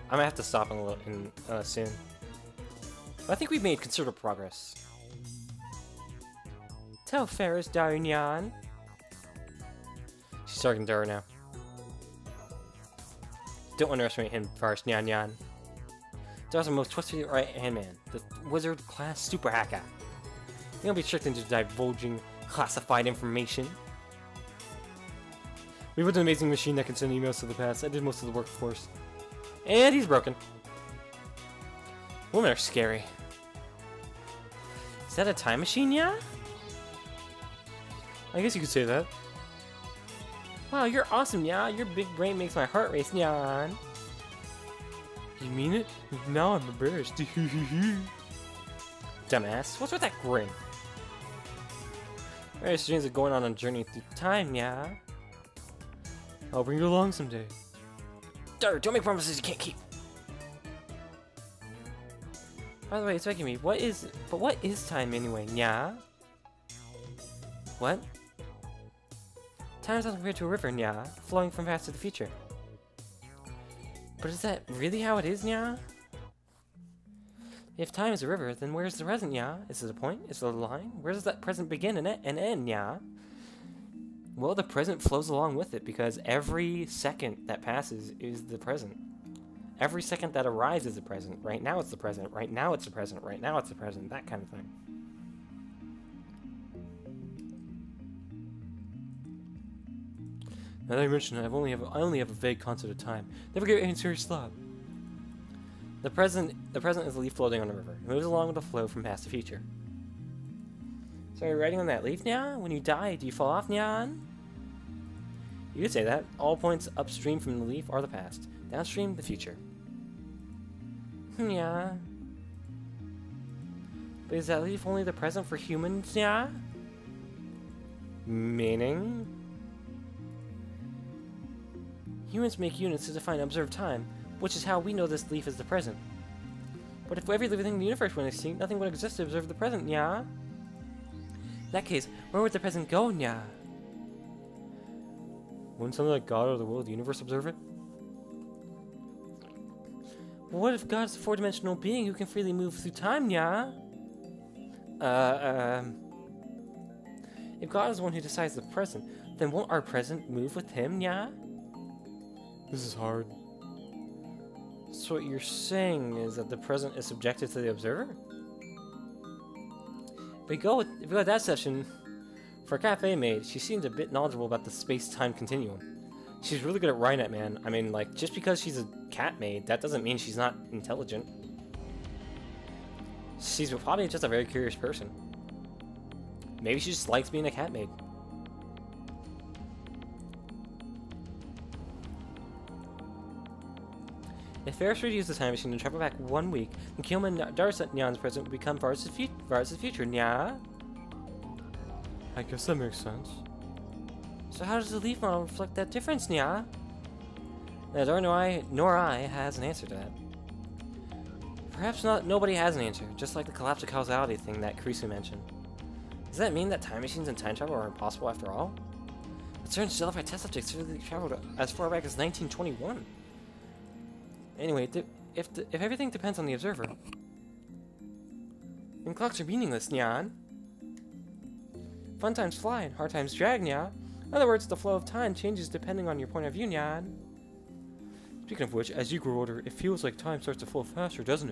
I'm gonna have to stop in soon. But I think we've made considerable progress. Tell Ferris, Darunyan. She's talking to her now. Don't underestimate him first, Nyan Nyan. Dar's the most trusted right-hand man, the wizard class super hacker. You don't be tricked into divulging classified information. We built an amazing machine that can send emails to the past. I did most of the work, of course. And he's broken. Women are scary. Is that a time machine, yeah? I guess you could say that. Wow, you're awesome, yeah. Your big brain makes my heart race, Nyan. You mean it? Now I'm embarrassed. Dumbass. What's with that grin? Various dreams of going on a journey through time, yeah. I'll bring you along someday. Dar, don't make promises you can't keep. By the way, it's making me. What is time anyway? Nya? What? Time is not compared to a river, Nya, flowing from past to the future. But is that really how it is, Nya? If time is a river, then where's the present, Nya? Is it a point? Is it a line? Where does that present begin and end, Nya? Well, the present flows along with it because every second that passes is the present. Every second that arrives is the present. Right now it's the present. Right now it's the present. Right now it's the present. That kind of thing. Now that I mention it, I only have a vague concept of time. Never gave it any serious thought. The present is a leaf floating on a river. It moves along with the flow from past to future. So are you riding on that leaf, Nyan? When you die, do you fall off, Nyan? You could say that. All points upstream from the leaf are the past. Downstream, the future. Yeah. But is that leaf only the present for humans, yeah? Meaning? Humans make units to define observed time, which is how we know this leaf is the present. But if every living thing in the universe went extinct, nothing would exist to observe the present, yeah? In that case, where would the present go, nya? Wouldn't something like God or the world, the universe observe it? What if God is a four-dimensional being who can freely move through time, yeah? If God is the one who decides the present, then won't our present move with him, yeah? This is hard. So what you're saying is that the present is subjective to the observer? If we go with that session, for a cafe maid, she seemed a bit knowledgeable about the space-time continuum. She's really good at writing it, man. I mean, like, just because she's a cat maid, that doesn't mean she's not intelligent. She's probably just a very curious person. Maybe she just likes being a cat maid. If Ferris were to use the time machine to travel back 1 week, then Keelman Darsanyan's present would become Varus' future, nya? I guess that makes sense. So how does the leaf model reflect that difference, nya? Neither nor I has an answer to that. Perhaps nobody has an answer, just like the collapse of causality thing that Kurisu mentioned. Does that mean that time machines and time travel are impossible after all? But certain Stellify test subjects really traveled as far back as 1921. Anyway, if everything depends on the observer, then clocks are meaningless, nyan. Fun times fly and hard times drag, nya. In other words, the flow of time changes depending on your point of view, nyan. Speaking of which, as you grow older, it feels like time starts to flow faster, doesn't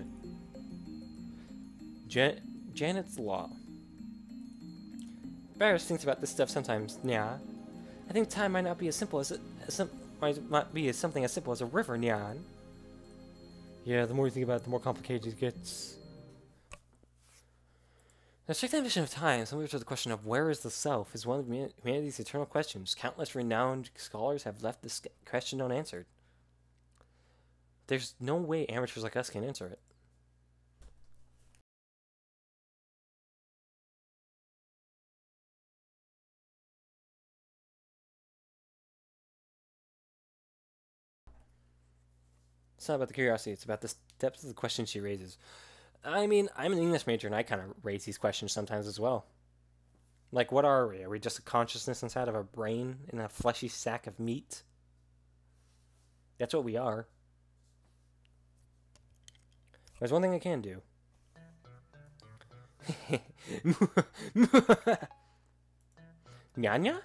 it? Janet's Law. Barris thinks about this stuff sometimes, nya. I think time might not be as simple as might be something as simple as a river, nyan. Yeah, the more you think about it, the more complicated it gets. The strict definition of time, similar to the question of where is the self, is one of humanity's eternal questions. Countless renowned scholars have left this question unanswered. There's no way amateurs like us can answer it. It's not about the curiosity, it's about the depth of the question she raises. I mean, I'm an English major and I kind of raise these questions sometimes as well. Like, what are we? Are we just a consciousness inside of a brain in a fleshy sack of meat? That's what we are. There's one thing I can do. Nyanya?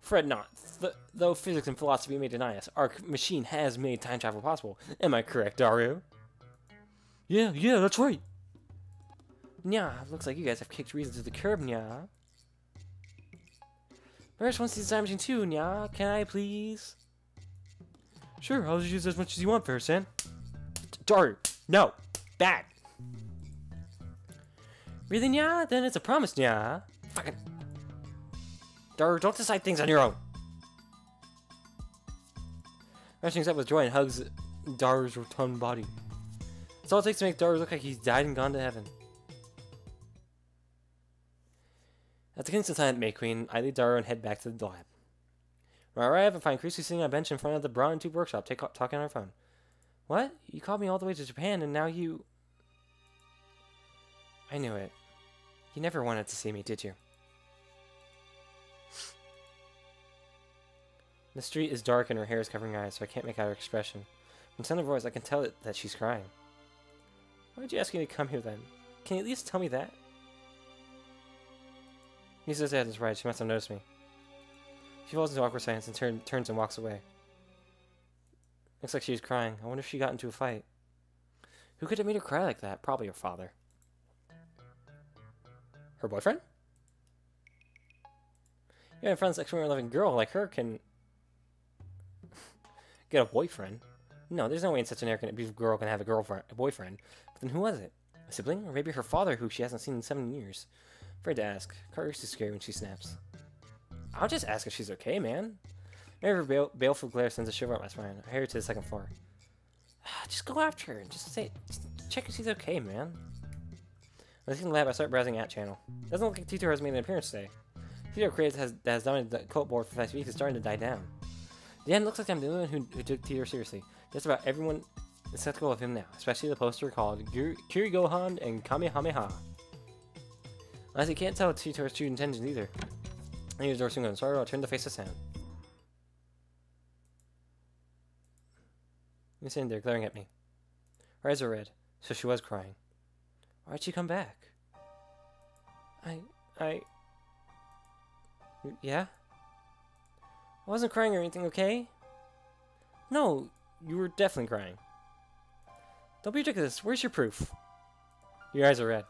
Fret not. Though physics and philosophy may deny us, our machine has made time travel possible. Am I correct, Daru? Yeah, that's right. Nya, looks like you guys have kicked reason to the curb, Nya. Barris wants to use the time machine too, Nya. Can I please? Sure, I'll just use as much as you want, Ferris-san. Daru, no. Bad. Really, Nya? Then it's a promise, Nya. Fucking... Daru, don't decide things on your own. Rushing up with joy and hugs Daru's rotund body. It's all it takes to make Daru look like he's died and gone to heaven. At the Kingston time, May Queen, I lead Daru and head back to the lab. When I arrive, I find Chrissy sitting on a bench in front of the Braun Tube workshop, talking on her phone. What? You called me all the way to Japan and now you... I knew it. You never wanted to see me, did you? The street is dark and her hair is covering her eyes, so I can't make out her expression. From sound of her voice, I can tell that she's crying. Why would you ask me to come here then? Can you at least tell me that? He says that is right. She must have noticed me. She falls into awkward silence and turns and walks away. Looks like she's crying. I wonder if she got into a fight. Who could have made her cry like that? Probably her father. Her boyfriend? Yeah, friends like a loving girl like her can get a boyfriend. No, there's no way in such an arrogant, abusive girl can have a boyfriend. But then who was it? A sibling? Or maybe her father, who she hasn't seen in 7 years? Afraid to ask. Carter's too scary when she snaps. I'll just ask if she's okay, man. Maybe her baleful glare sends a shiver up my spine. I hear her to the second floor. Just go after her and just check if she's okay, man. When I see in the lab, I start browsing at channel. Doesn't look like Tito has made an appearance today. Video creates that has dominated the cult board for 5 weeks is starting to die down. The end looks like I'm the only one who took Tito seriously. Just about everyone is skeptical of him now, especially the poster called Kirigohan and Kamehameha. Honestly, can't tell Tito's true intentions either. I use door soon. Sorry, I'll turn to face the sound. You're sitting there glaring at me. Her eyes are red, so she was crying. Why'd she come back? Yeah? I wasn't crying or anything, okay? No, you were definitely crying. Don't be ridiculous. Where's your proof? Your eyes are red.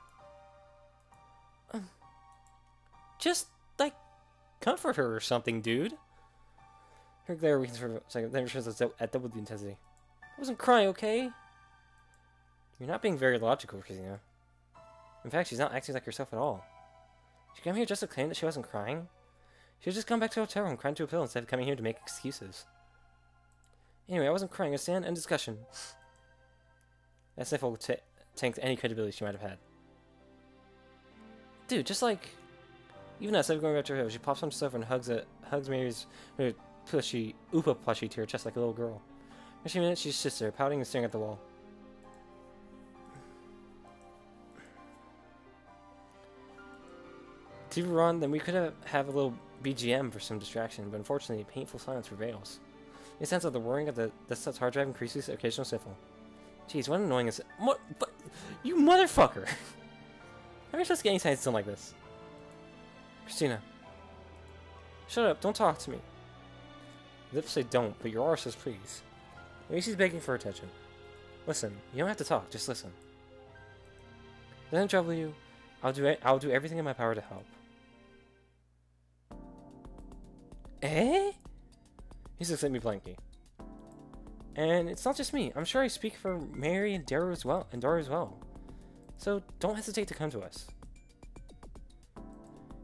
Just, like, comfort her or something, dude. Her glare weakens for a second, then returns at double the intensity. I wasn't crying, okay? You're not being very logical, Christina. In fact, she's not acting like herself at all. She came here just to claim that she wasn't crying? She should just come back to the hotel room crying to a pillow instead of coming here to make excuses. Anyway, I wasn't crying. Understand? End discussion. That sniffle tanked any credibility she might have had. Dude, just like... Even instead of going back to her hill, she pops on the sofa and hugs Mary's plushy, Oopa plushie to her chest like a little girl. In a few minutes, she sits there, pouting and staring at the wall. TV were on, then we could have a little BGM for some distraction, but unfortunately, painful silence prevails. The sense of the whirring of the desktop's hard drive increases the occasional sniffle. Jeez, what annoying is it? What? You motherfucker! How are you supposed to get any science done like this? Christina. Shut up, don't talk to me. Lips say don't, but your arse says please. Maybe she's begging for attention. Listen, you don't have to talk, just listen. Doesn't trouble you? I'll do everything in my power to help. Eh? He looks at me blankly. And it's not just me. I'm sure I speak for Mary and Dara as well. So don't hesitate to come to us.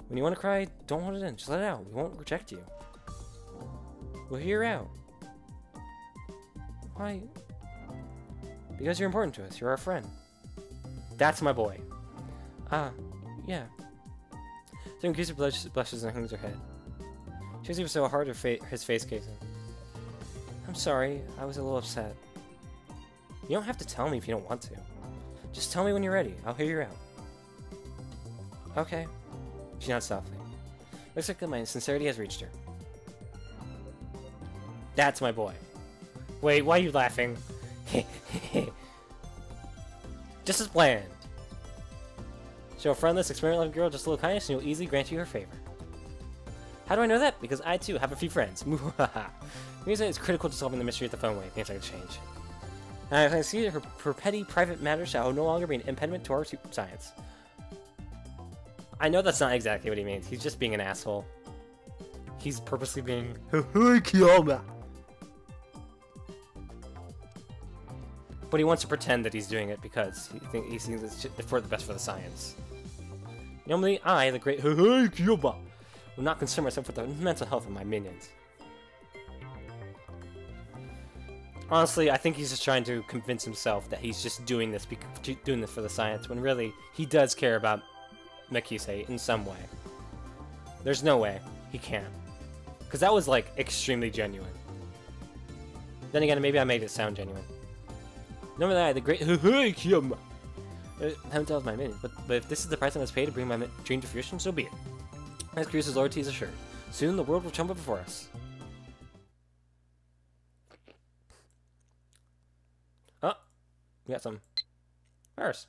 When you want to cry, don't hold it in. Just let it out. We won't reject you. We'll hear you out. Why? Because you're important to us. You're our friend. That's my boy. Yeah. So Inclusive blushes and hangs her head. She was even so hard his face caves in. I'm sorry, I was a little upset. You don't have to tell me if you don't want to. Just tell me when you're ready. I'll hear you out. Okay. She nods softly. Looks like my sincerity has reached her. That's my boy. Wait, why are you laughing? Just as planned. Show a friendless, experiment-loving girl just a little kindness and you'll easily grant you her favor. How do I know that? Because I too have a few friends. Music is critical to solving the mystery of the phone way. Things like to change. And I see that her petty private matters shall no longer be an impediment to our science. I know that's not exactly what he means. He's just being an asshole. He's purposely being but he wants to pretend that he's doing it because he thinks it's for the best for the science. Normally, I, the great will not concern myself with the mental health of my minions. Honestly, I think he's just trying to convince himself that he's just doing this for the science, when really he does care about Makise in some way. There's no way he can, because that was like extremely genuine. Then again, maybe I made it sound genuine. Normally, I, the great haven't told my minions, but if this is the price I must pay to bring my dream to fruition, so be it. As Cruce's loyalty is assured. Soon the world will tremble before us. Oh, we got some. First.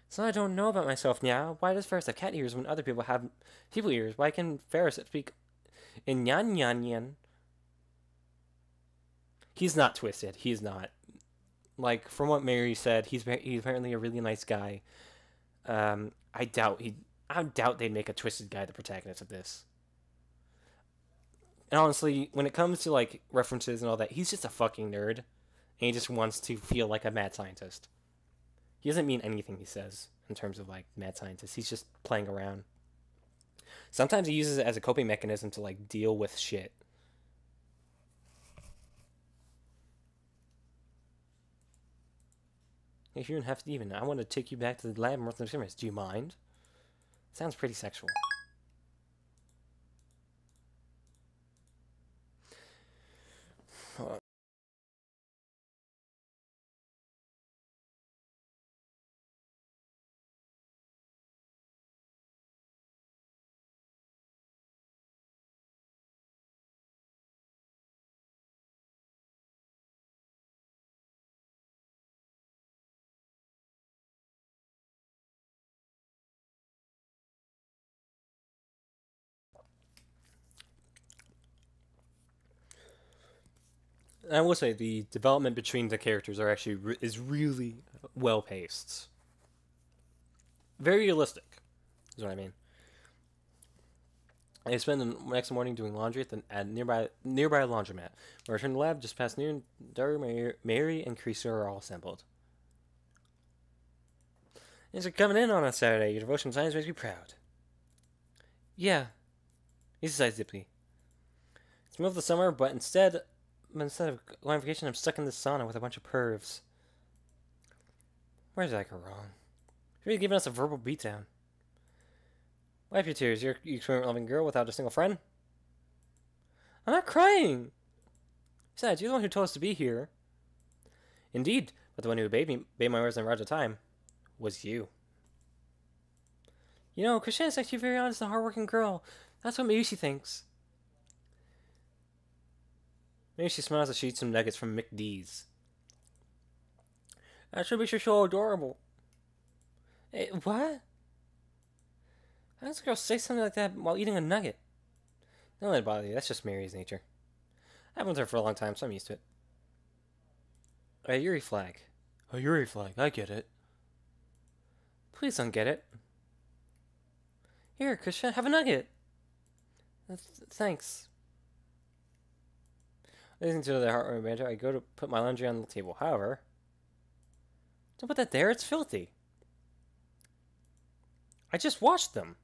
So I don't know about myself now. Why does Ferris have cat ears when other people have people ears? Why can Ferris speak in yan yan yan? He's not twisted. He's not. Like, from what Mary said, he's apparently a really nice guy. I doubt they'd make a twisted guy the protagonist of this. And honestly, when it comes to like references and all that, he's just a fucking nerd, and he just wants to feel like a mad scientist. He doesn't mean anything he says in terms of like mad scientist. He's just playing around. Sometimes he uses it as a coping mechanism to like deal with shit. If you don't have to even, I want to take you back to the lab and run some experiments. Do you mind? Sounds pretty sexual. And I will say the development between the characters are actually is really well paced. Very realistic, is what I mean. I spent the next morning doing laundry at nearby laundromat. When I returned to the lab just past noon, Daru, Mary, and Creaser are all assembled. Thanks for coming in on a Saturday. Your devotion to science makes me proud. Yeah, he sighs deeply. It's the middle of the summer, but instead of going on vacation, I'm stuck in this sauna with a bunch of pervs. Where did I go wrong? You're giving us a verbal beatdown. Wipe your tears. You're you experiment-loving girl without a single friend. I'm not crying. Besides, you're the one who told us to be here. Indeed, but the one who obeyed my words and right at time was you. You know, Christiane is actually a very honest and hardworking girl. That's what maybe she thinks. Maybe she smiles as she eats some nuggets from McD's. That should be so adorable. Hey, what? How does a girl say something like that while eating a nugget? Don't let it bother you. That's just Mary's nature. I've been with her for a long time, so I'm used to it. A Yuri flag. A Yuri flag. I get it. Please don't get it. Here, Christian, have a nugget. Thanks. Listening to the heartwarming banter, I go to put my laundry on the table. However, don't put that there. It's filthy. I just washed them.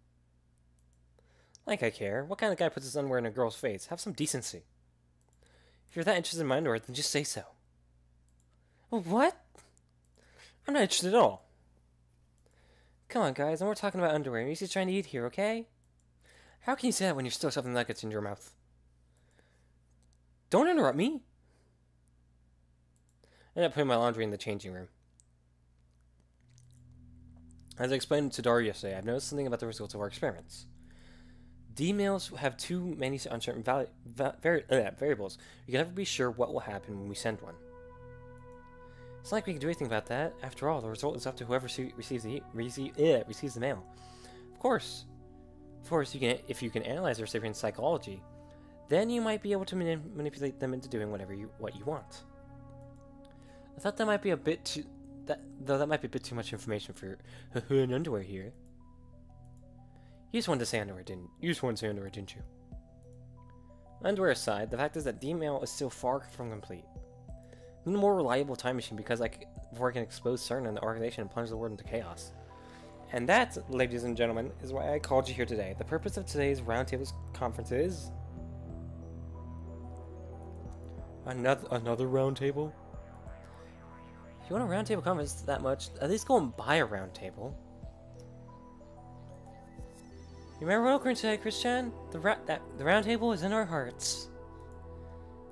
Like I care. What kind of guy puts his underwear in a girl's face? Have some decency. If you're that interested in my underwear, then just say so. What? I'm not interested at all. Come on, guys. I'm talking about underwear. You're just trying to eat here, okay? How can you say that when you're still shoving nuggets in your mouth? Don't interrupt me. I ended up putting my laundry in the changing room. As I explained to Daru yesterday, I've noticed something about the results of our experiments. D-mails have too many uncertain variables. We can never be sure what will happen when we send one. It's not like we can do anything about that. After all, the result is up to whoever receives the mail. Of course, if you can analyze the recipient's psychology, then you might be able to manipulate them into doing what you want. I thought that might be a bit too. That might be a bit too much information for an underwear here. You just wanted to say underwear, didn't you? Underwear aside, the fact is that D-mail is still far from complete. I need a more reliable time machine before I can expose CERN and the organization and plunge the world into chaos. And that, ladies and gentlemen, is why I called you here today. The purpose of today's roundtable conference is another roundtable. If you want a roundtable conference that much, at least go and buy a roundtable. You remember what occurred today, Christian? The roundtable is in our hearts.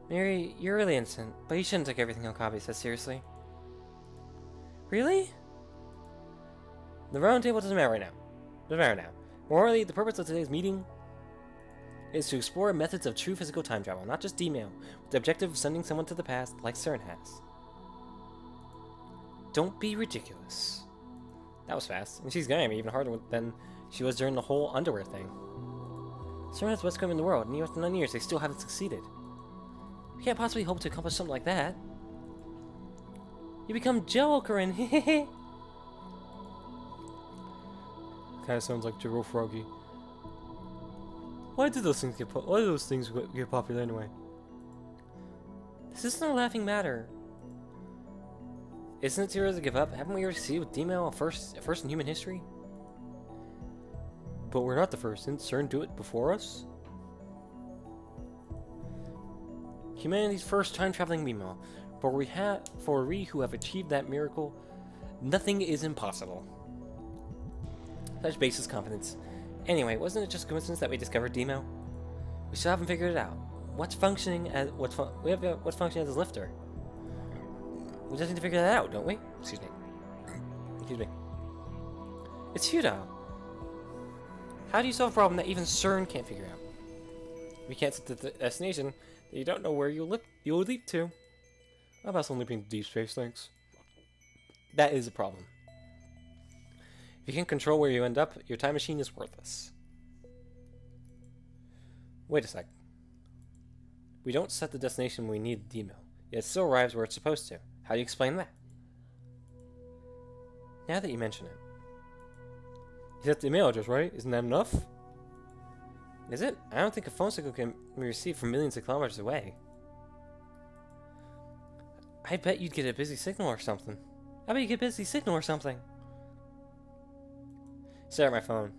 Mary, you're really innocent, but you shouldn't take everything Okabe says seriously. Really? The roundtable doesn't matter right now. Doesn't matter now. Morally, the purpose of today's meeting is to explore methods of true physical time travel, not just D-mail, with the objective of sending someone to the past like CERN has. Don't be ridiculous. That was fast, and she's gonna be even harder than she was during the whole underwear thing. CERN has the best equipment in the world, and even after 9 years, they still haven't succeeded. We can't possibly hope to accomplish something like that. You become Joker and hehehe. Kinda sounds like Jiggle Froggy. Why do those things get popular anyway? This isn't a laughing matter. Isn't it too early to give up? Haven't we already succeeded with D-mail first in human history? But we're not the first. Didn't CERN do it before us? Humanity's first time-traveling email. For we who have achieved that miracle, nothing is impossible. Such basis confidence. Anyway, wasn't it just coincidence that we discovered D-mail? We still haven't figured it out. What's functioning as a lifter? We just need to figure that out, don't we? Excuse me. It's futile. How do you solve a problem that even CERN can't figure out? If you can't set the destination, then you don't know where you'll leap to. How about some leaping to deep space, thanks? That is a problem. If you can't control where you end up, your time machine is worthless. Wait a sec. We don't set the destination when we need the D-mail. Yet it still arrives where it's supposed to. How do you explain that? Now that you mention it. You got the email address, right? Isn't that enough? Is it? I don't think a phone signal can be received from millions of kilometers away. I bet you'd get a busy signal or something. I bet you get a busy signal or something. Stare at my phone.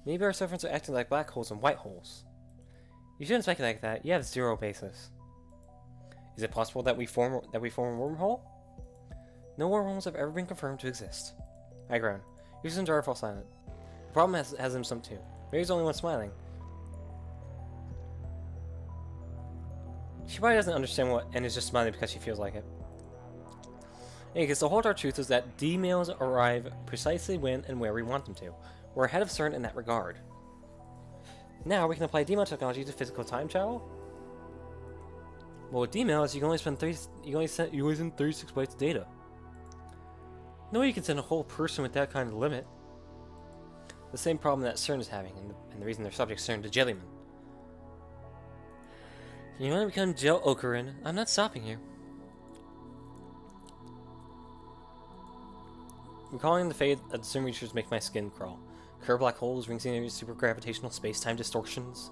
Maybe our servants are acting like black holes and white holes. You shouldn't speculate like that. You have zero basis. Is it possible that we form a wormhole? No wormholes have ever been confirmed to exist. I groan. Yours and Jar fall silent. The problem has him some too. Mary's the only one smiling. She probably doesn't understand what and is just smiling because she feels like it. Anyway, because the whole dark truth is that D-mails arrive precisely when and where we want them to. We're ahead of CERN in that regard. Now we can apply D-mail technology to physical time travel. Well, with D-mails, you can only send 36 bytes of data. No way you can send a whole person with that kind of limit. The same problem that CERN is having, and the reason they're subject CERN to Jellyman. You want to become Gel Ocarin? I'm not stopping here. Recalling the fate of the CERN researchers make my skin crawl. Curved black holes, ring scenery, super gravitational space-time distortions.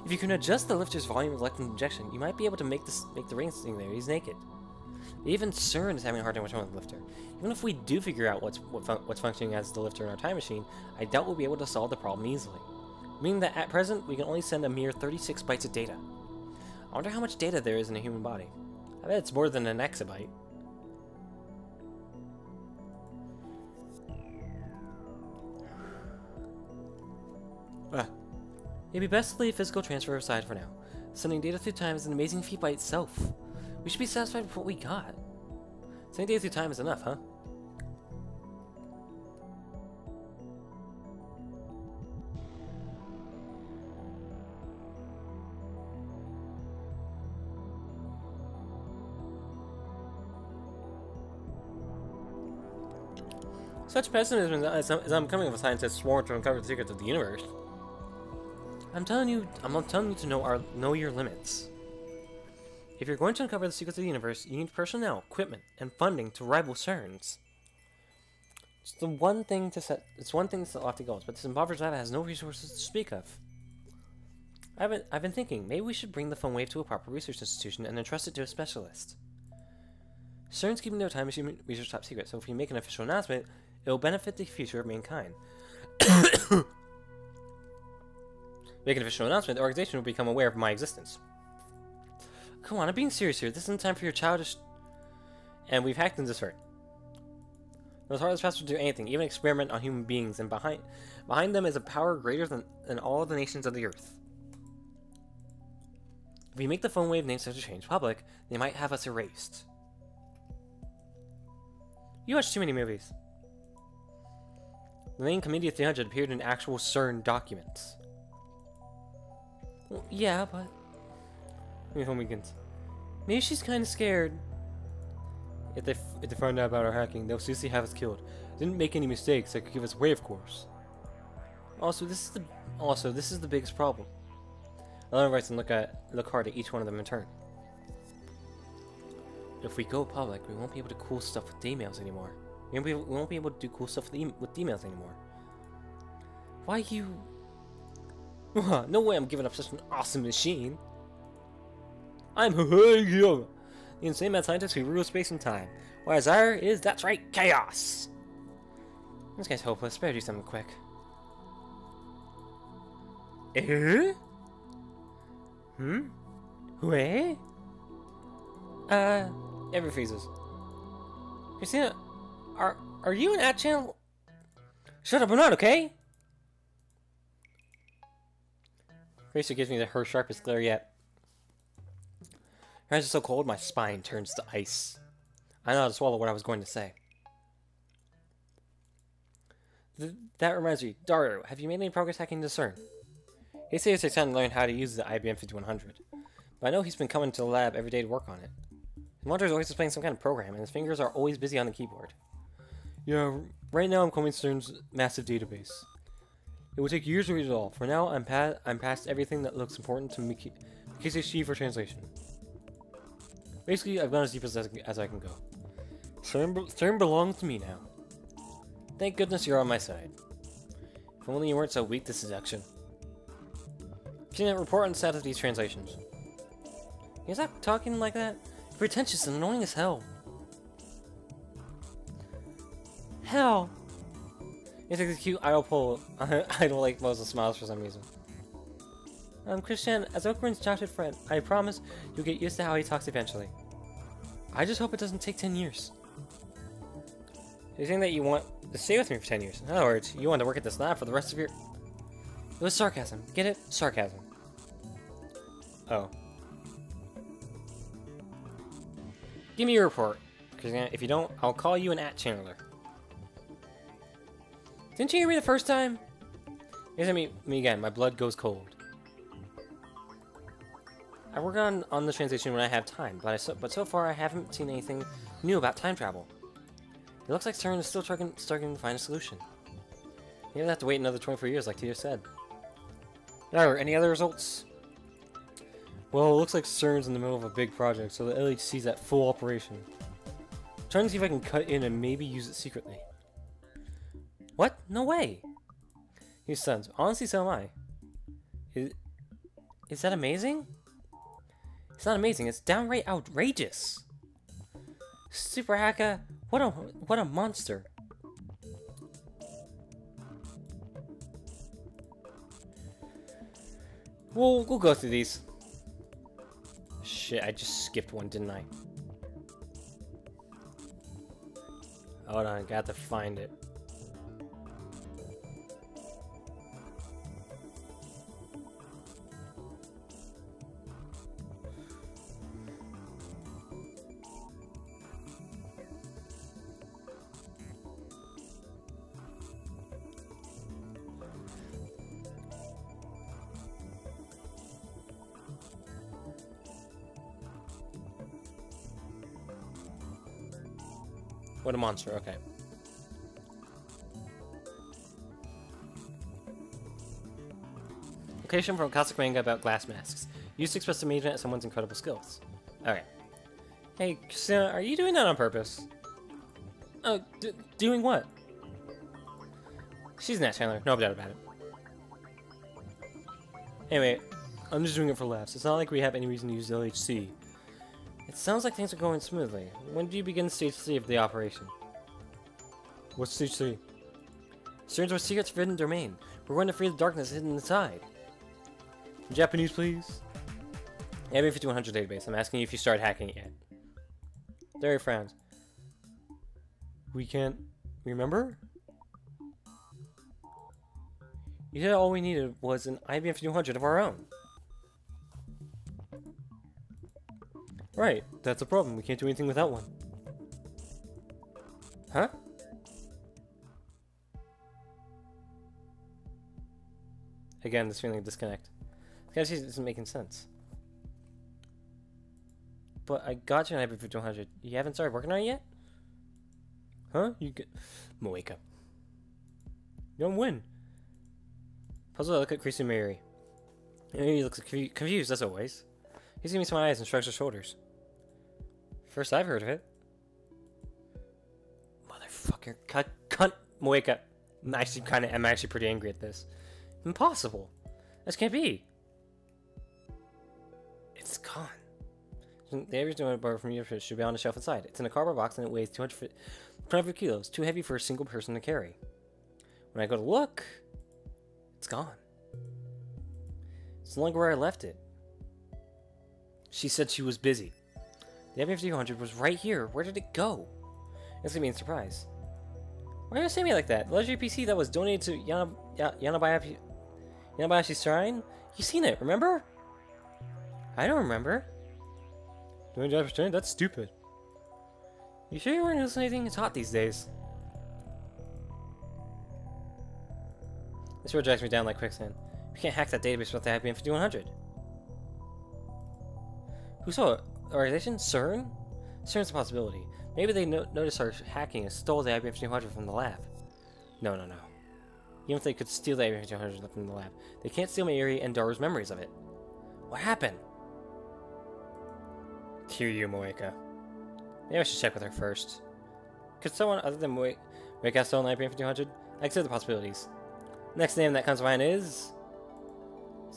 If you can adjust the lifter's volume of electron injection, you might be able to make the ring singularities naked. Even CERN is having a hard time with the lifter. Even if we do figure out what's functioning as the lifter in our time machine, I doubt we'll be able to solve the problem easily. Meaning that at present, we can only send a mere 36 bytes of data. I wonder how much data there is in a human body. I bet it's more than an exabyte. It'd be best to leave physical transfer aside for now. Sending data through time is an amazing feat by itself. We should be satisfied with what we got. Sending data through time is enough, huh? Such pessimism as I'm coming of a scientist sworn to uncover the secrets of the universe. I'm telling you to know your limits. If you're going to uncover the secrets of the universe, you need personnel, equipment, and funding to rival CERN's. It's one thing to set lofty goals, but this impoverished lab has no resources to speak of. I've been thinking, maybe we should bring the phone wave to a proper research institution and entrust it to a specialist. CERN's keeping their time machine research top secret, so if we make an official announcement, it will benefit the future of mankind. Make an official announcement, the organization will become aware of my existence. Come on, I'm being serious here. This isn't time for your childish... And we've hacked into CERN. Those heartless bastards will do anything, even experiment on human beings, and behind them is a power greater than all of the nations of the earth. If we make the phone wave name such a change public, they might have us erased. You watch too many movies. The name Committee of 300 appeared in actual CERN documents. Well, yeah, but... Home weekends. Maybe she's kind of scared. If they find out about our hacking, they'll seriously have us killed. Didn't make any mistakes that could give us away, of course. Also, this is the biggest problem. Ellen writes and look hard at each one of them in turn. If we go public, we won't be able to do cool stuff with D-mails anymore. We won't be able to do cool stuff with D-mails anymore. Why you? No way I'm giving up such an awesome machine. I'm the insane mad scientist who rules space and time. What I desire is, that's right, chaos! This guy's hopeless. Better do something quick. Wait? Every freezes. Christina, are you in that channel? Shut up, I'm not, okay? Gracie gives me her sharpest glare yet. Her eyes are so cold, my spine turns to ice. I know how to swallow what I was going to say. That reminds me, Dario, have you made any progress hacking the CERN? He says it takes time to learn how to use the IBM 5100, but I know he's been coming to the lab every day to work on it. His monitor is always displaying some kind of program, and his fingers are always busy on the keyboard. Yeah, right now I'm combing CERN's massive database. It will take years to read it all. For now, I'm past everything that looks important to me. KCHG for translation. Basically, I've gone as deep as I can go. CERN belongs to me now. Thank goodness you're on my side. If only you weren't so weak to seduction. Can you report on the status of these translations? You stop talking like that? You're pretentious and annoying as hell. Hell! It's like a cute idol-like pose and smiles for some reason. Christian, as Oakland's childhood friend, I promise you'll get used to how he talks eventually. I just hope it doesn't take 10 years. You're saying that you want to stay with me for 10 years. In other words, you want to work at this lab for the rest of your... It was sarcasm. Get it? Sarcasm. Oh. Give me your report. Because if you don't, I'll call you an @channeler. Didn't you hear me the first time? Here's me again. My blood goes cold. I work on the translation when I have time, but so far I haven't seen anything new about time travel. It looks like CERN is still struggling to find a solution. You don't have to wait another 24 years, like Tito said. Are any other results? Well, it looks like CERN's in the middle of a big project, so the LHC's at full operation. I'm trying to see if I can cut in and maybe use it secretly. What? No way! He's stunned. Honestly, so am I. Is that amazing? It's not amazing, it's downright outrageous! Super hacker, what a monster! We'll go through these. Shit, I just skipped one, didn't I? Hold on, got to find it. What a monster, okay. Location from a classic manga about glass masks. Used to express amazement at someone's incredible skills. Okay. Hey, Christina, are you doing that on purpose? Oh, doing what? She's an @channeler, no doubt about it. Anyway, I'm just doing it for laughs. It's not like we have any reason to use the LHC. it sounds like things are going smoothly. When do you begin stage 3 of the operation? What's stage 3? CERN's our secret's forbidden domain. We're going to free the darkness hidden inside. Japanese, please. Abby 5100 database. I'm asking you if you started hacking it yet. Derry frowns. We can't remember? You said all we needed was an IBM 5200 of our own. Right, that's a problem. We can't do anything without one. Huh? Again, this feeling of disconnect. This guy isn't making sense. But I got you an IBM 5200. You haven't started working on it yet? Huh? You get... Wake up. You don't win. Puzzled, I look at Christy Mary. He looks confused, as always. He's giving me some eyes and shrugs his shoulders. First I've heard of it. Motherfucker. Cunt. Wake up. I'm actually pretty angry at this. Impossible. This can't be. It's gone. The average donut bar from your fridge should be on the shelf inside. It's in a cardboard box and it weighs 200 kilos. Too heavy for a single person to carry. When I go to look, it's gone. It's no longer where I left it. She said she was busy. The IBM 5200 was right here. Where did it go? It's gonna be a surprise. Why are you saying me like that? The legendary PC that was donated to Yanabayashi's shrine? You seen it, remember? I don't remember. 29%? That's stupid. You sure you weren't hallucinating? It's hot these days. This road drags me down like quicksand. We can't hack that database without the IBM 5100. Who saw it? Organization? CERN? CERN's a possibility. Maybe they noticed our hacking and stole the IBM 5200 from the lab. No. Even if they could steal the IBM 5200 from the lab, they can't steal Mayuri and Daru's memories of it. What happened? Kiryu Moeka. Maybe I should check with her first. Could someone other than Moeka have stolen IBM 1500? I consider the possibilities. Next name that comes to mind is...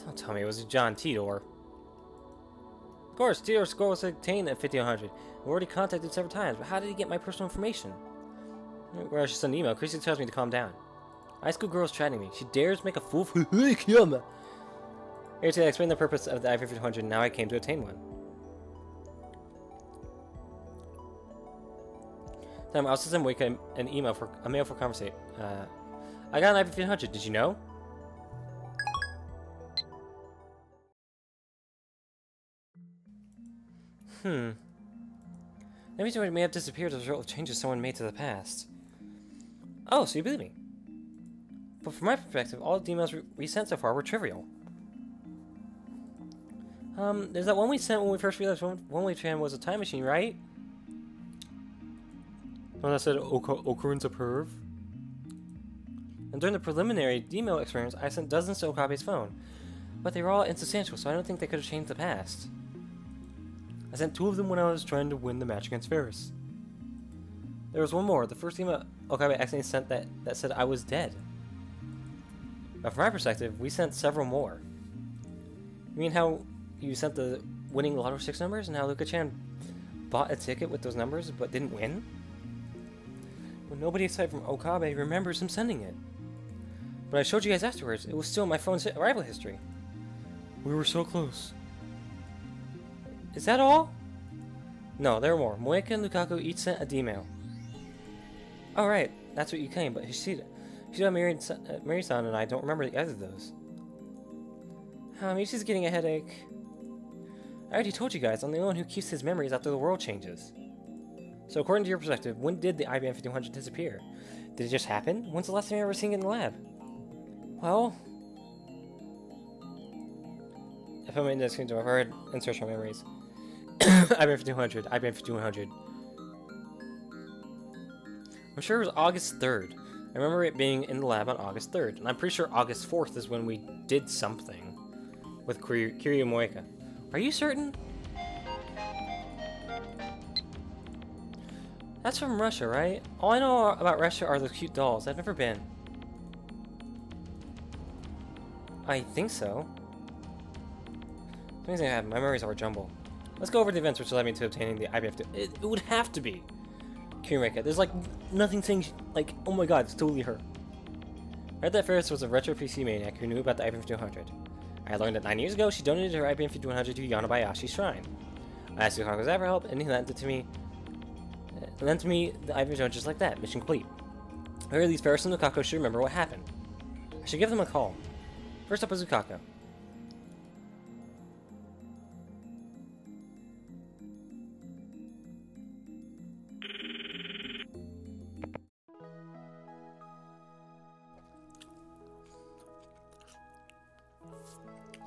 Don't tell me it was John Tidor. Of course, Tidor's score was obtained at 1500. We already contacted several times, but how did he get my personal information? Where I should send an email, Chrissy tells me to calm down. High school girl's chatting me. She dares make a fool for Kiyama. Here to explain the purpose of the IBM 1500, now I came to obtain one. Time, I also sent Moeka an email for a mail for conversation. I got an IBM 1500, did you know? Everything may have disappeared as a result of changes someone made to the past. Oh, so you believe me? But from my perspective, all the emails we sent so far were trivial. There's that one we sent when we first realized one-way tram was a time machine, right? One that said occurrence of perv. And during the preliminary email experience, I sent dozens to Okabe's phone. But they were all insubstantial, so I don't think they could have changed the past. I sent 2 of them when I was trying to win the match against Ferris. There was one more. The first email Okabe accidentally sent that said I was dead. But from my perspective, we sent several more. You mean how you sent the winning Lotto 6 numbers and how Luka-chan bought a ticket with those numbers but didn't win? Well, nobody aside from Okabe remembers him sending it. But I showed you guys afterwards. It was still in my phone's arrival history. We were so close. Is that all? No, there were more. Moeka and Lukaku each sent a D-mail. Oh, right. That's what you claim, but Hishida, Miri-san and I don't remember either of those. Maybe she's getting a headache. I already told you guys, I'm the only one who keeps his memories after the world changes. So according to your perspective, when did the IBM 1500 disappear? Did it just happen? When's the last time you ever seen it in the lab? Well... If I'm in this screen, I've heard insertion memories. IBM 1500, IBM 5100. I'm sure it was August 3rd. I remember it being in the lab on August 3rd, and I'm pretty sure August 4th is when we did something with Kiryu Moeka. Are you certain? That's from Russia, right? All I know about Russia are those cute dolls. I've never been. I think so. Something's gonna happen. My memories are jumbled. Let's go over the events which led me to obtaining the IBF. It would have to be Kiryu. There's like nothing saying like, oh my god, it's totally her. I heard that Ferris was a retro PC maniac who knew about the IBM 200. I learned that 9 years ago she donated her IBM 5100 to Yanabayashi's shrine. I asked Lukaku's ever help, and he lent it to me. Lent me the IBM 200 just like that. Mission complete. Or at least Ferris and Lukaku should remember what happened. I should give them a call. First up was Lukaku.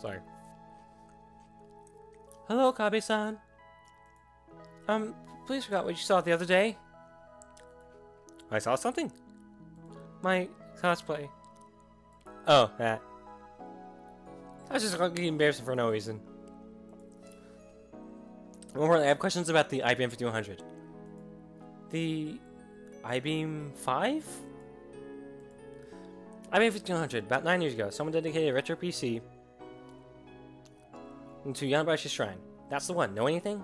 Sorry. Hello, Kabe-san. Please forgot what you saw the other day. I saw something. My cosplay. Oh, that. I was just getting embarrassed for no reason. More importantly, I have questions about the IBM 5100. The IBM 5? IBM 1500, about 9 years ago, someone dedicated a retro PC to Yanabayashi's shrine. That's the one. Know anything?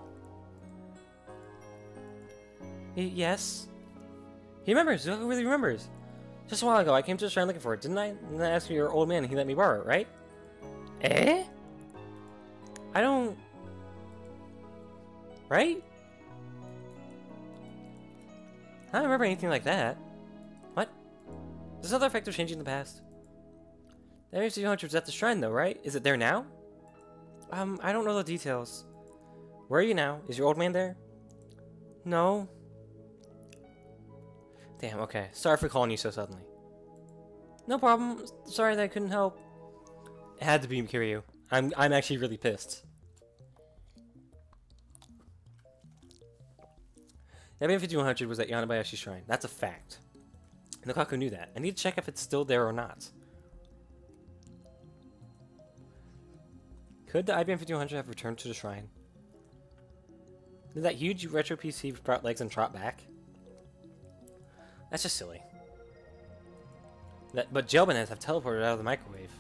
Yes. He remembers. Who really remembers? Just a while ago, I came to the shrine looking for it, didn't I? Didn't I ask your old man and he let me borrow it, right? Eh? I don't... Right? I don't remember anything like that. What? This other effect of changing the past? The IBM was at the shrine though, right? Is it there now? I don't know the details. Where are you now? Is your old man there? No. Damn, okay. Sorry for calling you so suddenly. No problem. Sorry that I couldn't help. It had to be Kiryu. I'm actually really pissed. The IBM 5100 was at Yanabayashi's shrine. That's a fact. And Lukaku knew that. I need to check if it's still there or not. Could the IBM 5100 have returned to the shrine? Did that huge retro PC sprout legs and trot back? That's just silly. But jail bananas have teleported out of the microwave.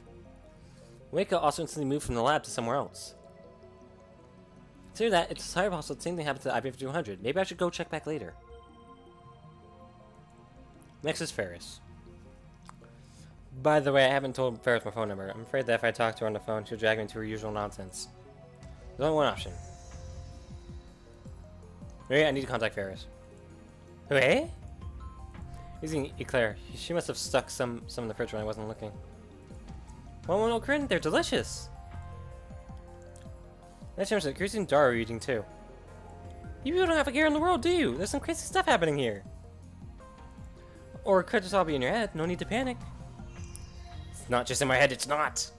Waco also instantly moved from the lab to somewhere else. Consider that, it's entirely possible the same thing happened to the IBM-200. Maybe I should go check back later. Next is Ferris. By the way, I haven't told Ferris my phone number. I'm afraid that if I talk to her on the phone, she'll drag me into her usual nonsense. There's only one option. Maybe I need to contact Ferris. Hey? Using Eclair. She must have stuck some in the fridge when I wasn't looking. Well, Corinne, they're delicious. That's interesting. Chris and Dara are eating too. You people don't have a care in the world, do you? There's some crazy stuff happening here. Or it could just all be in your head. No need to panic. It's not just in my head, it's not.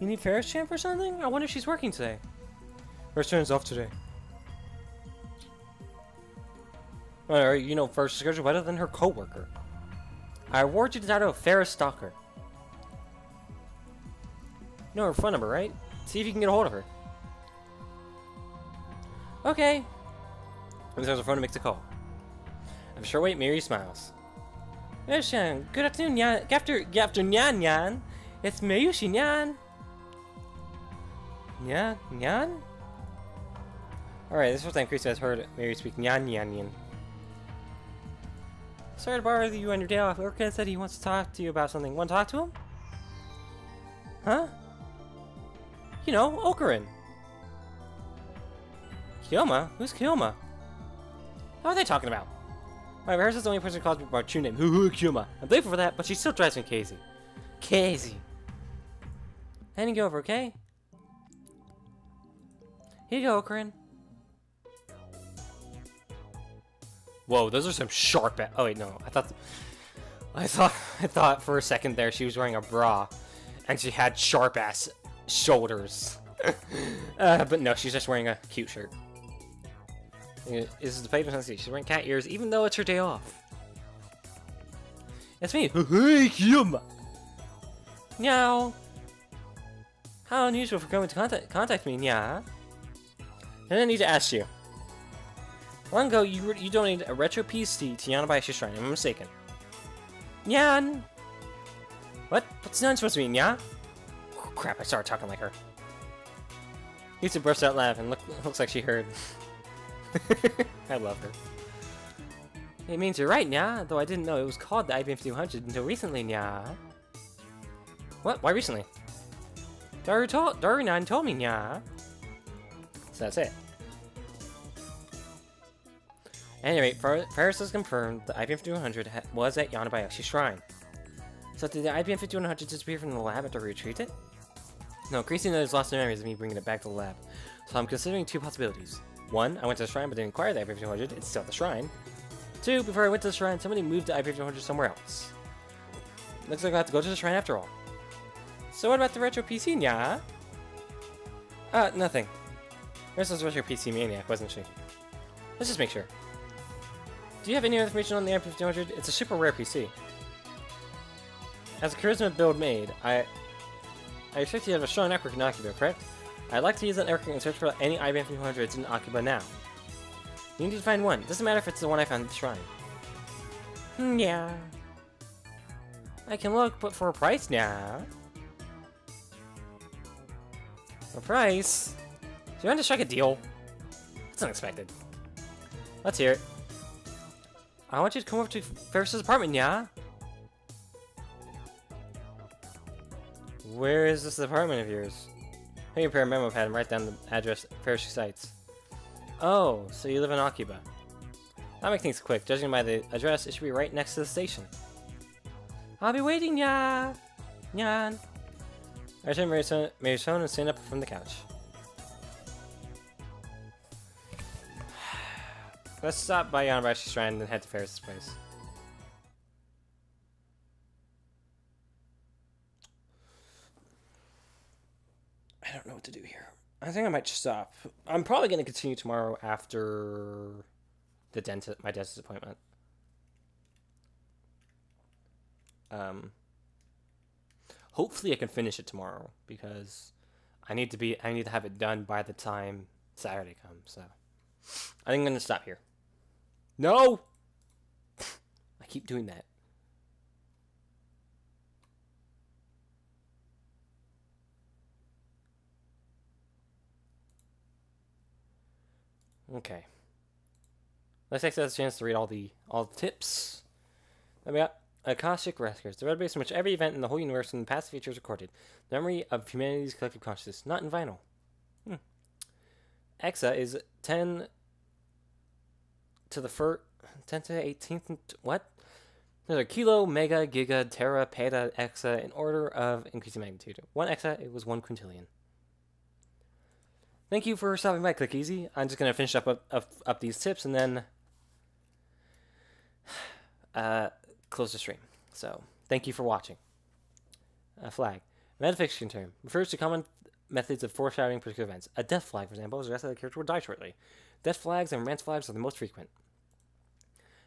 You need Ferris champ or something? I wonder if she's working today. First turn's off today. Or, you know, Ferris' schedule better than her co-worker. I award you the title of Ferris Stalker. You know her phone number, right? See if you can get a hold of her. Okay. And there's her phone to make the call. I'm sure wait, Mary smiles. Good afternoon, Nyan. Good afternoon, Nyan. It's Mayushi, Nyan. Nyan? Alright, this is the first time Chris has heard Mary speak Nyan. Sorry to bother you on your day off. Orca said he wants to talk to you about something. Want to talk to him? Huh? You know, Okarin. Kyoma? Who's Kyoma? What are they talking about? My Harris is the only person who calls me by true name. Kyoma. I'm thankful for that, but she still drives me crazy. Crazy. Handing you over, okay? Here you go, Okarin. Whoa, those are some sharp. Oh wait, no. I thought for a second there she was wearing a bra, and she had sharp ass shoulders. But no, she's just wearing a cute shirt. This is the playful sensation. She's wearing cat ears, even though it's her day off. It's me. Hey, Kyoma. Meow. How unusual for coming to contact me, yeah. And I need to ask you. Long ago, you donated a retro PC to Yanabayashi Shrine. Am I mistaken? Nyan. What's Nyan supposed to mean, yeah? Oh, crap! I started talking like her. Lisa burst out laughing. Looks like she heard. I love her. It means you're right, Nya, though I didn't know it was called the IBM 200 until recently, Nya. What? Why recently? Darunan told me, Nya. So that's it. At any rate, Ferris has confirmed the IBM 5100 was at Yanabayashi Shrine. So did the IBM 5100 disappear from the lab after we retrieved it? No, Gracie knows lost memories of me bringing it back to the lab. So I'm considering two possibilities. One, I went to the shrine but didn't acquire the IBM 5100, it's still at the shrine. Two, before I went to the shrine, somebody moved the IBM 5100 somewhere else. Looks like I'll have to go to the shrine after all. So what about the retro PC, Nya? Nothing. This was retro PC maniac, wasn't she? Let's just make sure. Do you have any information on the IBM 5100? It's a super rare PC. As a charisma build made, I expect you to have a strong network in Akiba, correct? I'd like to use that network and search for any IBM 5100s in Akiba now. You need to find one. Doesn't matter if it's the one I found at the shrine. Yeah. I can look, but for a price now. A price? Do you want to strike a deal? That's unexpected. Let's hear it. I want you to come over to Ferris's apartment, yeah? Where is this apartment of yours? Let me prepare a memo pad and write down the address Ferris cites. Oh, so you live in Akiba. I'll make things quick. Judging by the address, it should be right next to the station. I'll be waiting, ya! Nyan. I returned Mary's phone and stand up from the couch. Let's stop by Yanabayashi Shrine and then head to Ferris' place. I don't know what to do here. I think I might just stop. I'm probably going to continue tomorrow after the my dentist appointment. Hopefully I can finish it tomorrow, because I need to have it done by the time Saturday comes. So I think I'm gonna stop here. No, I keep doing that. Okay. Let's take this chance to read all the tips. Then we got Akashic Records, the database in which every event in the whole universe and past future is recorded. The memory of humanity's collective consciousness, not in vinyl. Exa is 10 to the 18th. What? There's a kilo, mega, giga, tera, peta, exa in order of increasing magnitude. 1 exa, it was 1 quintillion. Thank you for stopping by, Click Easy. I'm just going to finish up these tips and then close the stream. So, thank you for watching. Flag. Metafiction term. Refers to common methods of foreshadowing particular events. A death flag, for example, is suggests that the character will die shortly. Death flags and romance flags are the most frequent.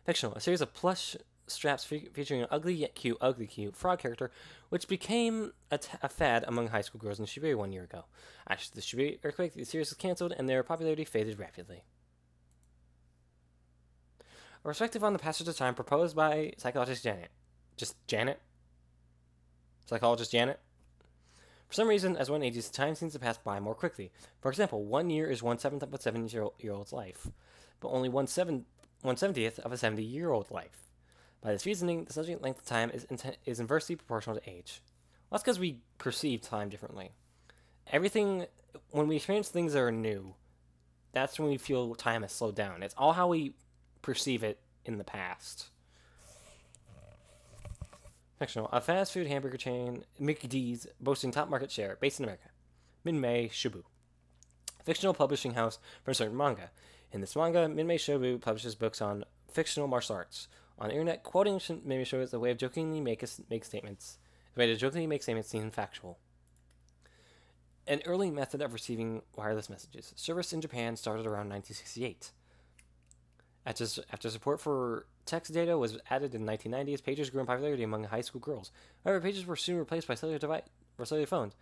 Fictional. A series of plush straps featuring an ugly yet cute frog character, which became a fad among high school girls in Shibuya 1 year ago. After the Shibuya earthquake, the series was cancelled and their popularity faded rapidly. A perspective on the passage of time proposed by psychologist Janet. Just Janet? Psychologist Janet? For some reason, as one ages, time seems to pass by more quickly. For example, 1 year is 1/7 of a 7-year-old's life, but only 1/70th of a 70-year-old life. By this reasoning, the subsequent length of time is inversely proportional to age. Well, that's because we perceive time differently. Everything, when we experience things that are new, that's when we feel time has slowed down. It's all how we perceive it in the past. Fictional. A fast food hamburger chain, Mickey D's, boasting top market share, based in America. Minmay Shibu. Fictional publishing house for a certain manga. In this manga, Minmay Shibu publishes books on fictional martial arts. On the internet, quoting Minmay Shibu is a way of jokingly make statements. A way to jokingly make statements seem factual. An early method of receiving wireless messages. Service in Japan started around 1968. After support for text data was added in the 1990s, pagers grew in popularity among high school girls. However, pagers were soon replaced by cellular phones.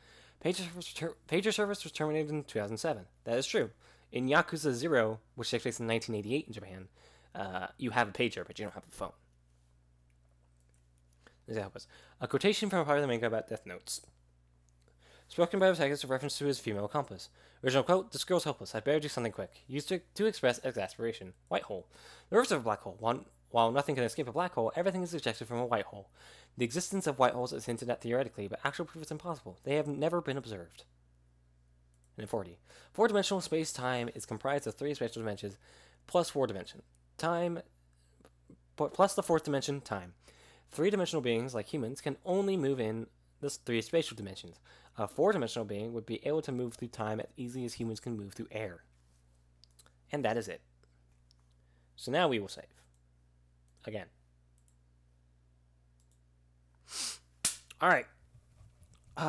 Pager service was terminated in 2007. That is true. In Yakuza 0, which takes place in 1988 in Japan, you have a pager, but you don't have a phone. Examples. A quotation from a part of the manga about death notes. Spoken by the protagonist with reference to his female accomplice. Original quote, "This girl's hopeless. I'd better do something quick." Used to express exasperation. White hole. The reverse of a black hole. While nothing can escape a black hole, everything is ejected from a white hole. The existence of white holes is hinted at theoretically, but actual proof is impossible. They have never been observed. And 40. Four-dimensional space-time is comprised of 3 spatial dimensions plus 4 dimension. Time plus the 4th dimension, time. 3-dimensional beings, like humans, can only move in the 3 spatial dimensions. A 4-dimensional being would be able to move through time as easily as humans can move through air. And that is it. So now we will save. Again. Alright.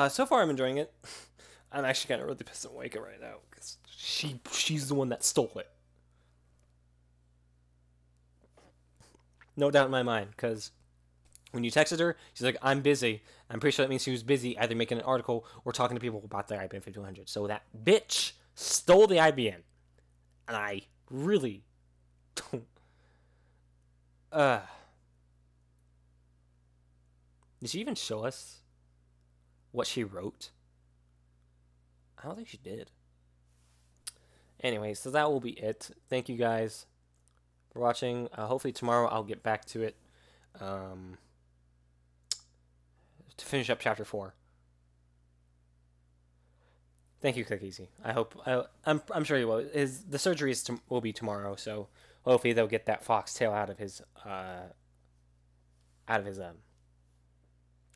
So far I'm enjoying it. I'm actually kind of really pissed at Waika right now, because she's the one that stole it. No doubt in my mind, because when you texted her, she's like, "I'm busy." I'm pretty sure that means she was busy either making an article or talking to people about the IBM 5100. So that bitch stole the IBM. And I really don't... Did she even show us what she wrote? I don't think she did. Anyway, so that will be it. Thank you guys for watching. Hopefully tomorrow I'll get back to it. To finish up chapter 4. Thank you, Click Easy. I hope I'm sure you will. The surgery will be tomorrow, so hopefully they'll get that fox tail out of his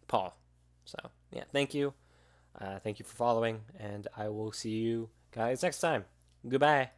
paw. So yeah, thank you for following, and I will see you guys next time. Goodbye.